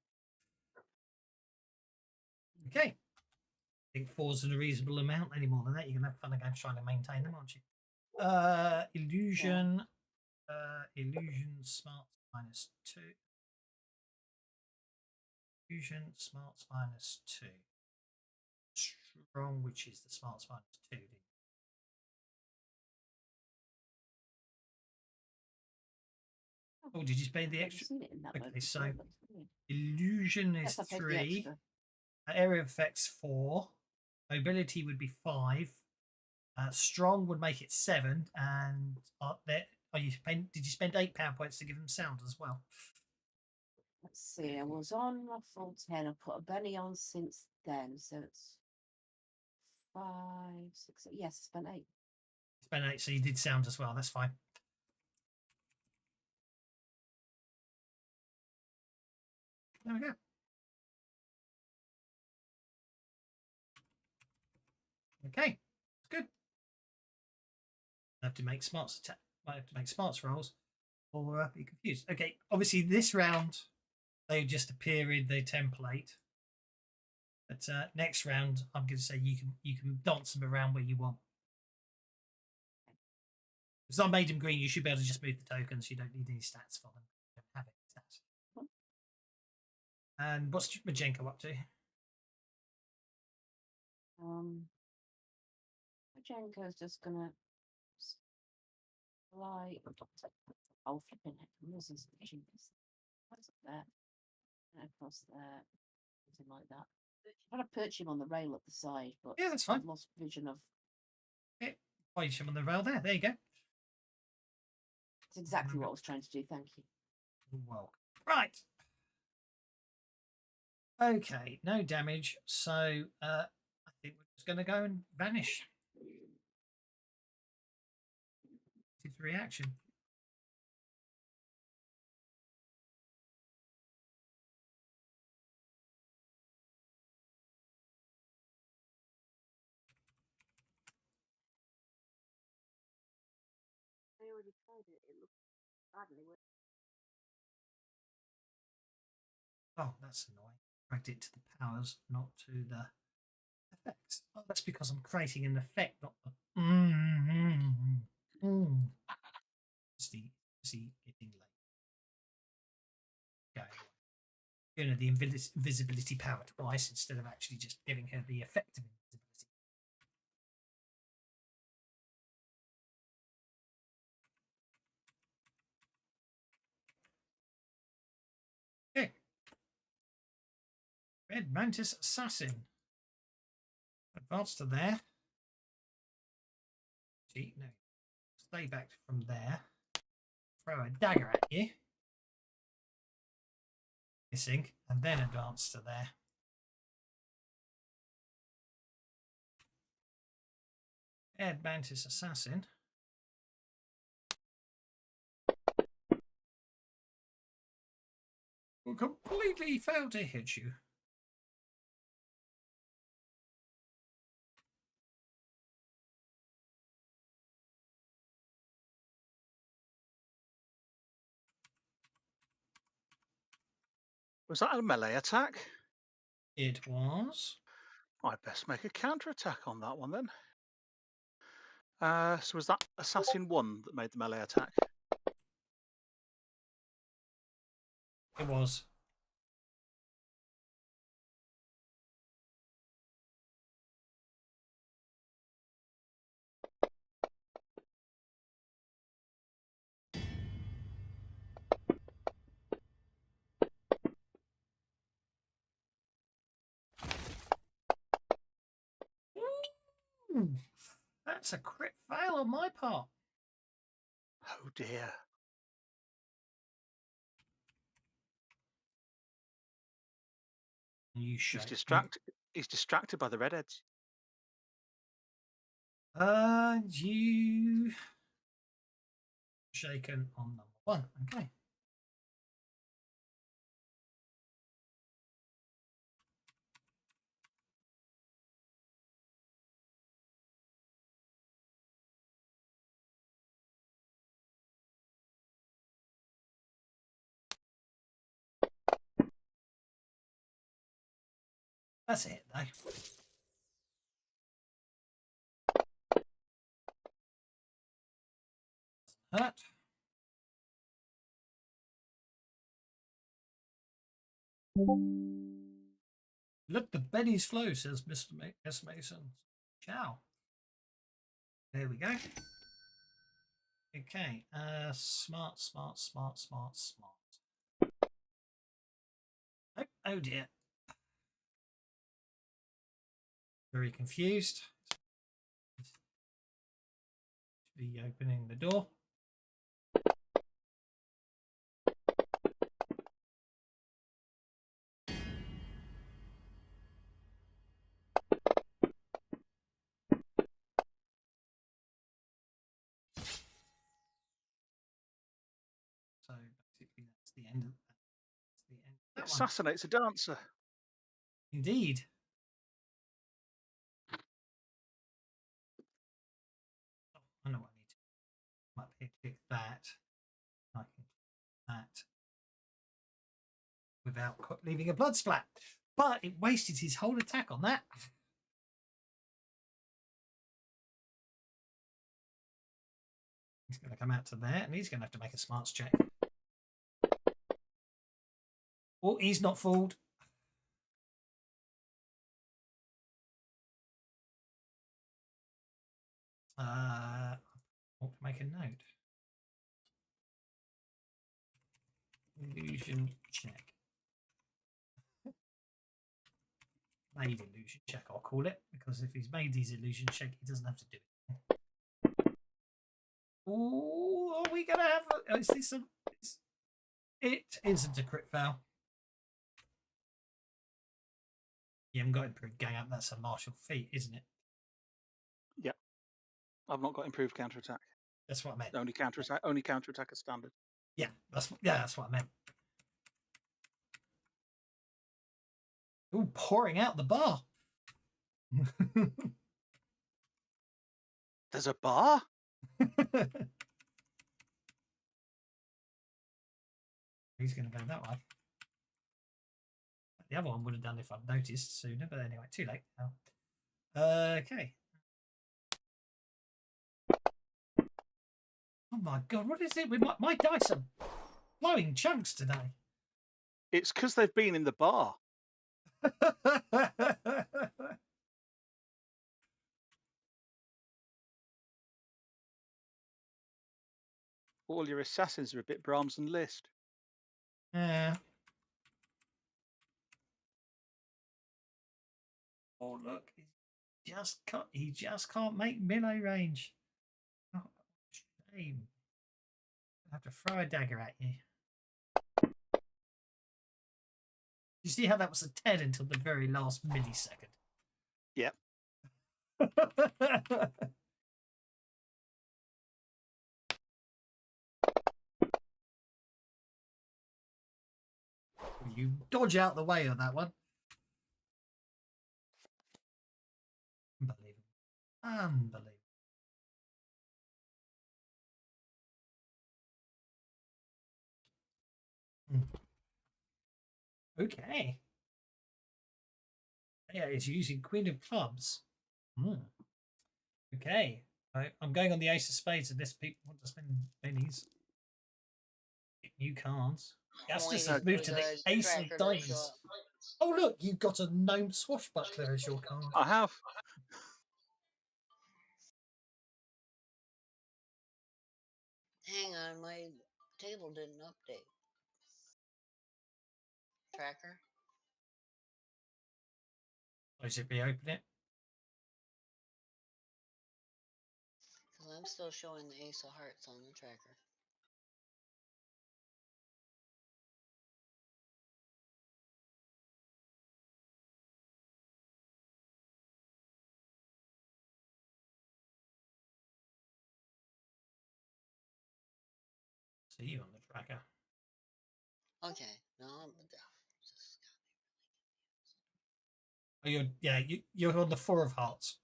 Okay. I think 4's a reasonable amount. Any more than that, you're going to have fun again trying to maintain them, aren't you? Illusion. Illusion smarts -2. Illusion smarts -2. Strong, which is the smarts -2. Oh, did you spend the extra? Okay, so illusion is 3. Area of effects 4. Mobility would be 5. Strong would make it 7. And did you spend 8 power points to give them sound as well? Let's see. I was on a full 10. I put a Benny on since then, so it's 5, 6. Yes, I spent 8. Spent 8, so you did sound as well. That's fine. There we go. Okay, it's good. I have to make smarts attack. I have to make smarts rolls, or be confused. Okay, obviously this round they just appear in the template, but next round I'm going to say you can dance them around where you want. Because I made them green, you should be able to just move the tokens. You don't need any stats for them. You don't have any stats. And what's Majenko up to? Majenko's just gonna fly. Oh, flipping heck! What's this? What's there? Across there, something like that. I'm trying to perch him on the rail at the side, but Yeah, that's fine. I've lost vision of. Yeah, place him on the rail there. There you go. That's exactly what I was trying to do. Thank you. Well, right. Okay, no damage. So I think we're just going to go and vanish. His reaction. I already tried it. It looks badly. Oh, that's annoying. Dragged it to the powers, not to the effects. Oh, that's because I'm creating an effect, not the. See, getting late. Going away. Giving her the invisibility power twice instead of actually just giving her the effect of invisibility. Okay. Red Mantis Assassin. Advance to there. Gee, no. Stay back from there. Throw a dagger at you. Missing. And then advance to there. Red Mantis Assassin. Will completely fail to hit you. Was that a melee attack? It was. I'd best make a counter-attack on that one then. So was that Assassin 1 that made the melee attack? It was. Ooh, that's a crit fail on my part. Oh dear. You show. He's distracted by the redheads. You shaken on number 1. Okay. That's it, though. Hurt. Let the bennies flow, says Mr. S. Mason. Ciao. There we go. Okay. Smart. Oh dear. Very confused. Be opening the door. So basically, that's the end of that. That's the end of that one. Assassinates a dancer. Indeed. Oh, I know what I need to do. Come up here, click that. I can click that without leaving a blood splat. But it wasted his whole attack on that. He's going to come out to there, and he's going to have to make a smarts check. Oh, he's not fooled. I want to make a note. Illusion check. Made illusion check, I'll call it, because if he's made his illusion check, he doesn't have to do it. Oh, are we going to have... Is this a... It isn't a crit fail. You haven't got improved gang up. That's a martial feat, isn't it? Yep. I've not got improved counterattack. That's what I meant. Only counterattack is standard. Yeah, that's what I meant. Ooh, pouring out the bar. There's a bar? He's going to go that way. The other one would have done if I'd noticed sooner, but anyway, too late now. Okay. Oh my god, what is it with my dice are blowing chunks today? It's because they've been in the bar. All your assassins are a bit Brahms and Liszt. Yeah. Oh look, he just can't make melee range. Oh, shame. I have to throw a dagger at you. You see how that was a 10 until the very last millisecond? Yep. You dodge out the way of that one. Unbelievable. Unbelievable. Okay. Yeah, it's using Queen of Clubs. Okay. I'm going on the Ace of Spades unless people want to spend pennies. New cards. Justice has moved to the Ace of Diamonds. Oh look, you've got a gnome swashbuckler as your card. I have. Hang on, my table didn't update. Tracker? I should reopen it. Because I'm still showing the Ace of Hearts on the tracker. See you on the tracker. Okay, no, I'm just Oh, you're on the 4 of Hearts.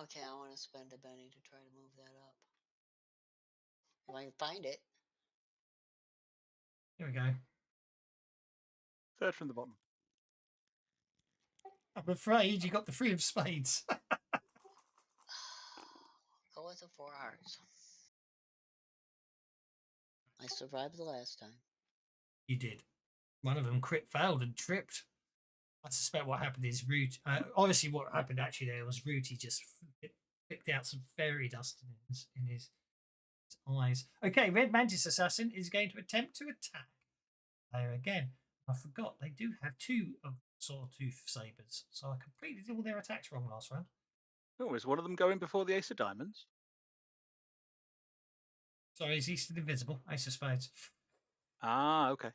okay. I want to spend a penny to try to move that up. If I can find it. Here we go. Third from the bottom. I'm afraid you got the 3 of Spades. Go with the 4 hearts. I survived the last time. You did. One of them crit failed and tripped. I suspect what happened is Root. Obviously, what happened actually there was Rooty just picked out some fairy dust in his eyes. Okay, Red Mantis Assassin is going to attempt to attack. There again. I forgot they do have 2 of Sawtooth Sabres, so I completely did all their attacks wrong last round. Oh, is one of them going before the Ace of Diamonds? Sorry, is he still invisible? Ace of Spades. Ah, okay.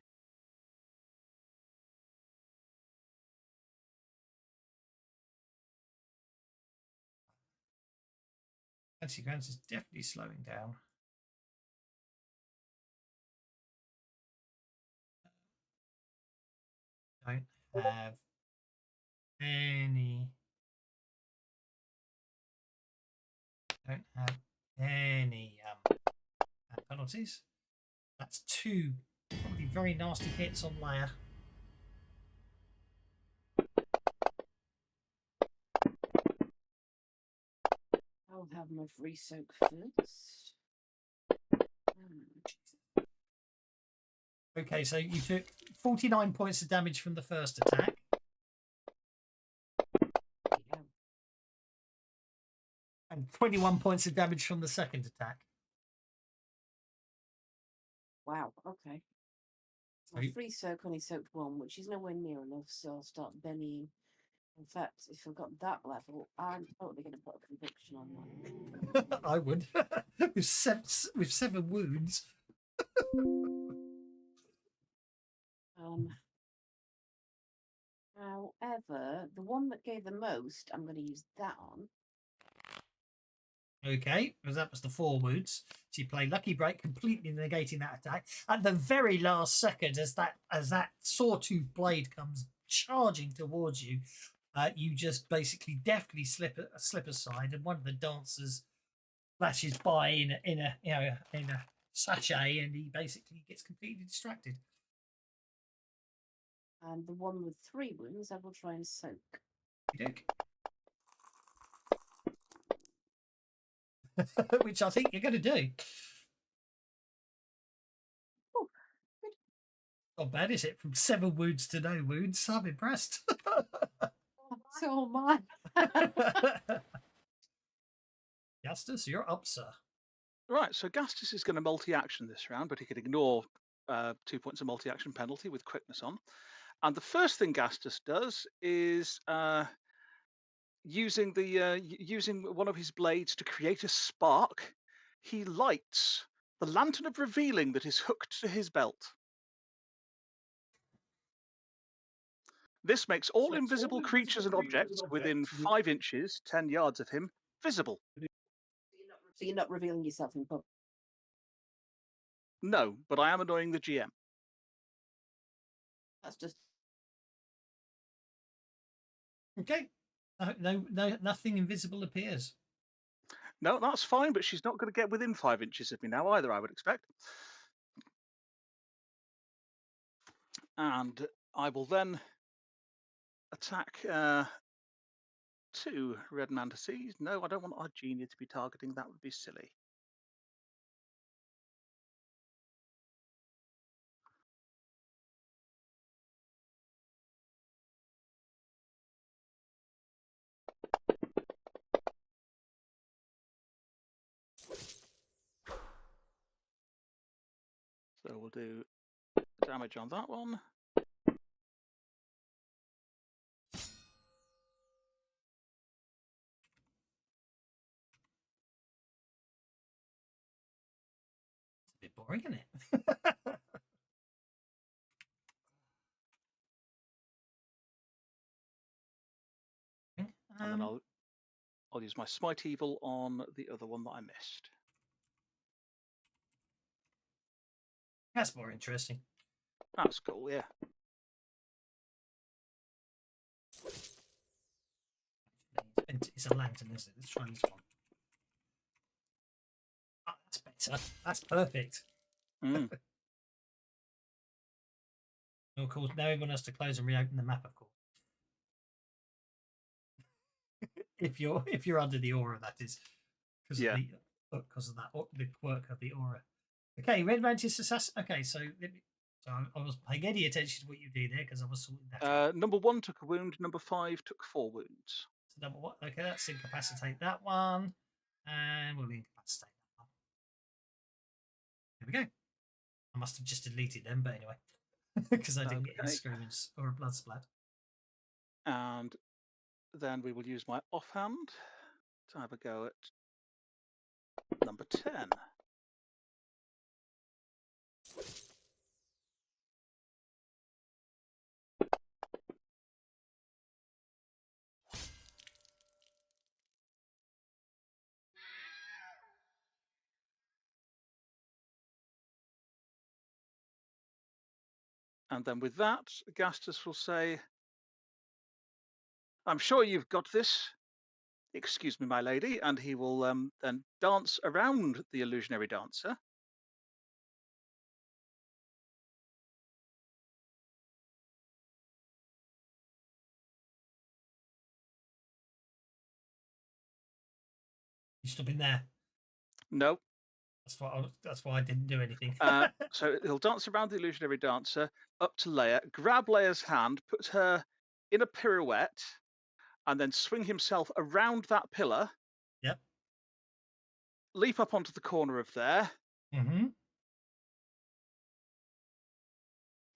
Fancy Grants is definitely slowing down. Don't have any. Don't have any penalties. That's 2 probably very nasty hits on Leia. I'll have my free soak first. Okay, so you took 49 points of damage from the first attack. Yeah. And 21 points of damage from the second attack. Wow, okay. So My free soak only soaked 1, which is nowhere near enough, so I'll start bennying. In fact, if I've got that level, I'm totally going to put a conviction on that. I would. with 7 wounds. However, the one that gave the most, I'm going to use that on. Okay, because that was the 4 wounds. So you play Lucky Break, completely negating that attack. At the very last second, as that sawtooth blade comes charging towards you, you just basically deftly slip aside, and one of the dancers flashes by in a sachet, and he basically gets completely distracted. And the one with 3 wounds, I will try and soak. Which I think you're going to do. Oh, good. Not bad, is it? From 7 wounds to no wounds. I'm impressed. So am I. Justus, you're up, sir. Right, so Gastus is going to multi-action this round, but he can ignore 2 points of multi-action penalty with quickness on. And the first thing Gastus does is using one of his blades to create a spark. He lights the lantern of revealing that is hooked to his belt. This makes all invisible creatures and objects within 5 inches, 10 yards of him, visible. So you're not revealing yourself in public? No, but I am annoying the GM. That's just... Okay. Nothing invisible appears. No, that's fine, but she's not going to get within 5 inches of me now either, I would expect. And I will then attack 2 red mantises. No, I don't want our genie to be targeting. That would be silly. So we'll do damage on that one. It's a bit boring, isn't it? And then I'll use my Smite Evil on the other one that I missed. That's more interesting. That's cool, yeah. It's a lantern, isn't it? Let's try this one. Oh, that's better. That's perfect. Mm. Of course, now everyone has to close and reopen the map, of course. if you're under the aura, that is, because Yeah. of the quirk of the aura. Okay, red mantis assassin. Okay, so I was paying any attention to what you do there because I was sorting that out. Number 1 took a wound. Number 5 took 4 wounds. So number one. Okay, let's incapacitate that one, and we'll incapacitate that one. There we go. I must have just deleted them, but anyway, because I didn't get any screamings or a blood splat. And then we will use my offhand to have a go at number 10. And then with that, Gastus will say, "I'm sure you've got this. Excuse me, my lady." And he will then dance around the illusionary dancer. You still been there? No. That's why I didn't do anything. So he'll dance around the illusionary dancer up to Leia, grab Leia's hand, put her in a pirouette, and then swing himself around that pillar. Yep. Leap up onto the corner of there. Mm-hmm.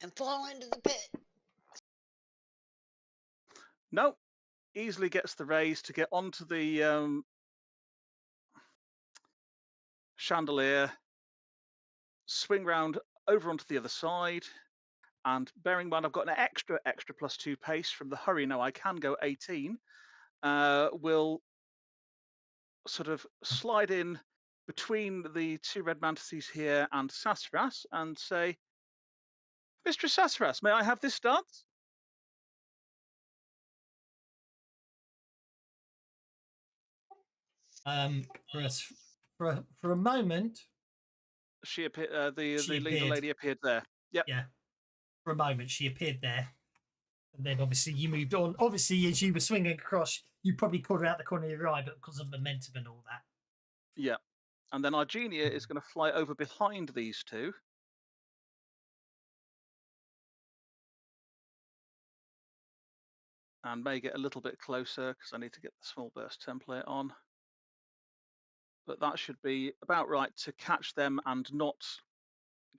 And fall into the pit. No, easily gets the raise to get onto the chandelier, swing round over onto the other side, and bearing in mind I've got an extra +2 pace from the hurry now, I can go 18. Will sort of slide in between the 2 red mantises here and Sassafras and say, "Mistress Sassafras, may I have this dance?" For a moment, She appeared. The She leader appeared. lady appeared there. Yep. Yeah. For a moment, she appeared there, And then obviously you moved on. Obviously, as you were swinging across, you probably caught her out the corner of your eye, but because of momentum and all that. Yeah. And then Argenia is going to fly over behind these two. And may get a little bit closer because I need to get the small burst template on. But that should be about right to catch them and not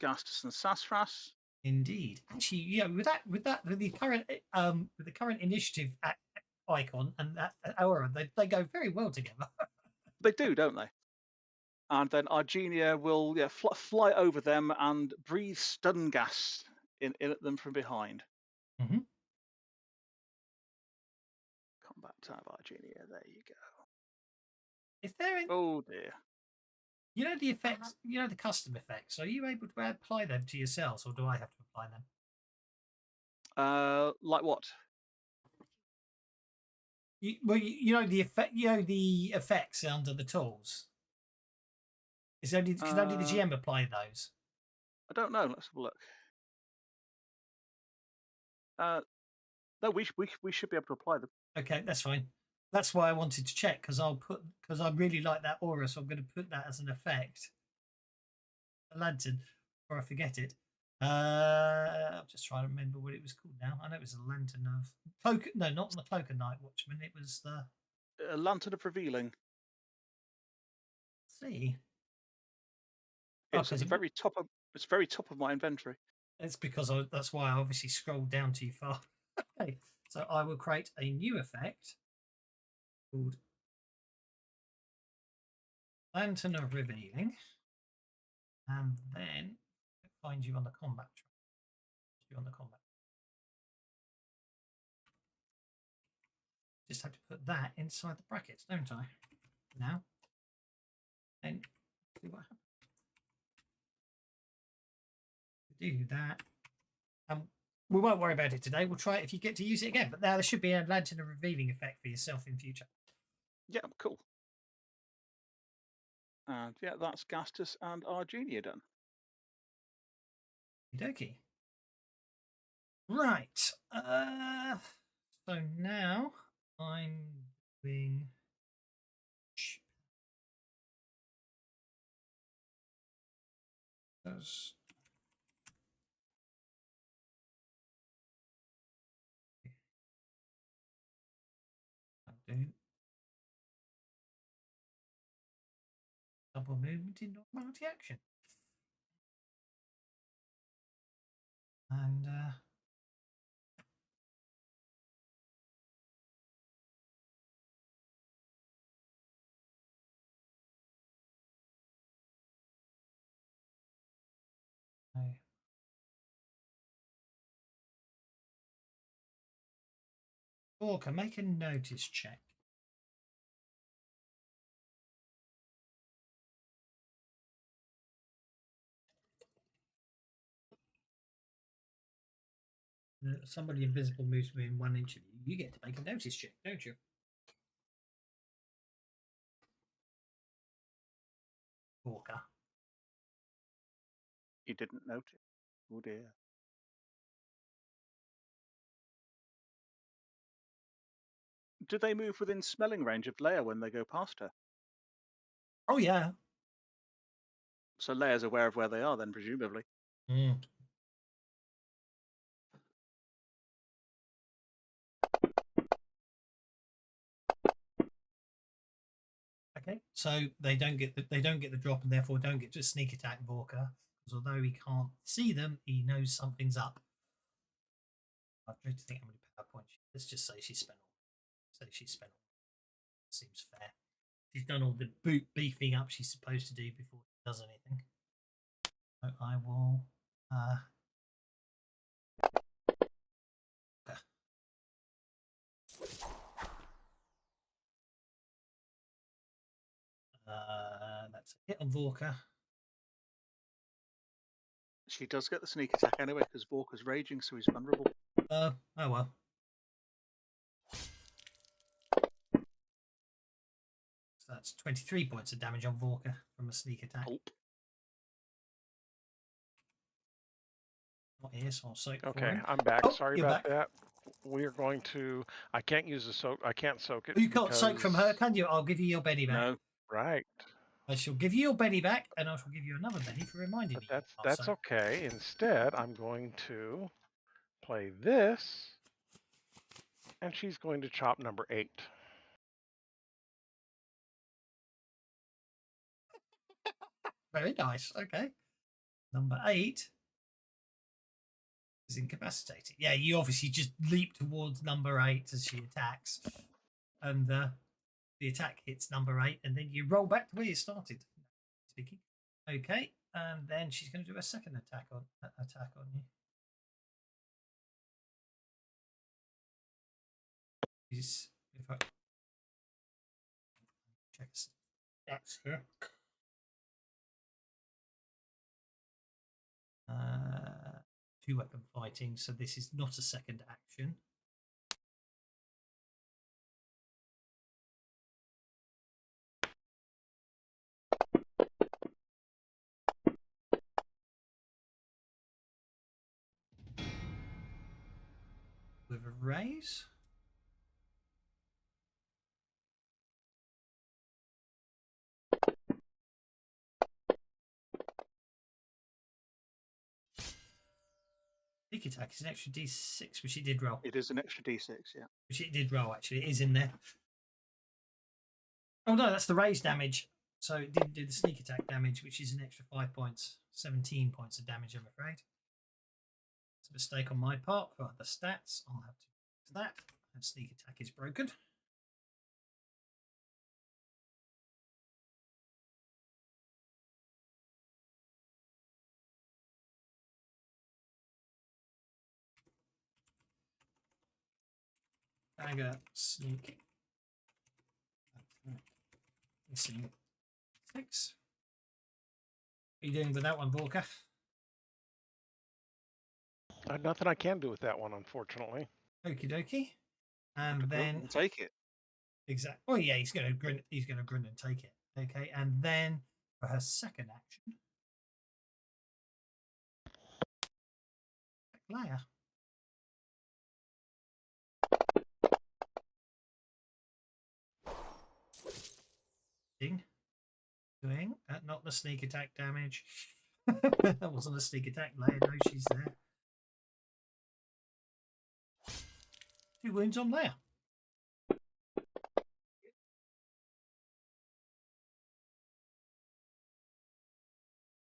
Gastus and Sassafras. Indeed. Actually, yeah, with the current initiative icon and that aura, they go very well together. They do, don't they? And then Argenia will fly over them and breathe stun gas in at them from behind. Mm-hmm. Combat tab Argenia, there you go. Is there? Oh dear. You know the effects. You know the custom effects. Are you able to apply them to yourselves, or do I have to apply them? Like what? You know the effect. You know the effects under the tools. Is only can only the GM apply those? I don't know. Let's have a look. No, we should be able to apply them. Okay, that's fine. That's why I wanted to check because I really like that aura, so I'm going to put that as an effect. A lantern, before I forget it. I'm just trying to remember what it was called now. I know it was a lantern of cloak. No, not the cloak of night watchman. It was the Lantern of revealing. see. It's at the very top of. It's very top of my inventory. It's because that's why I obviously scrolled down too far. Okay, so I will create a new effect called Lantern of Revealing, and then find you on the combat track. You on the combat. Just have to put that inside the brackets, don't I? Now, and see what happens. Do that. We won't worry about it today. We'll try it if you get to use it again. But now there should be a Lantern of Revealing effect for yourself in future. Yeah, cool. And yeah, that's Gastus and Argenia done. Okie. Right. So now I'm doing. Those. I'm doing double movement in normality action. And Walker, make a notice check. Somebody invisible moves within 1 inch of you. You get to make a notice check, don't you? Walker. You didn't notice. Oh dear. Do they move within smelling range of Leia when they go past her? Oh yeah. So Leia's aware of where they are then, presumably. Mm. Okay, so they don't get the drop and therefore don't get to sneak attack Vorka, because although he can't see them, he knows something's up. I try to think how many power points. Let's just say she's spent all. Seems fair. She's done all the beefing up she's supposed to do before she does anything. So I will. That's a hit on Vorka. She does get the sneak attack anyway because Vorka's raging, so he's vulnerable. Oh well. So that's 23 points of damage on Vorka from a sneak attack. Oh. Not here, so I'll soak for Okay, him. I'm back. Oh, Sorry you're about back. that. we're going to. I can't use the soak. I can't soak it. You can't soak from her, because- can you? I'll give you your Benny back. No. Right. I shall give you your Benny back, and I shall give you another Benny for reminding But me. you can't that's soak. okay. Instead, I'm going to play this, and she's going to chop number 8. Very nice. Okay. Number 8 is incapacitated. Yeah, you obviously just leap towards number 8 as she attacks. And the attack hits number 8, and then you roll back to where you started. Speaking. Okay, and then she's going to do a second attack on you. If I check stats here. Two weapon fighting, so this is not a second action. With a raise. Sneak attack is an extra d6, which it did roll. It is an extra d6, yeah. Which it did roll, actually. It is in there. Oh, no, that's the raise damage. So it didn't do the sneak attack damage, which is an extra 5 points. 17 points of damage, I'm afraid. It's a mistake on my part for the stats. I'll have to fix that. And sneak attack is broken. Dagger, sneak. Missing 6. What are you doing with that one, Volker? Nothing I can do with that one, unfortunately. Okie dokie. And then Take it. exactly. Oh yeah, he's gonna grin. He's gonna grin and take it. Okay, and then for her second action, Leia. Doing not the sneak attack damage. That wasn't a sneak attack. Leia knows she's there. 2 wounds on Leia.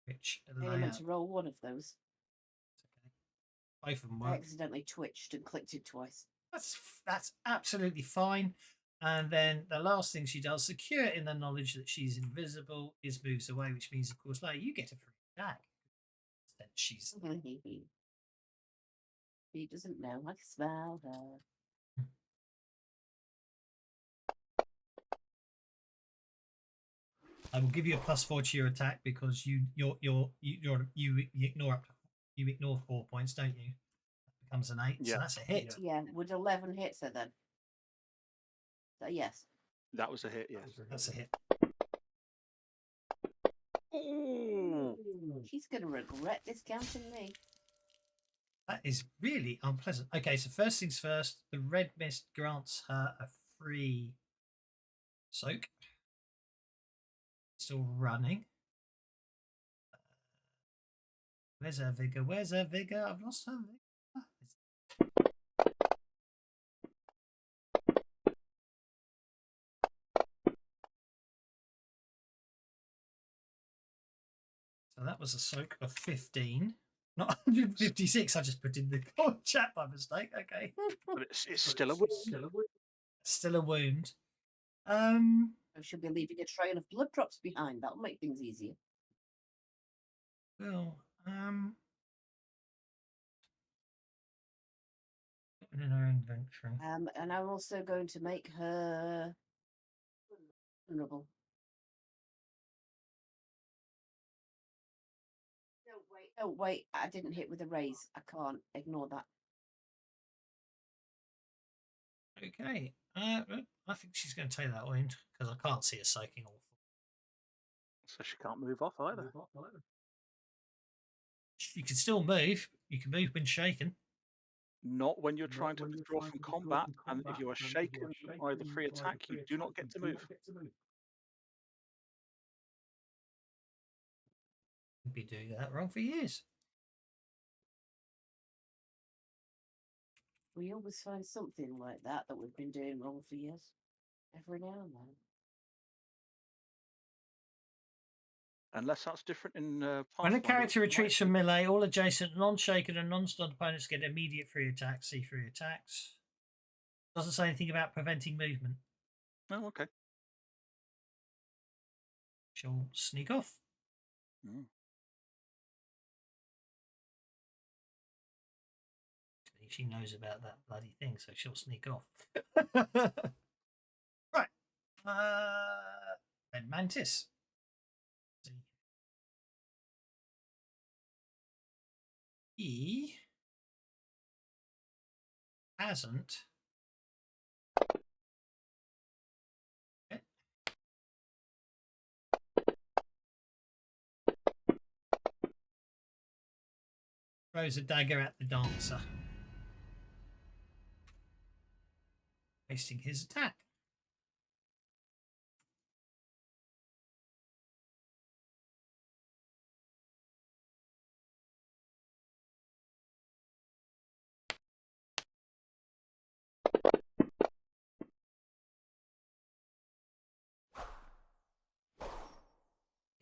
Which I only meant Leia. to roll one of those. Okay. Both of them I work. accidentally twitched and clicked it twice. That's absolutely fine. And then the last thing she does, secure in the knowledge that she's invisible, is moves away, which means, of course, Leia, you get a free attack. Then she's He doesn't know. I can smell her. I will give you a +4 to your attack because you ignore 4 points, don't you? That becomes an 8, Yeah. so that's a hit. Yeah, would 11 hit her then? Yes. That was a hit, yes. That's a hit. Ooh. She's going to regret discounting me. That is really unpleasant. Okay, so first things first, the red mist grants her a free soak. Still running. Where's her vigor? Where's her vigor? I've lost her vigor. So that was a soak of 15. Not 156. I just put in the chat by mistake. Okay. But it's still a wound. Still a wound. I should be leaving a trail of blood drops behind. That'll make things easier. Well, in her inventory. And I'm also going to make her vulnerable. Oh, wait. I didn't hit with a raise. I can't ignore that. Okay. I think she's going to take that wound because I can't see her soaking all. So she can't move off either. You can still move. You can move when shaken. Not when you're trying to withdraw from combat, and if you are shaken by the free attack, you do not get to move. You've been doing that wrong for years. We always find something like that we've been doing wrong for years. Every now and then. Unless that's different in When Pathfinder, a character which might retreats from melee, all adjacent non-shaken and non-stunned opponents get immediate free attacks. See free attacks. Doesn't say anything about preventing movement. Oh, okay. She'll sneak off. Mm. She knows about that bloody thing, so she'll sneak off. Right. Red Mantis. He hasn't. Okay. Throws a dagger at the dancer, wasting his attack.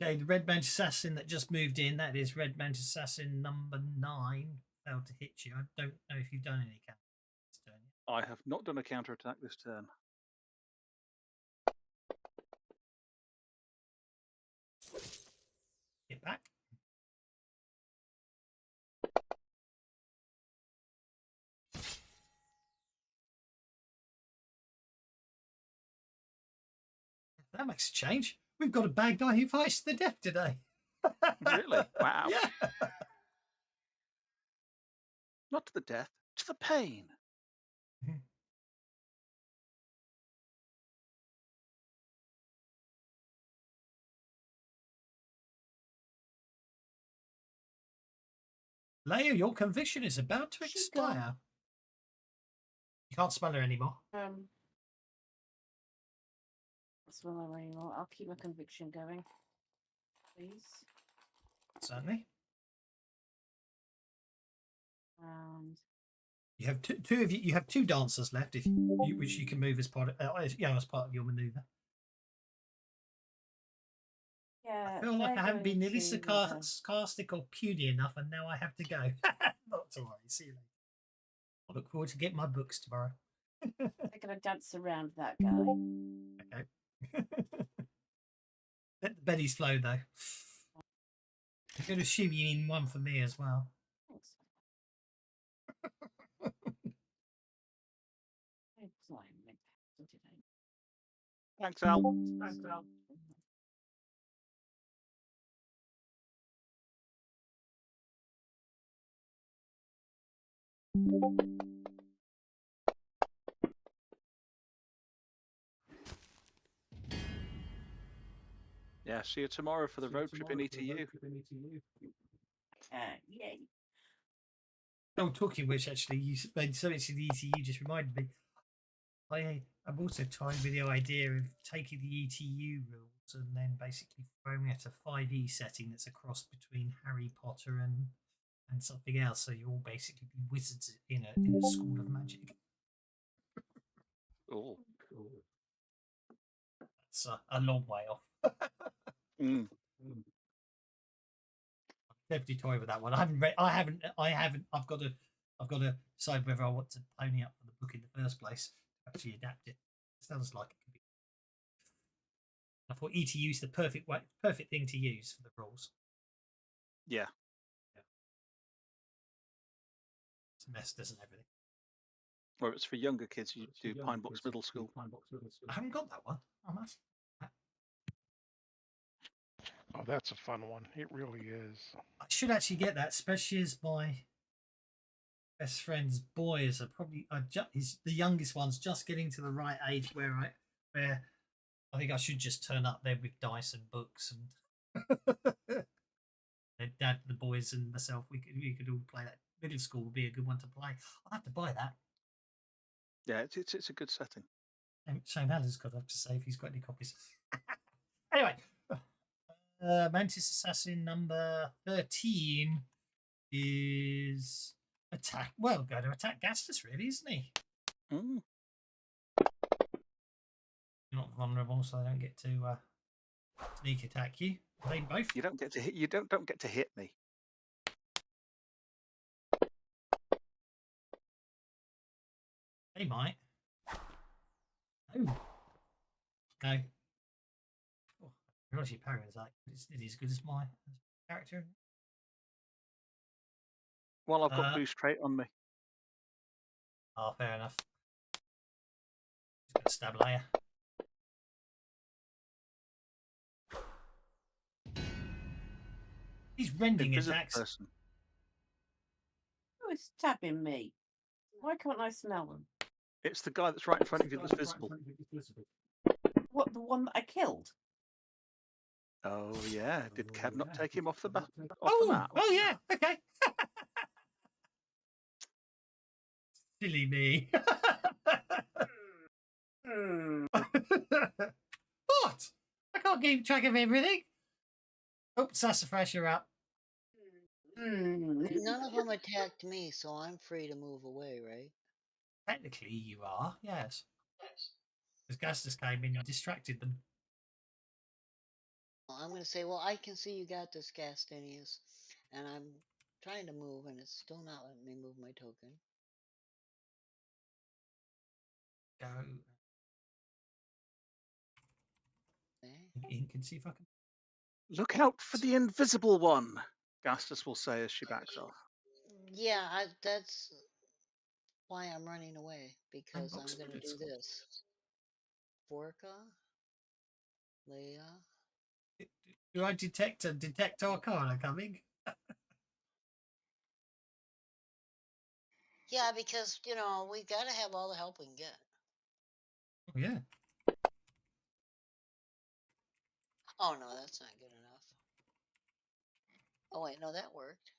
Okay, the Red Mantis Assassin that just moved in, that is Red Mantis Assassin number 9, failed to hit you. I don't know if you've done any counterattack this turn yet. I have not done a counterattack this turn. Get back. That makes a change. We've got a bad guy who fights to the death today. Really? Wow. Yeah. Not to the death, to the pain. Leia, your conviction is about to She's gone. expire. You can't smell her anymore. Smell her anymore. I'll keep my conviction going, please. Certainly. And You have two of you. You have 2 dancers left, if you, which you can move as part of as part of your maneuver. yeah, I feel like they're I haven't been going nearly so to, sarcastic or puny enough, and now I have to go. Not to worry. See you later. I look forward to getting my books tomorrow. they're going to dance around that guy. Okay. Let the Betty's flow, though. I'm going to assume you mean one for me as well. Thanks. It's not even meant to do today. Thanks, Al. Thanks, Al. Yeah, see you tomorrow for the road trip in ETU. Yay. Oh, talking which, actually, you made so much of the ETU just reminded me. I'm also tied with the idea of taking the ETU rules and then basically throwing it a 5e setting that's a cross between Harry Potter and something else. So you all basically be wizards in a school of magic. Oh. That's a long way off. Mm. Definitely toy with that one. I haven't. I've got to decide whether I want to pony up for the book in the first place to actually adapt it. Sounds like it could be. I thought ETU is the perfect thing to use for the rules. Yeah. It's a mess, doesn't everything? Or it's for younger kids. You do Pine Box Middle School. I haven't got that one. I must. Oh, that's a fun one. It really is. I should actually get that, especially as my best friend's boys are probably the youngest one's just getting to the right age where I think I should just turn up there with dice and books and their dad, the boys, and myself. We could all play that. middle school would be a good one to play. I'll have to buy that. Yeah, it's a good setting. Shane Adler's got to have to say if he's got any copies. Anyway, Mantis Assassin number 13 is attack. Well, going to attack Gastus, really, isn't he? Mm. You're not vulnerable, so they don't get to sneak attack you. They both. You don't get to hit. You don't get to hit me. They might. No. No. Oh, I realize your parry is like it's as good as my character. Well, I've got boost trait on me. Oh, fair enough. Just gonna stab layer. He's rending Invisible attacks. person. Who is stabbing me? Why can't I smell them? It's the guy that's right in front of you that's visible. What, the one that I killed? Oh yeah. Did Kev not take him off the map? Oh yeah. Okay. Silly me. What? I can't keep track of everything. Oh, Sassafras, you're up. None of them attacked me, so I'm free to move away, right? Technically, you are, yes. Because Gastus came in and distracted them. Well, I'm going to say, well, I can see you got this, Gastinius, and I'm trying to move, and it's still not letting me move my token. Go. Okay. In can see if I can. Look out for the invisible one. Gastus will say as she backs off. Yeah, that's why I'm running away, because I'm going to do this. Vorka, Leia. Do I detect Arcana coming? Yeah, because, we got to have all the help we can get. Oh, yeah. Oh, no, that's not good enough. Oh, wait, no, that worked.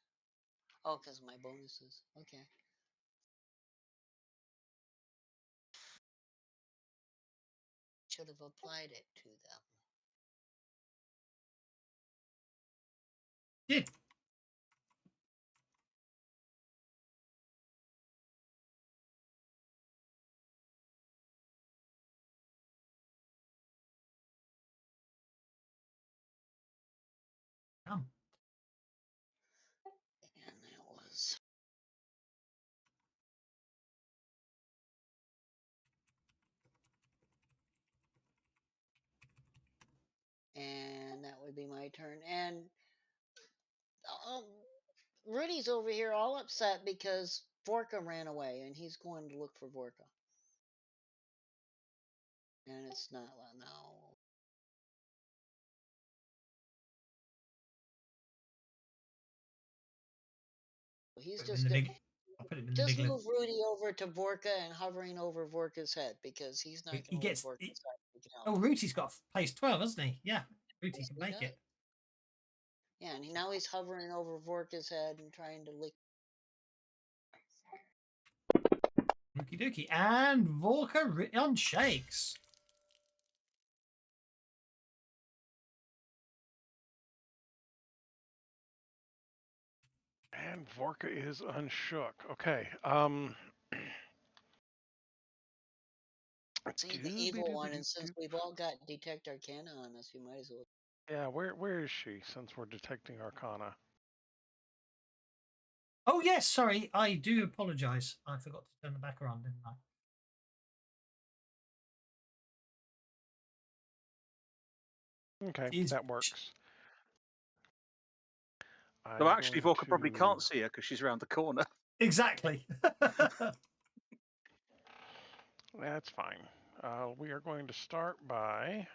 Oh, because of my bonuses. Okay. Should have applied it to them. Did. Come. And that was... And that would be my turn. And Rudy's over here all upset because Vorka ran away, and he's going to look for Vorka. And it's not now. He's just I'll put it in the just big move Rudy over to Vorka and hovering over Vorka's head, because he's not going to leave Vorka's head. Oh, Rudy's got place 12, hasn't he? Yeah, Rudy can make it. Yeah, and now he's hovering over Vorka's head and trying to lick. Okie dokie. And Vorka unshakes. And Vorka is unshook. Okay. See the evil one, and since we've all got Detect Arcana on us, you might as well. Yeah, where is she, since we're detecting Arcana? Oh, yes, sorry. I do apologise. I forgot to turn the back around, didn't I? Okay, that works. No, actually, Vorka probably can't see her because she's around the corner. Exactly. That's fine. We are going to start by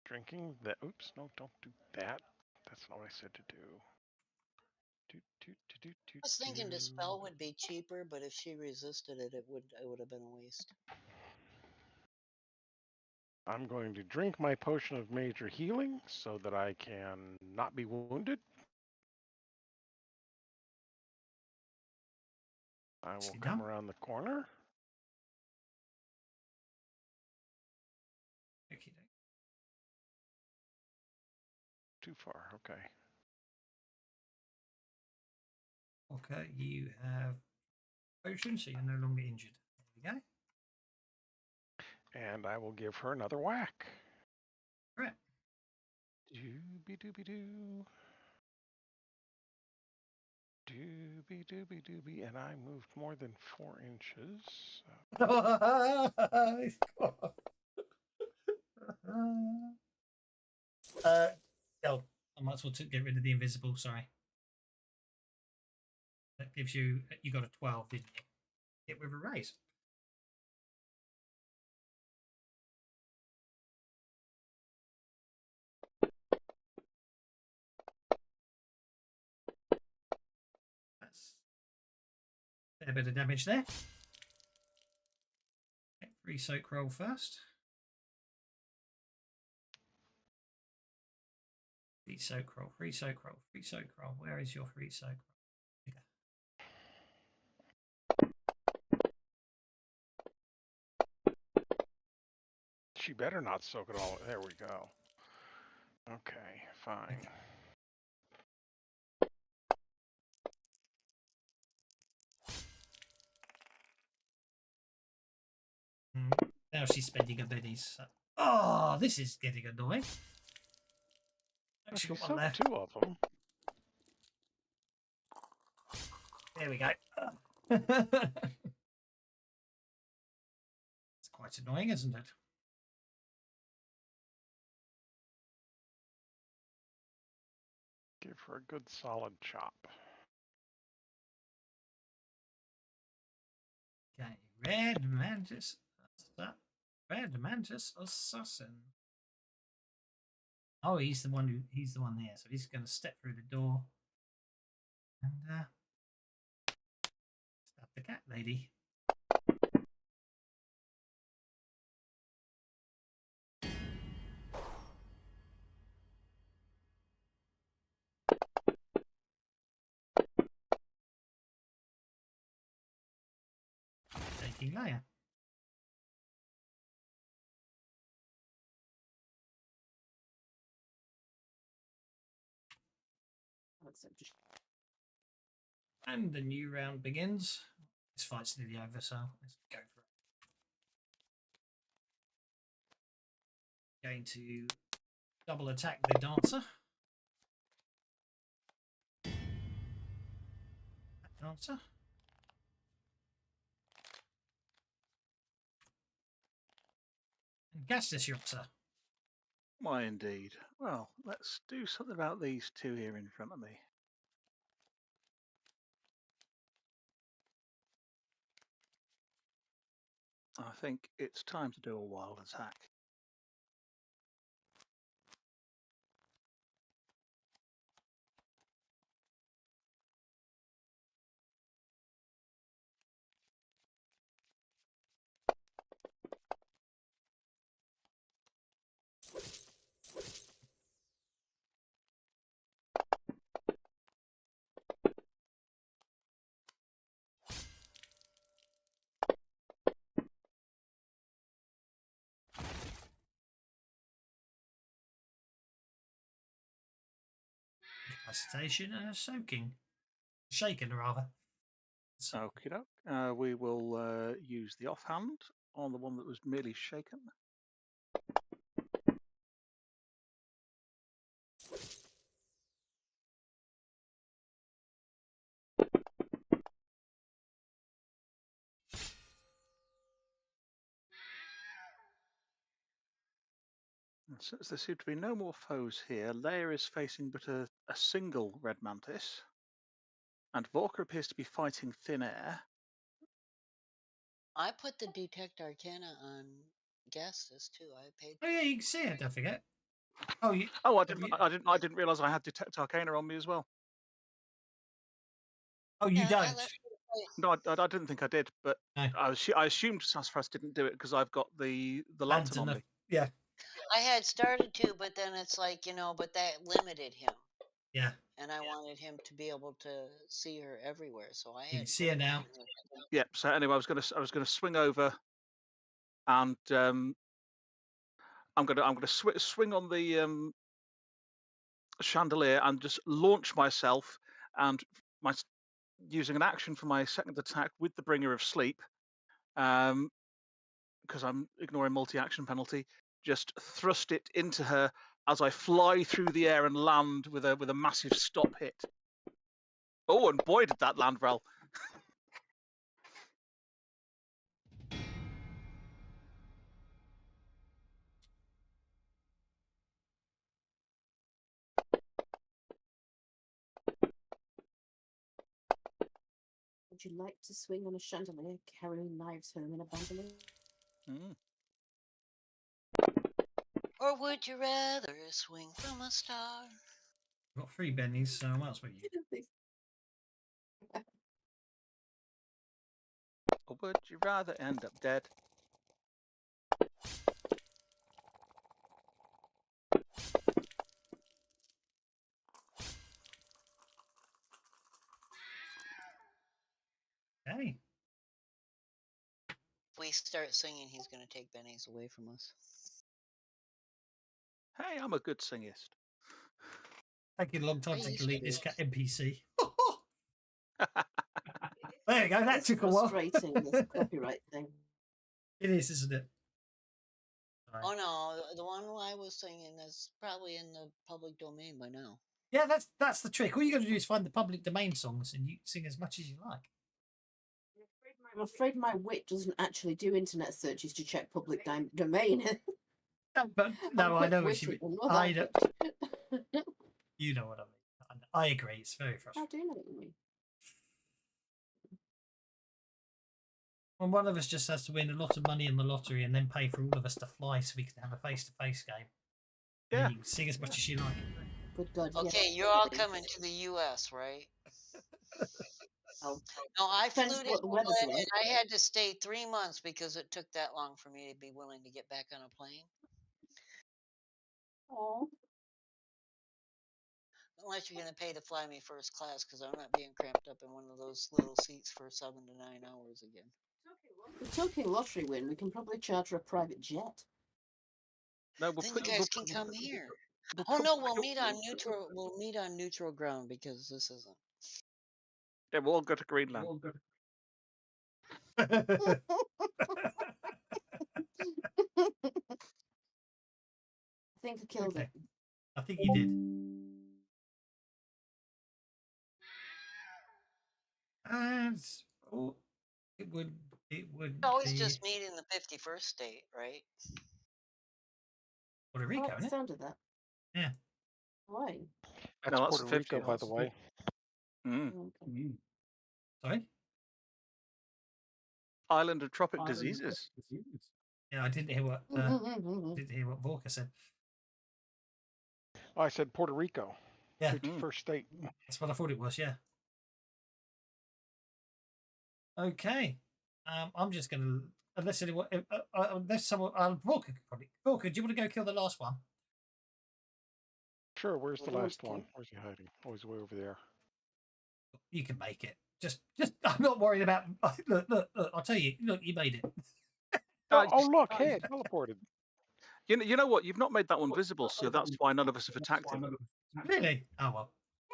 drinking the... Oops, no, don't do that. That's not what I said to do. I was thinking Dispel would be cheaper, but if she resisted it, it would have been a waste. I'm going to drink my potion of major healing so that I can not be wounded. I will Nicely come done. around the corner. Okay. Too far. Okay. Okay, you have potion, so you're no longer injured. There we go. And I will give her another whack. Right. Doobie doobie doo. Doobie doobie doobie. And I moved more than 4 inches. Oh, I might as well get rid of the invisible. Sorry. That gives you got a 12, didn't you? Hit with a raise. That's a fair bit of damage there. Okay, free soak roll first. Free soak roll, free soak roll, free soak roll. Where is your free soak roll? She better not soak it all. There we go. Okay, fine. Now she's spending her bennies. Oh, this is getting annoying. She Actually got one soaked left. 2 of them. There we go. It's quite annoying, isn't it? Give her a good solid chop. Okay, red mantis assassin. Oh, he's the one there. So he's going to step through the door and stab the cat lady. Taking layer. And the new round begins. This fight's nearly over, so let's go for it. Going to double attack the dancer. That dancer. And gas disruptor. Why, indeed. Well, let's do something about these 2 here in front of me. I think it's time to do a wild attack. Incapacitation and a soaking. Shaken, rather. So, Okie doke. We will use the offhand on the one that was merely shaken. And since there seem to be no more foes here, Leia is facing but a single red mantis, and Vorka appears to be fighting thin air. I put the detect arcana on Gastus too. I paid. oh yeah, you can see it. Don't forget. Oh, you. Oh, you I didn't realise I had detect arcana on me as well. oh, you Yeah, I don't. left you to play. No, I didn't think I did, but No. I assumed Sassafras didn't do it because I've got the lantern on me. Yeah. I had started to, but then it's like, but that limited him. Yeah. and I wanted him to be able to see her everywhere. So I You had can see her now. Yep. So anyway, I was gonna swing over, and I'm gonna swing on the chandelier and just launch myself, and using an action for my second attack with the Bringer of Sleep, because I'm ignoring multi-action penalty, just thrust it into her as I fly through the air and land with a massive stop hit. Oh, and boy, did that land well. Would you like to swing on a chandelier carrying knives home in a bandolier? Mm. Or would you rather swing from a star? I've got 3 bennies, so I might as well use. Or would you rather end up dead? Hey. If we start singing, he's going to take bennies away from us. Hey, I'm a good singist. Taking a long time I to used delete to this be. NPC. There you go. That It's took a while. frustrating, this copyright thing. It is, isn't it? Sorry. Oh no, the one I was singing is probably in the public domain by now. Yeah, that's the trick. All you got to do is find the public domain songs and you sing as much as you like. I'm afraid my wit doesn't actually do internet searches to check public domain. But no, I know what you mean. quick-witted and all I that, know. but- You know what I mean. I agree. It's very I frustrating. do know what you mean. When one of us just has to win a lot of money in the lottery and then pay for all of us to fly so we can have a face-to-face game. Yeah. And you can sing as much as you like. Good God, Okay, yes, you're all please. coming to the U.S., right? Oh, No, I flew depends to what the weather's England like. and I had to stay 3 months because it took that long for me to be willing to get back on a plane. Oh, Unless you're going to pay to fly me first class, because I'm not being cramped up in one of those little seats for 7 to 9 hours again. if we're talking lottery win, we can probably charter a private jet. No, we'll Then put you guys can come here. Oh no, we'll meet on neutral. We'll meet on neutral ground because this isn't. Yeah, we'll all go to Greenland. I think I killed Okay. it. I think you did. And it would Always be just meet in the 51st state, right? Puerto I Rico, like the isn't it? sound of that. Yeah. Why? That's No, that's Puerto the Rico, 50th. by the way. Mm. Okay. Sorry? Island of tropic diseases. Yeah, I didn't hear what Vorka said. Oh, I said Puerto Rico. Yeah. 51st state. That's what I thought it was, yeah. Okay. I'm just gonna unless anyone unless someone Vorka could probably Vorka, do you want to go kill the last one? Sure, where's the Well, last okay. one? Where's he hiding? Oh, he's way over there. You can make it. Just I'm not worried about look, I'll tell you, look, you made it. Oh, look, hey, it teleported. You know what? You've not made that one visible, so that's why none of us have attacked him. Really? Oh well.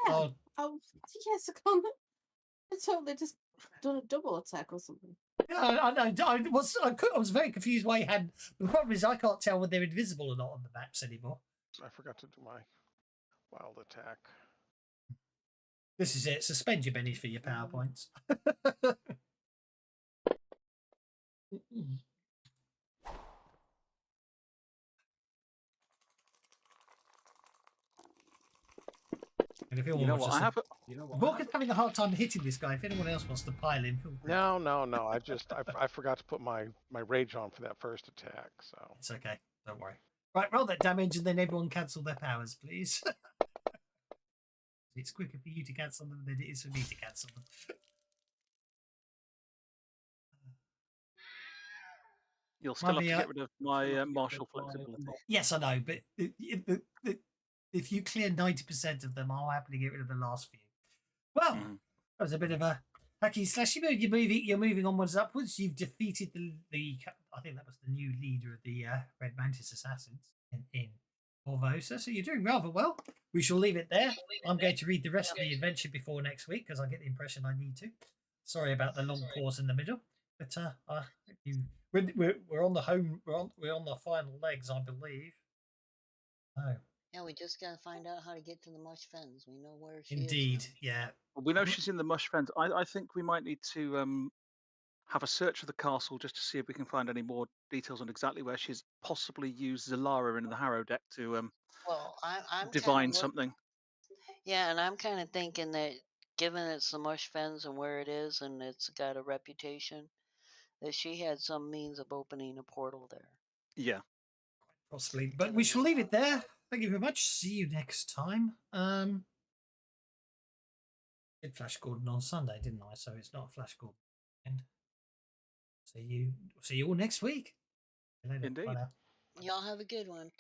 Yeah. Oh, yes, I can't. I totally just done a double attack or something. Yeah, I was very confused why you had. The problem is I can't tell whether they're invisible or not on the maps anymore. I forgot to do my wild attack. This is it. Suspend your bennies for your PowerPoints. And if You know what? I have. Vorka's having a hard time hitting this guy. If anyone else wants to pile in, feel free. No. I forgot to put my rage on for that first attack. So It's okay. Don't worry. Right, roll that damage and then everyone cancel their powers, please. It's quicker for you to cancel them than it is for me to cancel them. You'll still have to get rid of my martial flexibility. Yes, I know, but if you clear 90% of them, I'll happily get rid of the last few. Well, Mhm. that was a bit of a hacky slashy move. You're moving onwards upwards. You've defeated the I think that was the new leader of the Red Mantis assassins in Korvosa. So you're doing rather well. We shall leave it there. I'm going to read the rest of the adventure before next week because I get the impression I need to. Sorry about the long pause in the middle, but we're on the home. We're on the final legs, I believe. Oh, Yeah, we just gotta find out how to get to the Mush Fens. We know where she indeed, is now. yeah. Well, we know she's in the Mush Fens. I think we might need to have a search of the castle just to see if we can find any more details on exactly where she's possibly used Zalara in the Harrow deck to Well, I'm kind divine of something. yeah, and I'm kind of thinking that given it's the Mush Fens and where it is, and it's got a reputation, that she had some means of opening a portal there. Yeah. Possibly, but we shall leave it there. Thank you very much. See you next time. Did Flash Gordon on Sunday, didn't I? So it's not a Flash Gordon. And see you all next week. See you later. Bye Indeed. now. Y'all have a good one.